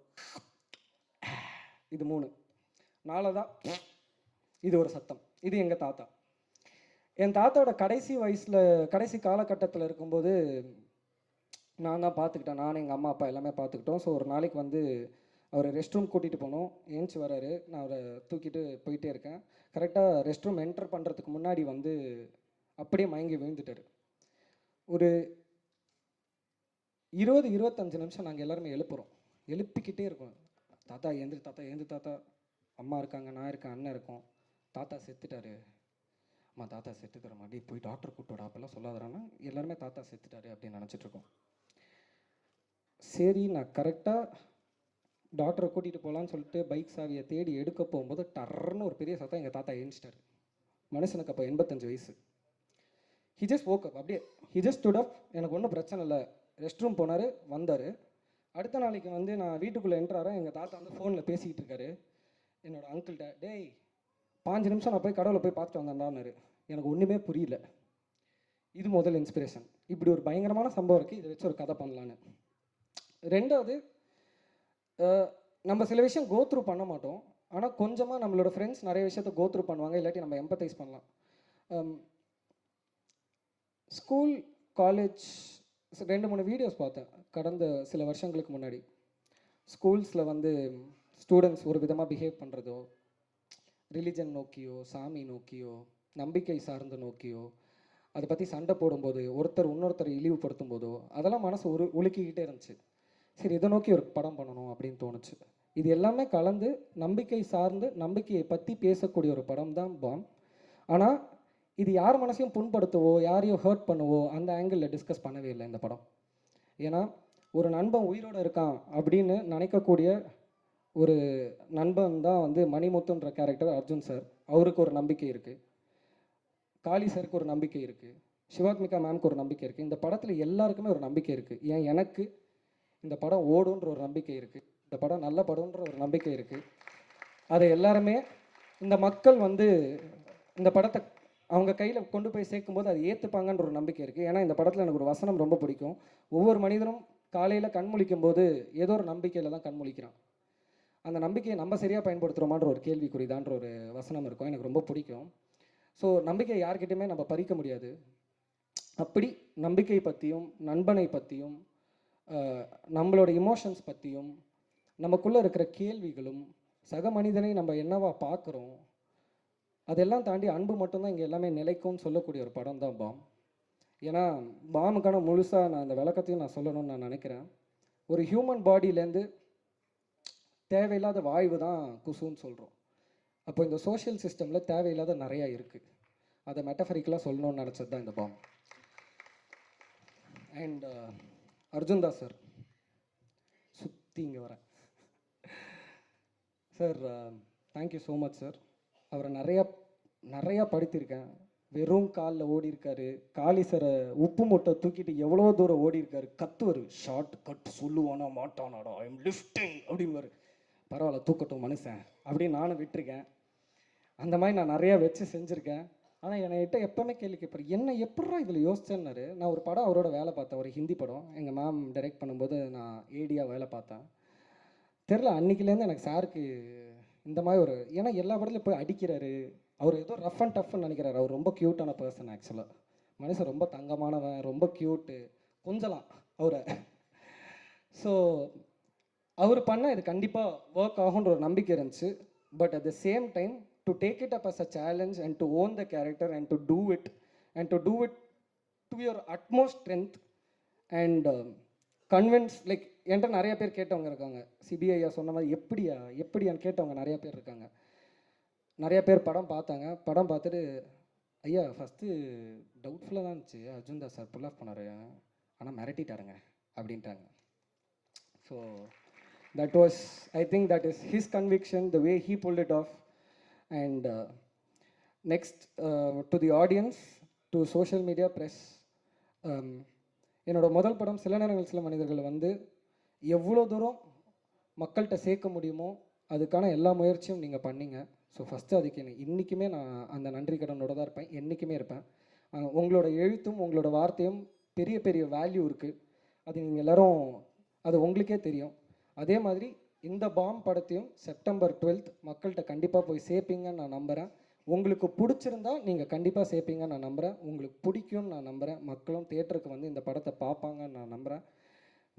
இது 3. 4 தான் இது ஒரு சத்தம். இது எங்கள் தாத்தா. என் தாத்தாவோட கடைசி காலகட்டத்தில் இருக்கும்போது நான் தான் பார்த்துக்கிட்டேன். நானும் எங்கள் அம்மா அப்பா எல்லாமே பார்த்துக்கிட்டோம். ஸோ ஒரு நாளைக்கு வந்து அவர் ரெஸ்ட் ரூம் கூட்டிகிட்டு போனோம். ஏஞ்சி வராரு, நான் அவரை தூக்கிட்டு போயிட்டே இருக்கேன். கரெக்டாக ரெஸ்ட் ரூம் என்டர் பண்ணுறதுக்கு முன்னாடி வந்து அப்படியே மயங்கி விழுந்துட்டார். ஒரு 20-25 நிமிஷம் நாங்கள் எல்லாருமே எழுப்பிக்கிட்டே இருக்கோம். தாத்தா எழுந்திரு, தாத்தா எழுந்து, தாத்தா, அம்மா இருக்காங்க, நான் இருக்கேன், அண்ணன் இருக்கோம். தாத்தா செத்துட்டாரு, அம்மா தாத்தா செத்துட்டாரு, மறுபடியும் போய் டாக்டர் கூப்பிட்டு அப்பெல்லாம் சொல்லாதறான்னா எல்லாருமே தாத்தா செத்துட்டாரு அப்படின்னு நினச்சிட்ருக்கோம். சரி, நான் கரெக்டாக டாக்டரை கூட்டிகிட்டு போகலான்னு சொல்லிட்டு பைக் சாவியை தேடி எடுக்க போகும்போது டர்ன்னு ஒரு பெரிய சத்தம். எங்கள் தாத்தா எழுந்துச்சிட்டாரு. மனுஷனுக்கு அப்போ 85 வயசு. He just woke up. அப்படியே ஹி ஜஸ்ட் stood up. எனக்கு ஒன்றும் பிரச்சனை இல்லை. ரெஸ்ட் ரூம் போனார், வந்தார். அடுத்த நாளைக்கு வந்து நான் வீட்டுக்குள்ளே என்ட்ராரேன். எங்கள் தாத்தா வந்து ஃபோனில் பேசிக்கிட்டு இருக்காரு என்னோடய அங்கிள்கிட்ட. டேய் 5 நிமிஷம் நான் போய் கடவுளை போய் பார்த்துட்டு வந்தேன்டான்னாரு. எனக்கு ஒன்றுமே புரியல. இது முதல் இன்ஸ்பிரேஷன். இப்படி ஒரு பயங்கரமான சம்பவம் இருக்குது, இதை வச்சு ஒரு கதை பண்ணலான்னு. 2வது, நம்ம சில விஷயம் கோத்ரூ பண்ண மாட்டோம். ஆனால் கொஞ்சமாக நம்மளோட ஃப்ரெண்ட்ஸ் நிறைய விஷயத்த கோத்ரூ பண்ணுவாங்க, இல்லாட்டி நம்ம எம்பத்தைஸ் பண்ணலாம். ஸ்கூல், காலேஜ் 2-3 வீடியோஸ் பார்த்தேன் கடந்த சில வருஷங்களுக்கு முன்னாடி. ஸ்கூல்ஸில் வந்து ஸ்டூடெண்ட்ஸ் ஒரு விதமாக பிஹேவ் பண்ணுறதோ, ரிலிஜன் நோக்கியோ, சாமி நோக்கியோ, நம்பிக்கை சார்ந்து நோக்கியோ, அதை பற்றி சண்டை போடும்போது, ஒருத்தர் இன்னொருத்தரை இழிவுபடுத்தும் போதோ, அதெல்லாம் மனசு உலுக்கிக்கிட்டே இருந்துச்சு. சரி, இதை நோக்கி ஒரு படம் பண்ணணும் அப்படின்னு தோணுச்சு. இது எல்லாமே கலந்து நம்பிக்கை சார்ந்து நம்பிக்கையை பற்றி பேசக்கூடிய ஒரு படம் தான் பாம். ஆனால் இது யார் மனசையும் புண்படுத்தவோ, யாரையும் ஹர்ட் பண்ணவோ அந்த ஆங்கிளில் டிஸ்கஸ் பண்ணவே இல்லை இந்த படம். ஏன்னா ஒரு நண்பன் உயிரோடு இருக்கான் அப்படின்னு நினைக்கக்கூடிய ஒரு நண்பன் தான் வந்து மணிமுத்துன்ற கேரக்டர் அர்ஜுன் சார். அவருக்கு ஒரு நம்பிக்கை இருக்குது, காளி சாருக்கு ஒரு நம்பிக்கை இருக்குது, சிவாத்மிகா மேம்க்கு ஒரு நம்பிக்கை இருக்குது. இந்த படத்தில் எல்லாருக்குமே ஒரு நம்பிக்கை இருக்குது. ஏன் எனக்கு இந்த படம் ஓடுன்ற ஒரு நம்பிக்கை இருக்குது, இந்த படம் நல்ல படம்ன்ற ஒரு நம்பிக்கை இருக்குது. அதை எல்லாருமே இந்த மக்கள் வந்து இந்த படத்தை அவங்க கையில் கொண்டு போய் சேர்க்கும்போது அதை ஏற்றுப்பாங்கன்ற ஒரு நம்பிக்கை இருக்குது. ஏன்னா இந்த படத்தில் எனக்கு ஒரு வசனம் ரொம்ப பிடிக்கும். ஒவ்வொரு மனிதனும் காலையில் கண்முழிக்கும் போது ஏதோ ஒரு நம்பிக்கையில் தான் கண்முழிக்கிறான். அந்த நம்பிக்கையை நம்ம சரியாக பயன்படுத்துகிறோமான்ற ஒரு கேள்விக்குறிதான்ற ஒரு வசனம் இருக்கும், எனக்கு ரொம்ப பிடிக்கும். ஸோ நம்பிக்கையை யார்கிட்டையுமே நம்ம பறிக்க முடியாது. அப்படி நம்பிக்கை பற்றியும், நண்பனை பற்றியும், நம்மளோட இமோஷன்ஸ் பற்றியும், நமக்குள்ளே இருக்கிற கேள்விகளும், சக மனிதனை நம்ம என்னவா பார்க்குறோம், அதெல்லாம் தாண்டி அன்பு மட்டும்தான் இங்கே எல்லாமே நிலைக்கும்னு சொல்லக்கூடிய ஒரு படம் தான் பாம். ஏன்னா பாமுக்கான முழுசாக நான் அந்த விளக்கத்தையும் நான் சொல்லணும்னு நான் நினைக்கிறேன். ஒரு ஹியூமன் பாடியிலேருந்து தேவையில்லாத வாய்வு தான் குசுன்னு சொல்கிறோம். அப்போ இந்த சோஷியல் சிஸ்டமில் தேவையில்லாத நிறையா இருக்குது. அதை மெட்டஃபரிக்கலாக சொல்லணும்னு நினச்சது தான் இந்த Bomb. And Arjun Das sir, சுற்றி இங்கே வரேன் sir. Thank you so much sir. அவரை நிறையா படித்திருக்கேன். வெறும் காலில் ஓடி இருக்காரு. காளி சாரை உப்பு மூட்டை தூக்கிட்டு எவ்வளோ தூரம் ஓடி இருக்காரு. கத்துவார், ஷார்ட் கட் சொல்லுவானா மாட்டானாடா, ஐ எம் லிஃப்டிங் அப்படின்வார். பரவாயில்ல தூக்கட்டும் மனுஷன் அப்படின்னு நானும் விட்டுருக்கேன். அந்த மாதிரி நான் நிறையா வச்சு செஞ்சுருக்கேன். ஆனால் என்கிட்ட எப்போவுமே கேள்வி கேட்பார், என்ன எப்படா இதில் யோசிச்சேன்னாரு. நான் ஒரு படம் அவரோட வேலை பார்த்தேன், ஒரு ஹிந்தி படம். எங்கள் மேம் டைரக்ட் பண்ணும்போது நான் ஏடியாக வேலை பார்த்தேன். தெரில, அன்றைக்கிலேருந்து எனக்கு சாருக்கு இந்த மாதிரி ஒரு, ஏன்னா எல்லா படத்துலையும் போய் அடிக்கிறாரு. அவர் ஏதோ ரஃப் அண்ட் டஃப்னு நினைக்கிறாரு. அவர் ரொம்ப க்யூட்டான பர்சன் ஆக்சுவலாக. மனுஷன் ரொம்ப தங்கமானவன், ரொம்ப க்யூட்டு, கொஞ்சலாம் அவரை. ஸோ அவர் பண்ண இது கண்டிப்பாக ஒர்க் ஆகுன்ற ஒரு நம்பிக்கை இருந்துச்சு. But at the same time to take it up as a challenge and to own the character and to do it to your utmost strength and convince, like என்கிட்ட நிறைய பேர் கேட்டவங்க இருக்காங்க. சிபிஐயா சொன்ன மாதிரி எப்படியான்னு கேட்டவங்க நிறைய பேர் இருக்காங்க. நிறைய பேர் படம் பார்த்தாங்க. படம் பார்த்துட்டு ஐயா ஃபஸ்ட்டு டவுட்ஃபுல்லாக தான் இருந்துச்சு, Arjun Das sir pull off பண்ணார், ஆனால் மிரட்டிட்டாருங்க அப்படின்ட்டாங்க. So that was, I think that is his conviction, the way he pulled it off. And next to the audience, to social media, press, என்னோடய முதல் படம் சில நேரங்கள் சில மனிதர்கள் வந்து எவ்வளோ தூரம் மக்கள்கிட்ட சேர்க்க முடியுமோ அதுக்கான எல்லா முயற்சியும் நீங்கள் பண்ணீங்க. ஸோ ஃபஸ்ட்டு அதுக்கு இன்றைக்குமே நான் அந்த நன்றி கடனோட தான் இருப்பேன், என்றைக்குமே இருப்பேன். உங்களோட எழுத்தும் உங்களோட வார்த்தையும் பெரிய பெரிய வேல்யூ இருக்குது. அது நீங்கள் எல்லோரும் அது உங்களுக்கே தெரியும். அதே மாதிரி இந்த பாம் படத்தையும் செப்டம்பர் 12th மக்கள்கிட்ட கண்டிப்பாக போய் சேர்ப்பீங்கன்னு நான் நம்புகிறேன். உங்களுக்கு பிடிச்சிருந்தா நீங்கள் கண்டிப்பாக சேர்ப்பீங்கன்னு நான் நம்புகிறேன். உங்களுக்கு பிடிக்கும்னு நான் நம்புகிறேன். மக்களும் தேட்டருக்கு வந்து இந்த படத்தை பார்ப்பாங்கன்னு நான் நம்புகிறேன்.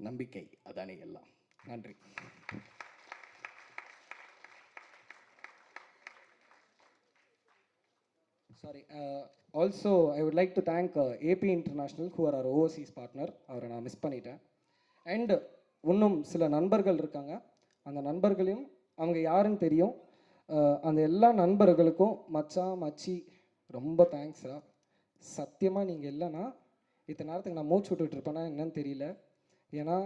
நம்பிக்கை அதானே எல்லாம். நன்றி. Sorry. Also, I would like to thank AP International, who are our overseas partner. அவரை நான் மிஸ் பண்ணிட்டேன். அண்ட் இன்னும் சில நண்பர்கள் இருக்காங்க. அந்த நண்பர்களையும் அவங்க யாருன்னு தெரியும். அந்த எல்லா நண்பர்களுக்கும் மச்சான் மச்சி ரொம்ப தேங்க்ஸ்ரா. சத்தியமாக நீங்கள் இல்லைன்னா இத்தனை நேரத்துக்கு நான் மூச்சு விட்டுட்டு இருப்பேன்னா என்னன்னு தெரியல. ஏன்னா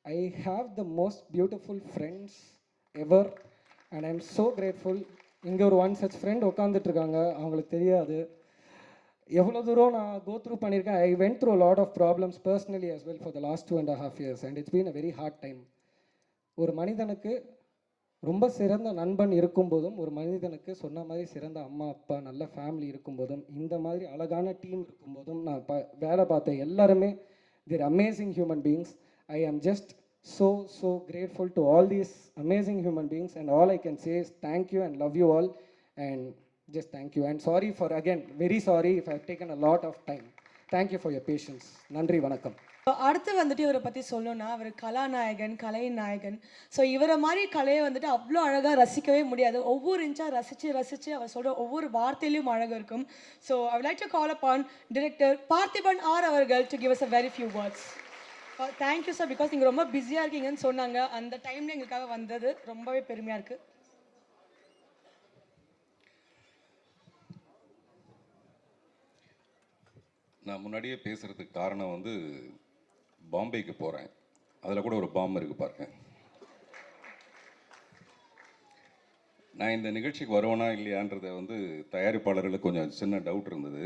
I have the most beautiful friends ever and I am so grateful. இங்கே ஒரு ஒன் சச் ஃப்ரெண்ட் உட்காந்துட்ருக்காங்க, அவங்களுக்கு தெரியாது எவ்வளோ தூரம் நான் கோ த்ரூ பண்ணியிருக்கேன். I went through lot of problems personally as well for the last 2.5 years and it's been a very hard time. ஒரு மனிதனுக்கு ரொம்ப சிறந்த நண்பன் இருக்கும்போதும், ஒரு மனிதனுக்கு சொன்ன மாதிரி சிறந்த அம்மா அப்பா நல்ல ஃபேமிலி இருக்கும்போதும், இந்த மாதிரி அழகான டீம் இருக்கும்போதும் நான் வேலை பார்த்த எல்லாருமே they're amazing human beings. I am just so grateful to all these amazing human beings and all I can say is thank you and love you all and just thank you and sorry for again very sorry if I've taken a lot of time. Thank you for your patience. நன்றி, வணக்கம். அடுத்து வந்துட்டு இவரை பற்றி சொல்லணும்னா அவர் கலாநாயகன், கலை நாயகன். So இவரை மாதிரி கலையை வந்துட்டு அவ்வளோ அழகாக ரசிக்கவே முடியாது. ஒவ்வொரு இன்ச்சாக ரசித்து அவர் சொல்கிற ஒவ்வொரு வார்த்தையிலையும் அழகாக இருக்கும். So I would like to call upon director Parthiban R அவர்கள் to give us a very few words. Thank you sir, because நீங்கள் ரொம்ப பிஸியாக இருக்கீங்கன்னு சொன்னாங்க. அந்த டைமில் எங்களுக்காக வந்தது ரொம்பவே பெருமையாக இருக்குது. நான் முன்னாடியே பேசுகிறதுக்கு காரணம் வந்து பாம்பேக்கு போகிறேன், அதில் கூட ஒரு பாம்பு இருக்குது பாருங்க. நான் இந்த நிகழ்ச்சிக்கு வருவேனா இல்லையான்றதை வந்து தயாரிப்பாளர்களுக்கு கொஞ்சம் சின்ன டவுட் இருந்தது.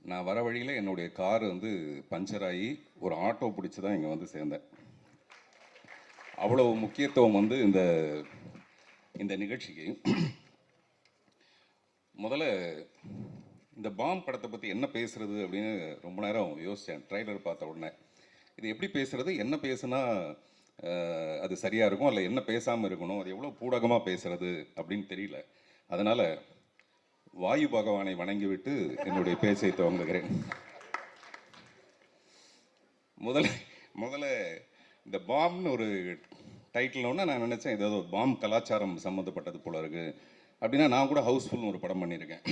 நான் வர வழியில் என்னுடைய கார் வந்து பஞ்சர் ஆகி ஒரு ஆட்டோ பிடிச்சி தான் இங்கே வந்து சேர்ந்தேன். அவ்வளோ முக்கியத்துவம் வந்து இந்த நிகழ்ச்சிக்கு. முதல்ல இந்த பாம் படத்தை பற்றி என்ன பேசுகிறது அப்படின்னு ரொம்ப நேரம் யோசித்தேன். ட்ரைலர் பார்த்த உடனே இது எப்படி பேசுகிறது, என்ன பேசுனா அது சரியாக இருக்கும், இல்லை என்ன பேசாமல் இருக்கணும், அது எவ்வளோ பூடகமாக பேசுகிறது அப்படின்னு தெரியல. அதனால் வாயு பகவானை வணங்கிவிட்டு என்னுடைய பேச்சை துவங்குகிறேன். முதல்ல இந்த பாம்னு ஒரு டைட்டில்னோன்னா நான் நினச்சேன் ஏதாவது ஒரு பாம் கலாச்சாரம் சம்மந்தப்பட்டது போல இருக்குது. அப்படின்னா நான் கூட ஹவுஸ்ஃபுல்னு ஒரு படம் பண்ணியிருக்கேன்.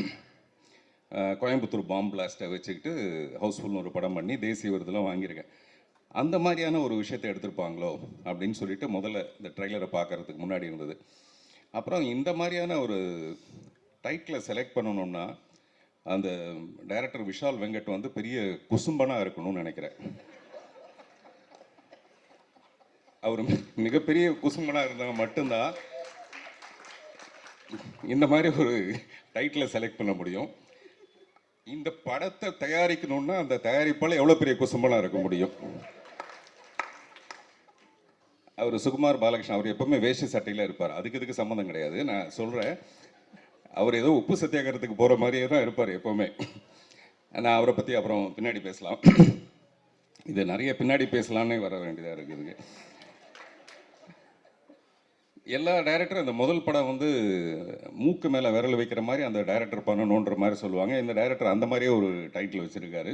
கோயம்புத்தூர் பாம் பிளாஸ்ட்டை வச்சுக்கிட்டு ஹவுஸ்ஃபுல்னு ஒரு படம் பண்ணி தேசிய விருதுலாம் வாங்கியிருக்கேன். அந்த மாதிரியான ஒரு விஷயத்தை எடுத்திருப்பாங்களோ அப்படின்னு சொல்லிட்டு முதல்ல இந்த ட்ரைலரை பார்க்குறதுக்கு முன்னாடி இருந்தது. அப்புறம் இந்த மாதிரியான ஒரு டைட்டிலை செலக்ட் பண்ணணும்னா அந்த டைரக்டர் விஷால் வெங்கட் வந்து பெரிய குசும்பனாக இருக்கணும்னு நினைக்கிறேன். அவர் மிகப்பெரிய குசும்பனாக இருந்தால் மட்டும்தான் இந்த மாதிரி ஒரு டைட்டிலை செலக்ட் பண்ண முடியும். இந்த படத்தை தயாரிக்கணும்னா அந்த தயாரிப்பால் எவ்வளோ பெரிய குசும்பனாக இருக்க முடியும். அவர் சுகுமார் பாலகிருஷ்ணன், அவர் எப்பவுமே வேஷ்டி சட்டையில் இருப்பார். இதுக்கு சம்மந்தம் கிடையாது. நான் சொல்கிறேன், அவர் ஏதோ உப்பு சத்தியாகிரகத்துக்கு போகிற மாதிரியே தான் இருப்பார் எப்போவுமே. நான் அவரை பற்றி அப்புறம் பின்னாடி பேசலாம். இது நிறைய பின்னாடி பேசலான்னே வர வேண்டியதாக இருக்குதுங்க. எல்லா டைரக்டரும் இந்த முதல் படம் வந்து மூக்கு மேலே விரல் வைக்கிற மாதிரி அந்த டைரக்டர் பண்ணணுன்ற மாதிரி சொல்லுவாங்க. இந்த டைரக்டர் அந்த மாதிரியே ஒரு டைட்டில் வச்சுருக்காரு.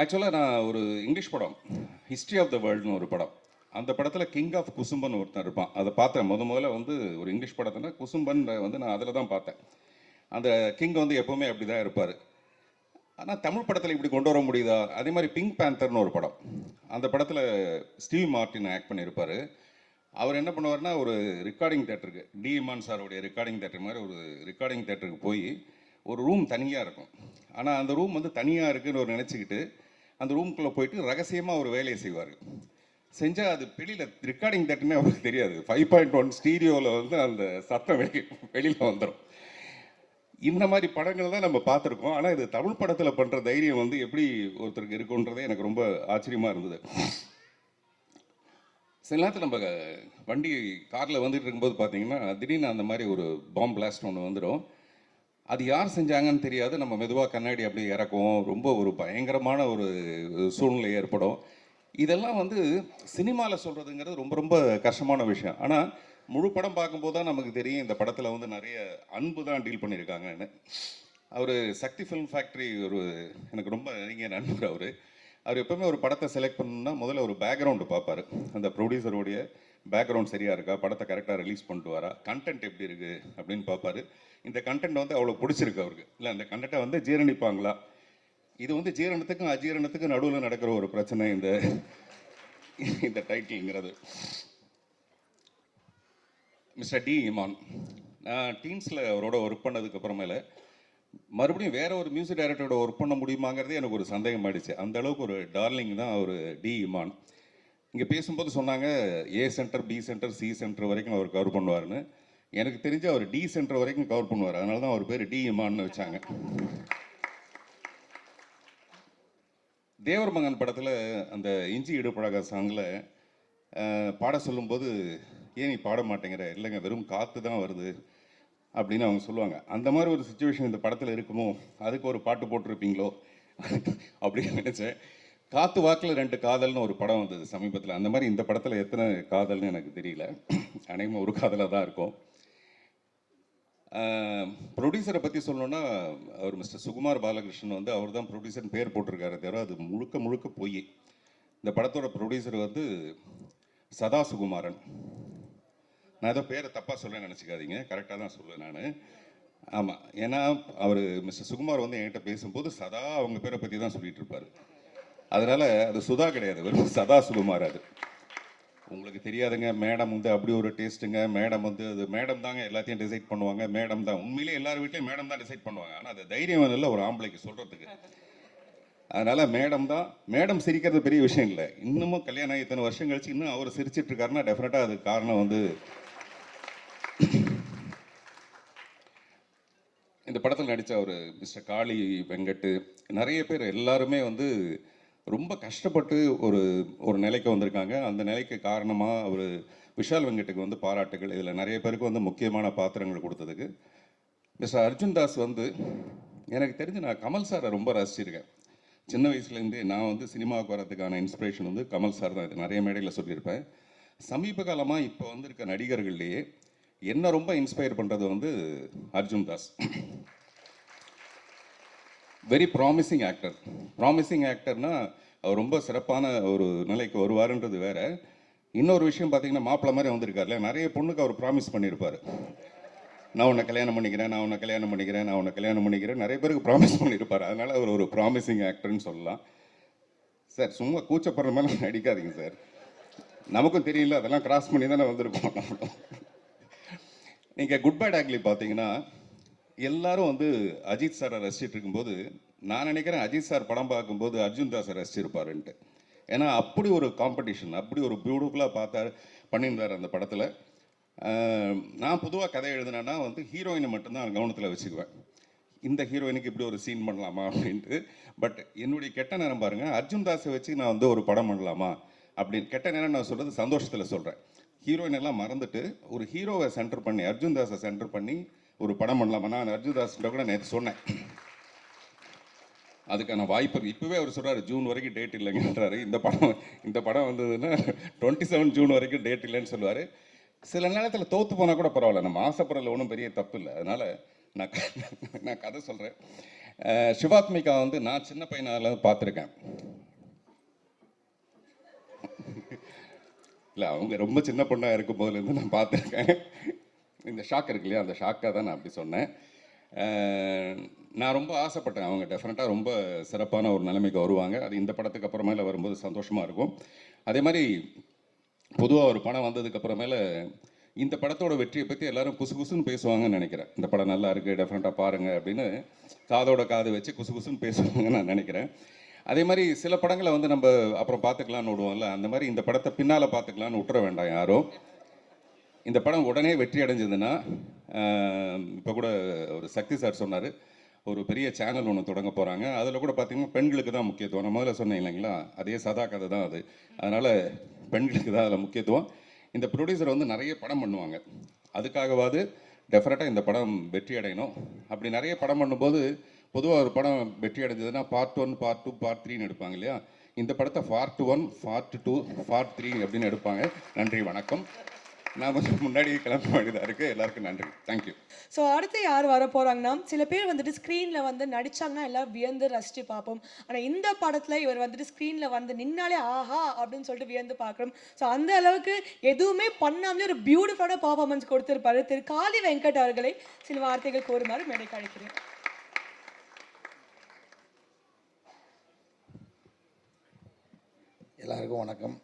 ஆக்சுவலாக நான் ஒரு இங்கிலீஷ் படம் ஹிஸ்ட்ரி ஆஃப் த வேர்ல்டுன்னு ஒரு படம், அந்த படத்தில் கிங் ஆஃப் குசும்பன் ஒருத்தன் இருப்பான். அதை பார்த்தேன் முதல்ல வந்து ஒரு இங்கிலீஷ் படத்தில் குசும்பன் வந்து நான் அதில் தான் பார்த்தேன். அந்த கிங் வந்து எப்போவுமே அப்படி தான் இருப்பார். ஆனால் தமிழ் படத்தில் இப்படி கொண்டு வர முடியுதா? அதே மாதிரி பிங்க் பேந்தர்னு ஒரு படம், அந்த படத்தில் ஸ்டீவ் மார்ட்டின் ஆக்ட் பண்ணியிருப்பார். அவர் என்ன பண்ணுவார்னா ஒரு ரெக்கார்டிங் தேட்டருக்கு, டி இமான் சாரோடைய ரெக்கார்டிங் தேட்டர் மாதிரி ஒரு ரெக்கார்டிங் தேட்டருக்கு போய் ஒரு ரூம் தனியாக இருக்கும். ஆனால் அந்த ரூம் வந்து தனியாக இருக்குன்னு ஒரு நினச்சிக்கிட்டு அந்த ரூம்குள்ளே போயிட்டு ரகசியமாக ஒரு வேலையை செய்வார். செஞ்சால் அது வெளியில் ரெக்கார்டிங் தேட்டர்னே அவருக்கு தெரியாது. 5.1 ஸ்டீரியோவில் வந்து அந்த சத்தம் வெளியில் வந்துடும். இந்த மாதிரி படங்கள் தான் நம்ம பார்த்துருக்கோம். ஆனால் இது தமிழ் படத்தில் பண்ணுற தைரியம் வந்து எப்படி ஒருத்தருக்கு இருக்குன்றதே எனக்கு ரொம்ப ஆச்சரியமாக இருந்தது. சில நேரத்தில் நம்ம வண்டி காரில் வந்துட்டு இருக்கும்போது பார்த்தீங்கன்னா திடீர்னு அந்த மாதிரி ஒரு பாம்பு பிளாஸ்ட் ஒன்று வந்துடும். அது யார் செஞ்சாங்கன்னு தெரியாது. நம்ம மெதுவாக கண்ணாடி அப்படியே இறக்குவோம். ரொம்ப ஒரு பயங்கரமான ஒரு சூழ்நிலை ஏற்படும். இதெல்லாம் வந்து சினிமாவில் சொல்கிறதுங்கிறது ரொம்ப ரொம்ப கஷ்டமான விஷயம். ஆனால் முழு படம் பார்க்கும்போது தான் நமக்கு தெரியும் இந்த படத்தில் வந்து நிறைய அன்பு தான் டீல் பண்ணியிருக்காங்கன்னு. அவர் சக்தி ஃபிலிம் ஃபேக்ட்ரி எனக்கு ரொம்ப நெருங்கிய நண்பர். அவர் எப்பவுமே ஒரு படத்தை செலக்ட் பண்ணணும்னா முதல்ல ஒரு பேக்ரவுண்டு பார்ப்பார். அந்த ப்ரொடியூசருடைய பேக்ரவுண்ட் சரியாக இருக்கா, படத்தை கரெக்டாக ரிலீஸ் பண்ணிட்டு வரா, கண்டென்ட் எப்படி இருக்குது அப்படின்னு பார்ப்பார். இந்த கண்டென்ட் வந்து அவ்வளோ பிடிச்சிருக்கு அவருக்கு, இல்லை அந்த கண்டென்ட்டை வந்து ஜீரணிப்பாங்களா. இது வந்து ஜீரணத்துக்கும் அஜீரணத்துக்கும் நடுவில் நடக்கிற ஒரு பிரச்சனை இந்த டைட்டில்ங்கிறது. மிஸ்டர் டி இமான், நான் டீன்ஸில் அவரோட ஒர்க் பண்ணதுக்கு அப்புறமேல மறுபடியும் வேற ஒரு மியூசிக் டைரக்டரோட ஒர்க் பண்ண முடியுமாங்கிறதே எனக்கு ஒரு சந்தேகம் ஆயிடுச்சு. அந்த அளவுக்கு ஒரு டார்லிங் தான் அவர் டி இமான். இங்கே பேசும்போது சொன்னாங்க A centre, B centre, C centre வரைக்கும் அவர் கவர் பண்ணுவார்னு. எனக்கு தெரிஞ்சு அவர் டி சென்டர் வரைக்கும் கவர் பண்ணுவார். அதனால தான் அவர் பேர் டி இமான்னு வச்சாங்க. தேவர் மகன் படத்தில் அந்த இஞ்சி இடுப்பழக சாங்கில் பாட சொல்லும்போது ஏன் நீ பாட மாட்டேங்கிற, இல்லைங்க வெறும் காற்று தான் வருது அப்படின்னு அவங்க சொல்லுவாங்க. அந்த மாதிரி ஒரு சுச்சுவேஷன் இந்த படத்தில் இருக்குமோ, அதுக்கு ஒரு பாட்டு போட்டிருப்பீங்களோ அப்படின்னு நினச்சேன். காற்று வாக்கில் 2 காதல்னு ஒரு படம் வந்தது சமீபத்தில். அந்த மாதிரி இந்த படத்தில் எத்தனை காதல்னு எனக்கு தெரியல. அனைவரும் ஒரு காதலாக தான் இருக்கும். ப்ரொடியூசரை பற்றி சொல்லணுன்னா அவர் மிஸ்டர் சுகுமார் பாலகிருஷ்ணன் வந்து அவர் தான் ப்ரொடியூசர்னு பேர் போட்டிருக்காரு தவிர அது முழுக்க முழுக்க போய். இந்த படத்தோட ப்ரொடியூசர் வந்து சதா சுகுமாரன். நான் ஏதோ பேரை தப்பாக சொல்ல நினச்சிக்காதீங்க, கரெக்டாக தான் சொல்லுவேன் நான். ஆமாம், ஏன்னா அவர் மிஸ்டர் சுகுமார் வந்து என்கிட்ட பேசும்போது சதா அவங்க பேரை பற்றி தான் சொல்லிட்டு இருப்பார். அதனால் அது சுதா கிடையாது, வெறும் சதா சுகுமார். அது உங்களுக்கு தெரியாதுங்க. மேடம் வந்து அப்படி ஒரு டேஸ்ட்டுங்க. மேடம் வந்து அது மேடம் தாங்க எல்லாத்தையும் டிசைட் பண்ணுவாங்க. மேடம் தான் உண்மையிலே எல்லார் வீட்லேயும் மேடம் தான் டிசைட் பண்ணுவாங்க. ஆனால் அது தைரியம் இல்லை ஒரு ஆம்பளைக்கு சொல்கிறதுக்கு. அதனால் மேடம் தான். மேடம் சிரிக்கிறது பெரிய விஷயம் இல்லை. இன்னமும் கல்யாணம் ஆகி இத்தனை வருஷம் கழிச்சு இன்னும் அவர் சிரிச்சிட்டு இருக்காருன்னா டெஃபினட்டாக அதுக்கு காரணம் வந்து இந்த படத்தில் நடித்த ஒரு மிஸ்டர் காளி வெங்கட், நிறைய பேர் எல்லாருமே வந்து ரொம்ப கஷ்டப்பட்டு ஒரு நிலைக்கு வந்திருக்காங்க. அந்த நிலைக்கு காரணமாக அவர் விஷால் வெங்கட்டுக்கு வந்து பாராட்டுகள். இதில் நிறைய பேருக்கு வந்து முக்கியமான பாத்திரங்கள் கொடுத்ததுக்கு. மிஸ்டர் அர்ஜுன் தாஸ் வந்து எனக்கு தெரிஞ்சு நான் கமல் சாரை ரொம்ப ரசிச்சிருக்கேன். சின்ன வயசுலேருந்தே நான் வந்து சினிமாவுக்கு வரதுக்கான இன்ஸ்பிரேஷன் வந்து கமல் சார் தான். இது நிறைய மேடையில் சொல்லியிருப்பேன். சமீப காலமாக இப்போ வந்திருக்க நடிகர்கள்லேயே என்ன ரொம்ப இன்ஸ்பயர் பண்ணுறது வந்து Arjun Das. Very promising actor. Promising ஆக்டர்னா அவர் ரொம்ப சிறப்பான ஒரு நிலைக்கு வருவாருன்றது வேற. இன்னொரு விஷயம் பார்த்தீங்கன்னா மாப்பிள்ளை மாதிரி வந்திருக்காருல, நிறைய பொண்ணுக்கு அவர் ப்ராமிஸ் பண்ணியிருப்பார். நான் உன்னை கல்யாணம் பண்ணிக்கிறேன், நான் உன்னை கல்யாணம் பண்ணிக்கிறேன், நான் உன்னை கல்யாணம் பண்ணிக்கிறேன், நிறைய பேருக்கு ப்ராமிஸ் பண்ணியிருப்பார். அதனால் அவர் ஒரு ப்ராமிசிங் ஆக்டர்னு சொல்லலாம். சார் சும்மா கூச்சப்படுற மாதிரி நடிக்காதீங்க சார். நமக்கும் தெரியல, அதெல்லாம் கிராஸ் பண்ணி தானே வந்திருக்கோம் நம்மளும். நீங்கள் குட் பை டாக்லி பார்த்தீங்கன்னா எல்லாரும் வந்து அஜித் சாரை ரசிச்சிட்டு இருக்கும்போது நான் நினைக்கிறேன் அஜித் சார் படம் பார்க்கும்போது அர்ஜுன் தாஸை ரசிச்சிருப்பாருன்ட்டு. ஏன்னா அப்படி ஒரு காம்படிஷன், அப்படி ஒரு பியூட்டிஃபுல்லாக பண்ணியிருந்தார் அந்த படத்தில். நான் பொதுவாக கதை எழுதினேன்னா வந்து ஹீரோயினை மட்டும்தான் கவனத்தில் வச்சுக்குவேன். இந்த ஹீரோயினுக்கு இப்படி ஒரு சீன் பண்ணலாமா அப்படின்ட்டு. பட் என்னுடைய கெட்ட நேரம் பாருங்கள், அர்ஜுன் தாஸை வச்சு நான் வந்து ஒரு படம் பண்ணலாமா அப்படின்னு. கெட்ட நேரம் நான் சொல்கிறது சந்தோஷத்தில் சொல்கிறேன். ஹீரோயின் எல்லாம் மறந்துட்டு ஒரு ஹீரோவை சென்டர் பண்ணி அர்ஜுன் தாஸை சென்டர் பண்ணி ஒரு படம் பண்ணலாமா. நான் அர்ஜுன் தாஸ்கிட்ட கூட நேற்று சொன்னேன் அதுக்கான வாய்ப்பு. இப்போவே அவர் சொல்கிறார் ஜூன் வரைக்கும் டேட் இல்லைங்கன்றாரு. இந்த படம் வந்ததுன்னா 27 ஜூன் வரைக்கும் டேட் இல்லைன்னு சொல்லுவார். சில நேரத்தில் தோற்று போனால் கூட பரவாயில்ல, நம்ம ஆசைப்படுறதுல ஒன்றும் பெரிய தப்பு இல்லை. அதனால் நான் கதை சொல்கிறேன். சிவாத்மிகா வந்து நான் சின்ன பையனால பார்த்துருக்கேன். இல்லை அவங்க ரொம்ப சின்ன பொண்ணாக இருக்கும் போதுலேருந்து நான் பார்த்துருக்கேன். இந்த ஷாக் இருக்கு இல்லையா, அந்த ஷாக்காக தான் நான் அப்படி சொன்னேன். நான் ரொம்ப ஆசைப்பட்டேன் அவங்க டெஃபினட்டாக ரொம்ப சிறப்பான ஒரு நிலைமைக்கு வருவாங்க. அது இந்த படத்துக்கு அப்புறமேல வரும்போது சந்தோஷமாக இருக்கும். அதே மாதிரி பொதுவாக ஒரு படம் வந்ததுக்கு அப்புறமேல இந்த படத்தோட வெற்றியை பற்றி எல்லாரும் குசு குசுன்னு பேசுவாங்கன்னு நினைக்கிறேன். இந்த படம் நல்லா இருக்குது, டெஃபினட்டாக பாருங்கள் அப்படின்னு காதோட காது வச்சு குசு குசுன்னு பேசுவாங்கன்னு நான் நினைக்கிறேன். அதே மாதிரி சில படங்களை வந்து நம்ம அப்புறம் பார்த்துக்கலான்னு விடுவோம்ல, அந்த மாதிரி இந்த படத்தை பின்னால் பார்த்துக்கலான்னு விட்டுற வேண்டாம் யாரும். இந்த படம் உடனே வெற்றி அடைஞ்சதுன்னா, இப்போ கூட ஒரு சக்தி சார் சொன்னார், ஒரு பெரிய சேனல் ஒன்று தொடங்க போகிறாங்க. அதில் கூட பார்த்திங்கன்னா பெண்களுக்கு தான் முக்கியத்துவம். நான் முதல்ல சொன்னேன் இல்லைங்களா, அதே சதா கதை தான் அது. அதனால் பெண்களுக்கு தான் அதில் முக்கியத்துவம். இந்த ப்ரொடியூசர் வந்து நிறைய படம் பண்ணுவாங்க, அதுக்காகவாது டெஃபினட்டாக இந்த படம் வெற்றி அடையணும். அப்படி நிறைய படம் பண்ணும்போது பொதுவாக ஒரு படம் வெற்றி அடைஞ்சதுன்னா பார்ட் 1, பார்ட் 2, பார்ட் 3ன்னு எடுப்பாங்க இல்லையா. இந்த படத்தை பார்ட் 1, பார்ட் 2, பார்ட் 3 அப்படின்னு எடுப்பாங்க. நன்றி, வணக்கம். நான் கொஞ்சம் முன்னாடி கிளம்ப வேண்டியதாக இருக்குது. எல்லாருக்கும் நன்றி, தேங்க்யூ. ஸோ அடுத்து யார் வர போகிறாங்கன்னா, சில பேர் வந்துட்டு ஸ்க்ரீனில் வந்து நடித்தாங்கன்னா எல்லாம் வியந்து ரசித்து பார்ப்போம். ஆனால் இந்த படத்தில் இவர் வந்துட்டு ஸ்க்ரீனில் வந்து நின்னாலே ஆஹா அப்படின்னு சொல்லிட்டு வியந்து பார்க்குறோம். ஸோ அந்த அளவுக்கு எதுவுமே பண்ணாமலே ஒரு பியூட்டிஃபுல்லான பர்ஃபார்மன்ஸ் கொடுத்துருப்பாரு. திரு காளி வெங்கட் அவர்களை சில வார்த்தைகள் கோருமாறு மேடைக்கு அழைக்கிறேன். எல்லாருக்கும் வணக்கம்.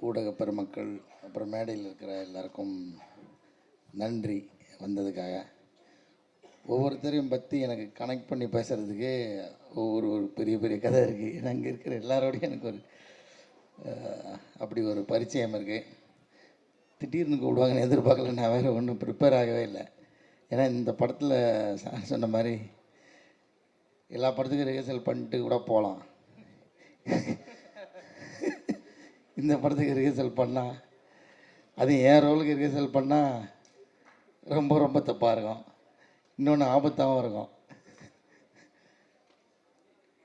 ஊடக பெருமக்கள், அப்புறம் மேடையில் இருக்கிற எல்லாருக்கும் நன்றி வந்ததுக்காக. ஒவ்வொருத்தரையும் பற்றி எனக்கு கனெக்ட் பண்ணி பேசுகிறதுக்கே ஒரு பெரிய பெரிய கதை இருக்குது. ஏன்னா அங்கே இருக்கிற எல்லாரோடையும் எனக்கு ஒரு அப்படி ஒரு பரிச்சயம் இருக்குது. திடீர்னு கூப்பிடுவாங்கன்னு எதிர்பார்க்கல. நான் வேறு ஒன்றும் ப்ரிப்பேர் ஆகவே இல்லை. ஏன்னா இந்த படத்தில் சார் சொன்ன மாதிரி எல்லா படத்துக்கும் ரிஹர்சல் பண்ணிட்டு கூட போகலாம். இந்த படத்துக்கு ரிஹர்சல் பண்ணால், அது என் ரோலுக்கு ரிஹர்சல் பண்ணால் ரொம்ப ரொம்ப தப்பாக இருக்கும். இன்னொன்று ஆபத்தாகவும் இருக்கும்.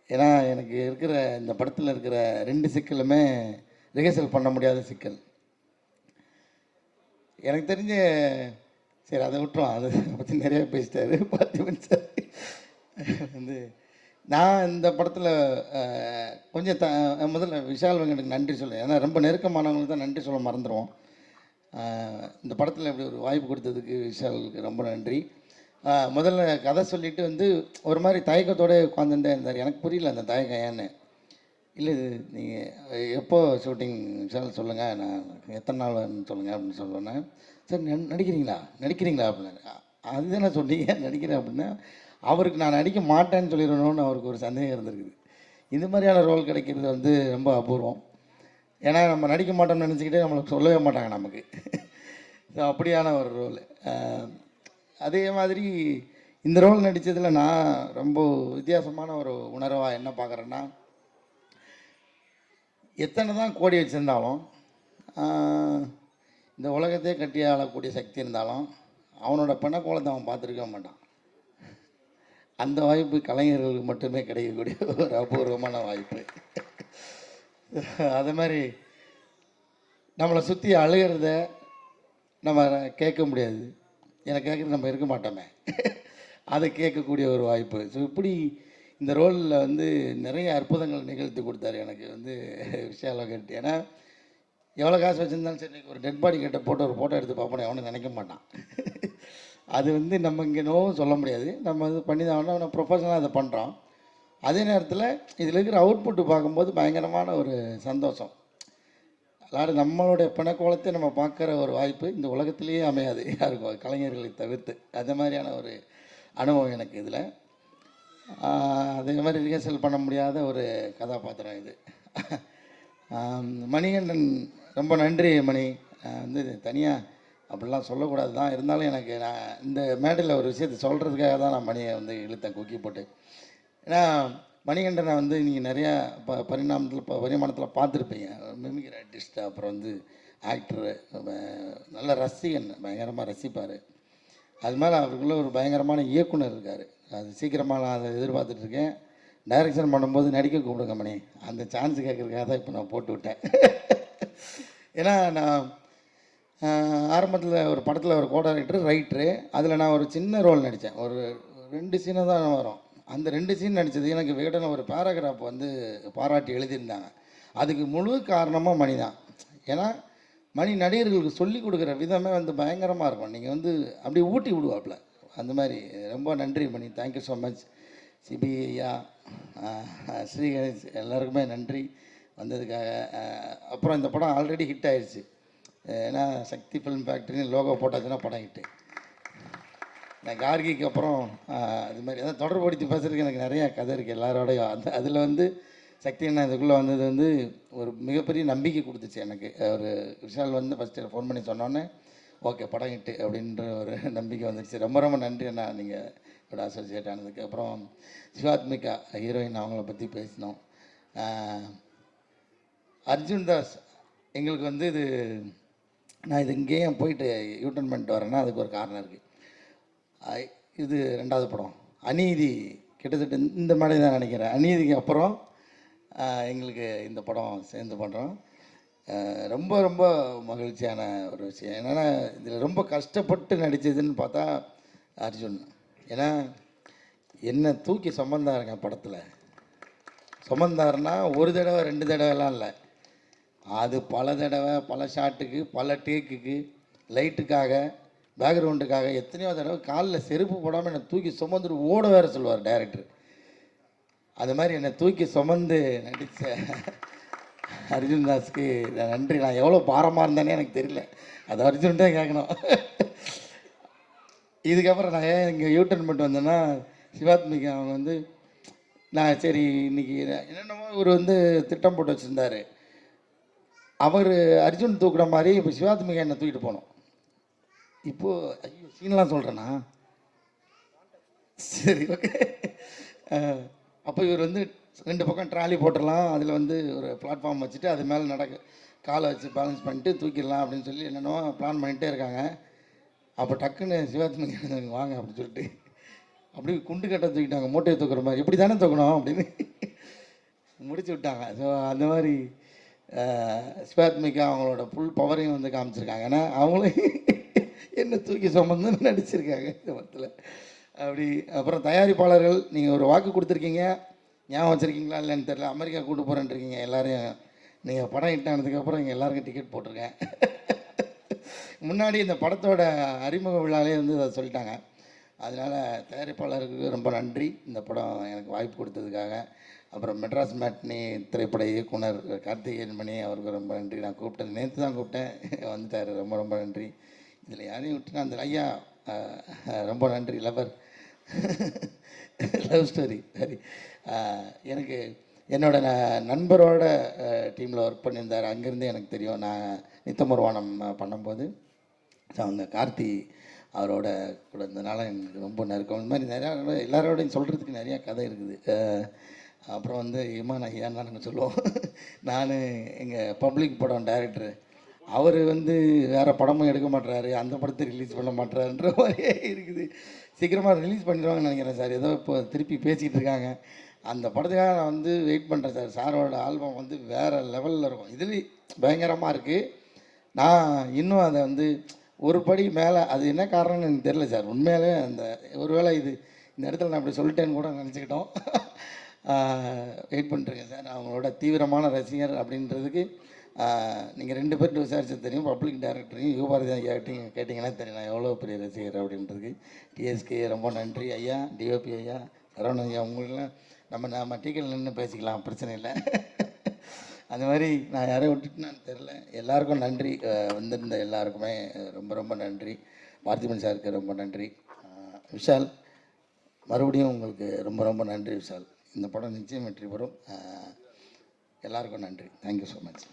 ஏன்னா எனக்கு இருக்கிற இந்த படத்தில் இருக்கிற 2 சிக்கலுமே ரிஹர்சல் பண்ண முடியாத சிக்கல். எனக்கு தெரிஞ்ச, சரி அதை விட்டுரும், அதை பற்றி நிறைய பேசிட்டாரு பார்த்திபன் சார். வந்து நான் இந்த படத்தில் கொஞ்சம் முதல்ல விஷால் வெங்கட்டுக்கு நன்றி சொல்லுவேன். ஏன்னா ரொம்ப நெருக்கமானவங்களுக்கு தான் நன்றி சொல்ல மறந்துடுவோம். இந்த படத்தில் இப்படி ஒரு வாய்ப்பு கொடுத்ததுக்கு விஷாலுக்கு ரொம்ப நன்றி. முதல்ல கதை சொல்லிவிட்டு வந்து ஒரு மாதிரி தயக்கத்தோடு உட்காந்துட்டே இருந்தார். எனக்கு புரியல அந்த தயக்கம் ஏன்னு. இல்லை இது நீங்கள் எப்போ ஷூட்டிங் விஷால் சொல்லுங்கள், நான் எத்தனை நாள் சொல்லுங்கள் அப்படின்னு சொல்லுவேன். சார் நடிக்கிறீங்களா அப்படின்னா, அதுதானே சொன்னீங்க நடிக்கிறேன் அப்படின்னா. அவருக்கு நான் நடிக்க மாட்டேன்னு சொல்லிடணும்னு அவருக்கு ஒரு சந்தேகம் இருந்திருக்குது. இந்த மாதிரியான ரோல் கிடைக்கிறது வந்து ரொம்ப அபூர்வம். ஏன்னா நம்ம நடிக்க மாட்டோம்னு நினச்சிக்கிட்டே நம்மளுக்கு சொல்லவே மாட்டாங்க நமக்கு. ஸோ அப்படியான ஒரு ரோல். அதே மாதிரி இந்த ரோல் நடித்ததில் நான் ரொம்ப வித்தியாசமான ஒரு உணர்வாக என்ன பார்க்குறேன்னா, எத்தனை தான் கோடி வச்சுருந்தாலும், இந்த உலகத்தையே கட்டி ஆளக்கூடிய சக்தி இருந்தாலும், அவனோட பிணக்கோலத்தை அவன் பார்த்துருக்க மாட்டான். அந்த வாய்ப்பு கலைஞர்களுக்கு மட்டுமே கிடைக்கக்கூடிய ஒரு அபூர்வமான வாய்ப்பு. அது மாதிரி நம்மளை சுற்றி அழுகிறத நம்ம கேட்க முடியாது. எனக்கு கேட்குறது நம்ம இருக்க மாட்டோமே, அதை கேட்கக்கூடிய ஒரு வாய்ப்பு. ஸோ இப்படி இந்த ரோலில் வந்து நிறைய அற்புதங்கள் நிகழ்த்தி கொடுத்தாரு எனக்கு வந்து விஷால் வெங்கட். ஏன்னா எவ்வளோ காசு வச்சுருந்தாலும் சரி, ஒரு டெட் பாடி கிட்ட போட்டு ஒரு ஃபோட்டோ எடுத்து பார்ப்போம் எவனும் நினைக்க மாட்டான். அது வந்து நம்ம இங்கே நோவும் சொல்ல முடியாது. நம்ம இது பண்ணி தான் நம்ம ப்ரொஃபஷனலாக அதை பண்ணுறோம். அதே நேரத்தில் இதில் இருக்கிற அவுட்புட்டு பார்க்கும்போது பயங்கரமான ஒரு சந்தோஷம். அதாவது நம்மளுடைய பிணக்கோலத்தை நம்ம பார்க்குற ஒரு வாய்ப்பு இந்த உலகத்திலேயே அமையாது யாருக்கும், கலைஞர்களை தவிர்த்து. அது மாதிரியான ஒரு அனுபவம் எனக்கு இதில். அதே மாதிரி ரிஹர்சல் பண்ண முடியாத ஒரு கதாபாத்திரம் இது. மணிகண்டன் ரொம்ப நன்றி மணி. வந்து தனியாக அப்படிலாம் சொல்லக்கூடாது தான், இருந்தாலும் எனக்கு நான் இந்த மேடையில் ஒரு விஷயத்தை சொல்கிறதுக்காக தான் நான் மணியை வந்து இழுத்தேன் கொக்கி போட்டு. ஏன்னா மணிகண்டனை வந்து நீங்கள் நிறையா பரிமாணத்தில் பார்த்துருப்பீங்க. மிமிக்ரி ஆர்டிஸ்ட், அப்புறம் வந்து ஆக்டரு, நல்ல ரசிகன், பயங்கரமாக ரசிப்பார். அது மேலே அவருக்குள்ள ஒரு பயங்கரமான இயக்குனர் இருக்கார். அது சீக்கிரமாக நான் அதை எதிர்பார்த்துட்ருக்கேன். டைரக்ஷன் பண்ணும்போது நடிக்க கூப்பிடுங்க மணி, அந்த சான்ஸ் கேட்குறதுக்காக தான் இப்போ நான் போட்டு விட்டேன். ஏன்னா நான் ஆரம்பத்தில் ஒரு படத்தில் ஒரு கோடைரக்டர் ரைட்டரு, அதில் நான் ஒரு சின்ன ரோல் நடித்தேன். ஒரு 2 சீனை தான் வரும். அந்த 2 சீன் நடித்தது எனக்கு விகடன் ஒரு பேராகிராஃப் வந்து பாராட்டி எழுதியிருந்தாங்க. அதுக்கு முழு காரணமாக மணி தான். ஏன்னா மணி நடிகர்களுக்கு சொல்லி கொடுக்குற விதமே வந்து பயங்கரமாக இருக்கும். நீங்கள் வந்து அப்படியே ஊட்டி விடுவாப்புல. அந்த மாதிரி ரொம்ப நன்றி மணி, தேங்க்யூ ஸோ மச். சிபி ஐயா, ஸ்ரீ கணேஷ், எல்லாருக்குமே நன்றி வந்ததுக்காக. அப்புறம் இந்த படம் ஆல்ரெடி ஹிட் ஆயிடுச்சு. ஏன்னா சக்தி ஃபிலிம் ஃபேக்ட்ரின்னு லோகோ போட்டாச்சுன்னா படம் ஹிட்டு. நான் கார்கிக்கு அப்புறம் அது மாதிரி எதாவது தொடர்புபடுத்தி பேசுறதுக்கு எனக்கு நிறையா கதை இருக்குது எல்லாரோடையும். அதில் வந்து சக்தி அண்ணா இதுக்குள்ளே வந்தது வந்து ஒரு மிகப்பெரிய நம்பிக்கை கொடுத்துச்சு எனக்கு. ஒரு விஷால் வந்து ஃபஸ்ட்டு ஃபோன் பண்ணி சொன்னோன்னே ஓகே படம் ஹிட்டு அப்படின்ற ஒரு நம்பிக்கை வந்துடுச்சு. ரொம்ப ரொம்ப நன்றி அண்ணா நீங்கள் இதோட அசோசியேட் ஆனதுக்கு. அப்புறம் சிவாத்மிகா ஹீரோயின் அவங்கள பற்றி பேசினோம். அர்ஜுன் தாஸ் எங்களுக்கு வந்து இது நான் இது இங்கேயும் போயிட்டு யூட்டன் பண்ணிட்டு வரேன்னா அதுக்கு ஒரு காரணம் இருக்குது. இது 2வது படம் அநீதி, கிட்டத்தட்ட இந்த மாதிரி தான் நினைக்கிறேன். அநீதிக்கு அப்புறம் எங்களுக்கு இந்த படம் சேர்ந்து பண்ணுறோம். ரொம்ப ரொம்ப மகிழ்ச்சியான ஒரு விஷயம். என்னென்னா இதில் ரொம்ப கஷ்டப்பட்டு நடித்ததுன்னு பார்த்தா அர்ஜுன். ஏன்னா என்னை தூக்கி சுமந்தாருங்க படத்தில். சுமந்தாருன்னா ஒரு தடவை 2 தடவைலாம் இல்லை, அது பல தடவை, பல ஷாட்டுக்கு, பல டேக்குக்கு, லைட்டுக்காக, பேக்ரவுண்டுக்காக எத்தனையோ தடவை காலில் செருப்பு போடாமல் என்னை தூக்கி சுமந்துட்டு ஓட வேறு சொல்லுவார் டைரக்டர். அது மாதிரி என்னை தூக்கி சுமந்து நடித்த அர்ஜுன் தாஸ்க்கு நன்றி. நான் எவ்வளோ பாரமாக இருந்தேனே எனக்கு தெரியல, அது அர்ஜுன்ட்டே கேட்கணும். இதுக்கப்புறம் நான் ஏன் இங்கே யூட்டர்ன் பண்ணிட்டு வந்தேன்னா சிவாத்மிகா அவங்க வந்து நான் சரி இன்றைக்கி என்னென்னமோ இவர் வந்து திட்டம் போட்டு வச்சுருந்தார். அவர் அர்ஜுன் தூக்குற மாதிரி இப்போ சிவாத்மிகா என்னை தூக்கிட்டு போனோம். இப்போது ஐயோ சீன்லாம் சொல்கிறேன்னா சரி ஓகே. அப்போ இவர் வந்து 2 பக்கம் ட்ராலி போட்டுடலாம், அதில் வந்து ஒரு பிளாட்ஃபார்ம் வச்சுட்டு அது மேலே காலை வச்சு பேலன்ஸ் பண்ணிட்டு தூக்கிடலாம் அப்படின்னு சொல்லி என்னென்னோ பிளான் பண்ணிகிட்டே இருக்காங்க. அப்போ டக்குன்னு சிவாத்மிகா வாங்க அப்படின்னு சொல்லிட்டு அப்படி குண்டு கட்ட தூக்கிட்டாங்க, மூட்டையை தூக்குற மாதிரி. இப்படி தானே தூக்கணும் அப்படின்னு முடிச்சு விட்டாங்க. ஸோ அந்த மாதிரி சிவாத்மிகா அவங்களோட ஃபுல் பவரையும் வந்து காமிச்சிருக்காங்க. ஏன்னா அவங்களும் என்ன தூக்கி சுமந்து நடிச்சிருக்காங்க இந்த படத்தில். அப்படி அப்புறம் தயாரிப்பாளர்கள் நீங்கள் ஒரு வாக்கு கொடுத்துருக்கீங்க, ஞாபகம் வச்சுருக்கீங்களா இல்லைன்னு தெரியல. அமெரிக்கா கூட்டு போகிறேன்ருக்கீங்க எல்லோரையும். நீங்கள் படம் ஹிட் ஆனதுக்கப்புறம் இங்கே எல்லாருக்கும் டிக்கெட் போட்டிருக்கேன். முன்னாடி இந்த படத்தோட அறிமுக விழாலே வந்து அதை சொல்லிட்டாங்க. அதனால் தயாரிப்பாளருக்கு ரொம்ப நன்றி இந்த படம் எனக்கு வாய்ப்பு கொடுத்ததுக்காக. அப்புறம் மெட்ராஸ் மேட்னி திரைப்பட இயக்குனர் கார்த்திகேயன் மணி அவருக்கு ரொம்ப நன்றி. நான் கூப்பிட்டது நேற்று தான் கூப்பிட்டேன், வந்துட்டார். ரொம்ப ரொம்ப நன்றி. இதில் யாரையும் விட்டுனா அந்த ஐயா ரொம்ப நன்றி. லவ் ஸ்டோரி சரி. எனக்கு என்னோட நண்பரோட டீமில் ஒர்க் பண்ணியிருந்தார், அங்கேருந்தே எனக்கு தெரியும். நான் நித்தமர்வானம் பண்ணும்போது அந்த கார்த்தி அவரோட கூட இருந்ததுனால எனக்கு ரொம்ப நெருக்கம். இந்த மாதிரி நிறையா எல்லாரோடையும் சொல்கிறதுக்கு நிறையா கதை இருக்குது. அப்புறம் வந்து இமான் ஐயான்னு தான் நாங்கள் சொல்லுவோம். நான் எங்கள் பப்ளிக் படம் டைரக்டரு, அவர் வந்து வேறு படமும் எடுக்க மாட்டுறாரு, அந்த படத்தை ரிலீஸ் பண்ண மாட்டுறாருன்ற மாதிரியே இருக்குது. சீக்கிரமாக ரிலீஸ் பண்ணிடுவாங்கன்னு நினைக்கிறேன் சார். ஏதோ இப்போ திருப்பி பேசிகிட்டு இருக்காங்க. அந்த படத்துக்காக நான் வந்து வெயிட் பண்ணுறேன் சார். சாரோட ஆல்பம் வந்து வேறு லெவலில் இருக்கும். இதுலேயும் பயங்கரமாக இருக்குது. நான் இன்னும் அதை வந்து ஒரு படி மேலே, அது என்ன காரணம்னு எனக்கு தெரியல சார். உண்மையிலே அந்த ஒருவேளை இது இந்த இடத்துல நான் அப்படி சொல்லிட்டேன்னு கூட நினச்சிக்கிட்டோம். வெயிட் பண்ணிட்டுருக்கேன் சார். அவங்களோட தீவிரமான ரசிகர் அப்படின்றதுக்கு நீங்கள் 2 பேர்கிட்ட விசாரிச்சது தெரியும். பப்ளிக் டைரக்டரையும் யுகபாரதி ஐயாட்டையும் கேட்டிங்கன்னா தெரியும் நான் எவ்வளோ பெரிய ரசிகர் அப்படின்றதுக்கு. டிஎஸ்கே ரொம்ப நன்றி ஐயா, டிஓபி ஐயா, சரவணன் ஐயா, உங்களெலாம் நம்ம டீக்கல் நின்று பேசிக்கலாம், பிரச்சனை இல்லை. அந்த மாதிரி நான் யாரையும் விட்டுட்டுனான்னு தெரில. எல்லாருக்கும் நன்றி, வந்திருந்த எல்லாருக்குமே ரொம்ப ரொம்ப நன்றி. பார்த்திபன் சாருக்கு ரொம்ப நன்றி. விஷால் மறுபடியும் உங்களுக்கு ரொம்ப ரொம்ப நன்றி விஷால். இந்த படம் நிச்சயம் வெற்றி பெறும். எல்லாருக்கும் நன்றி. Thank you so much.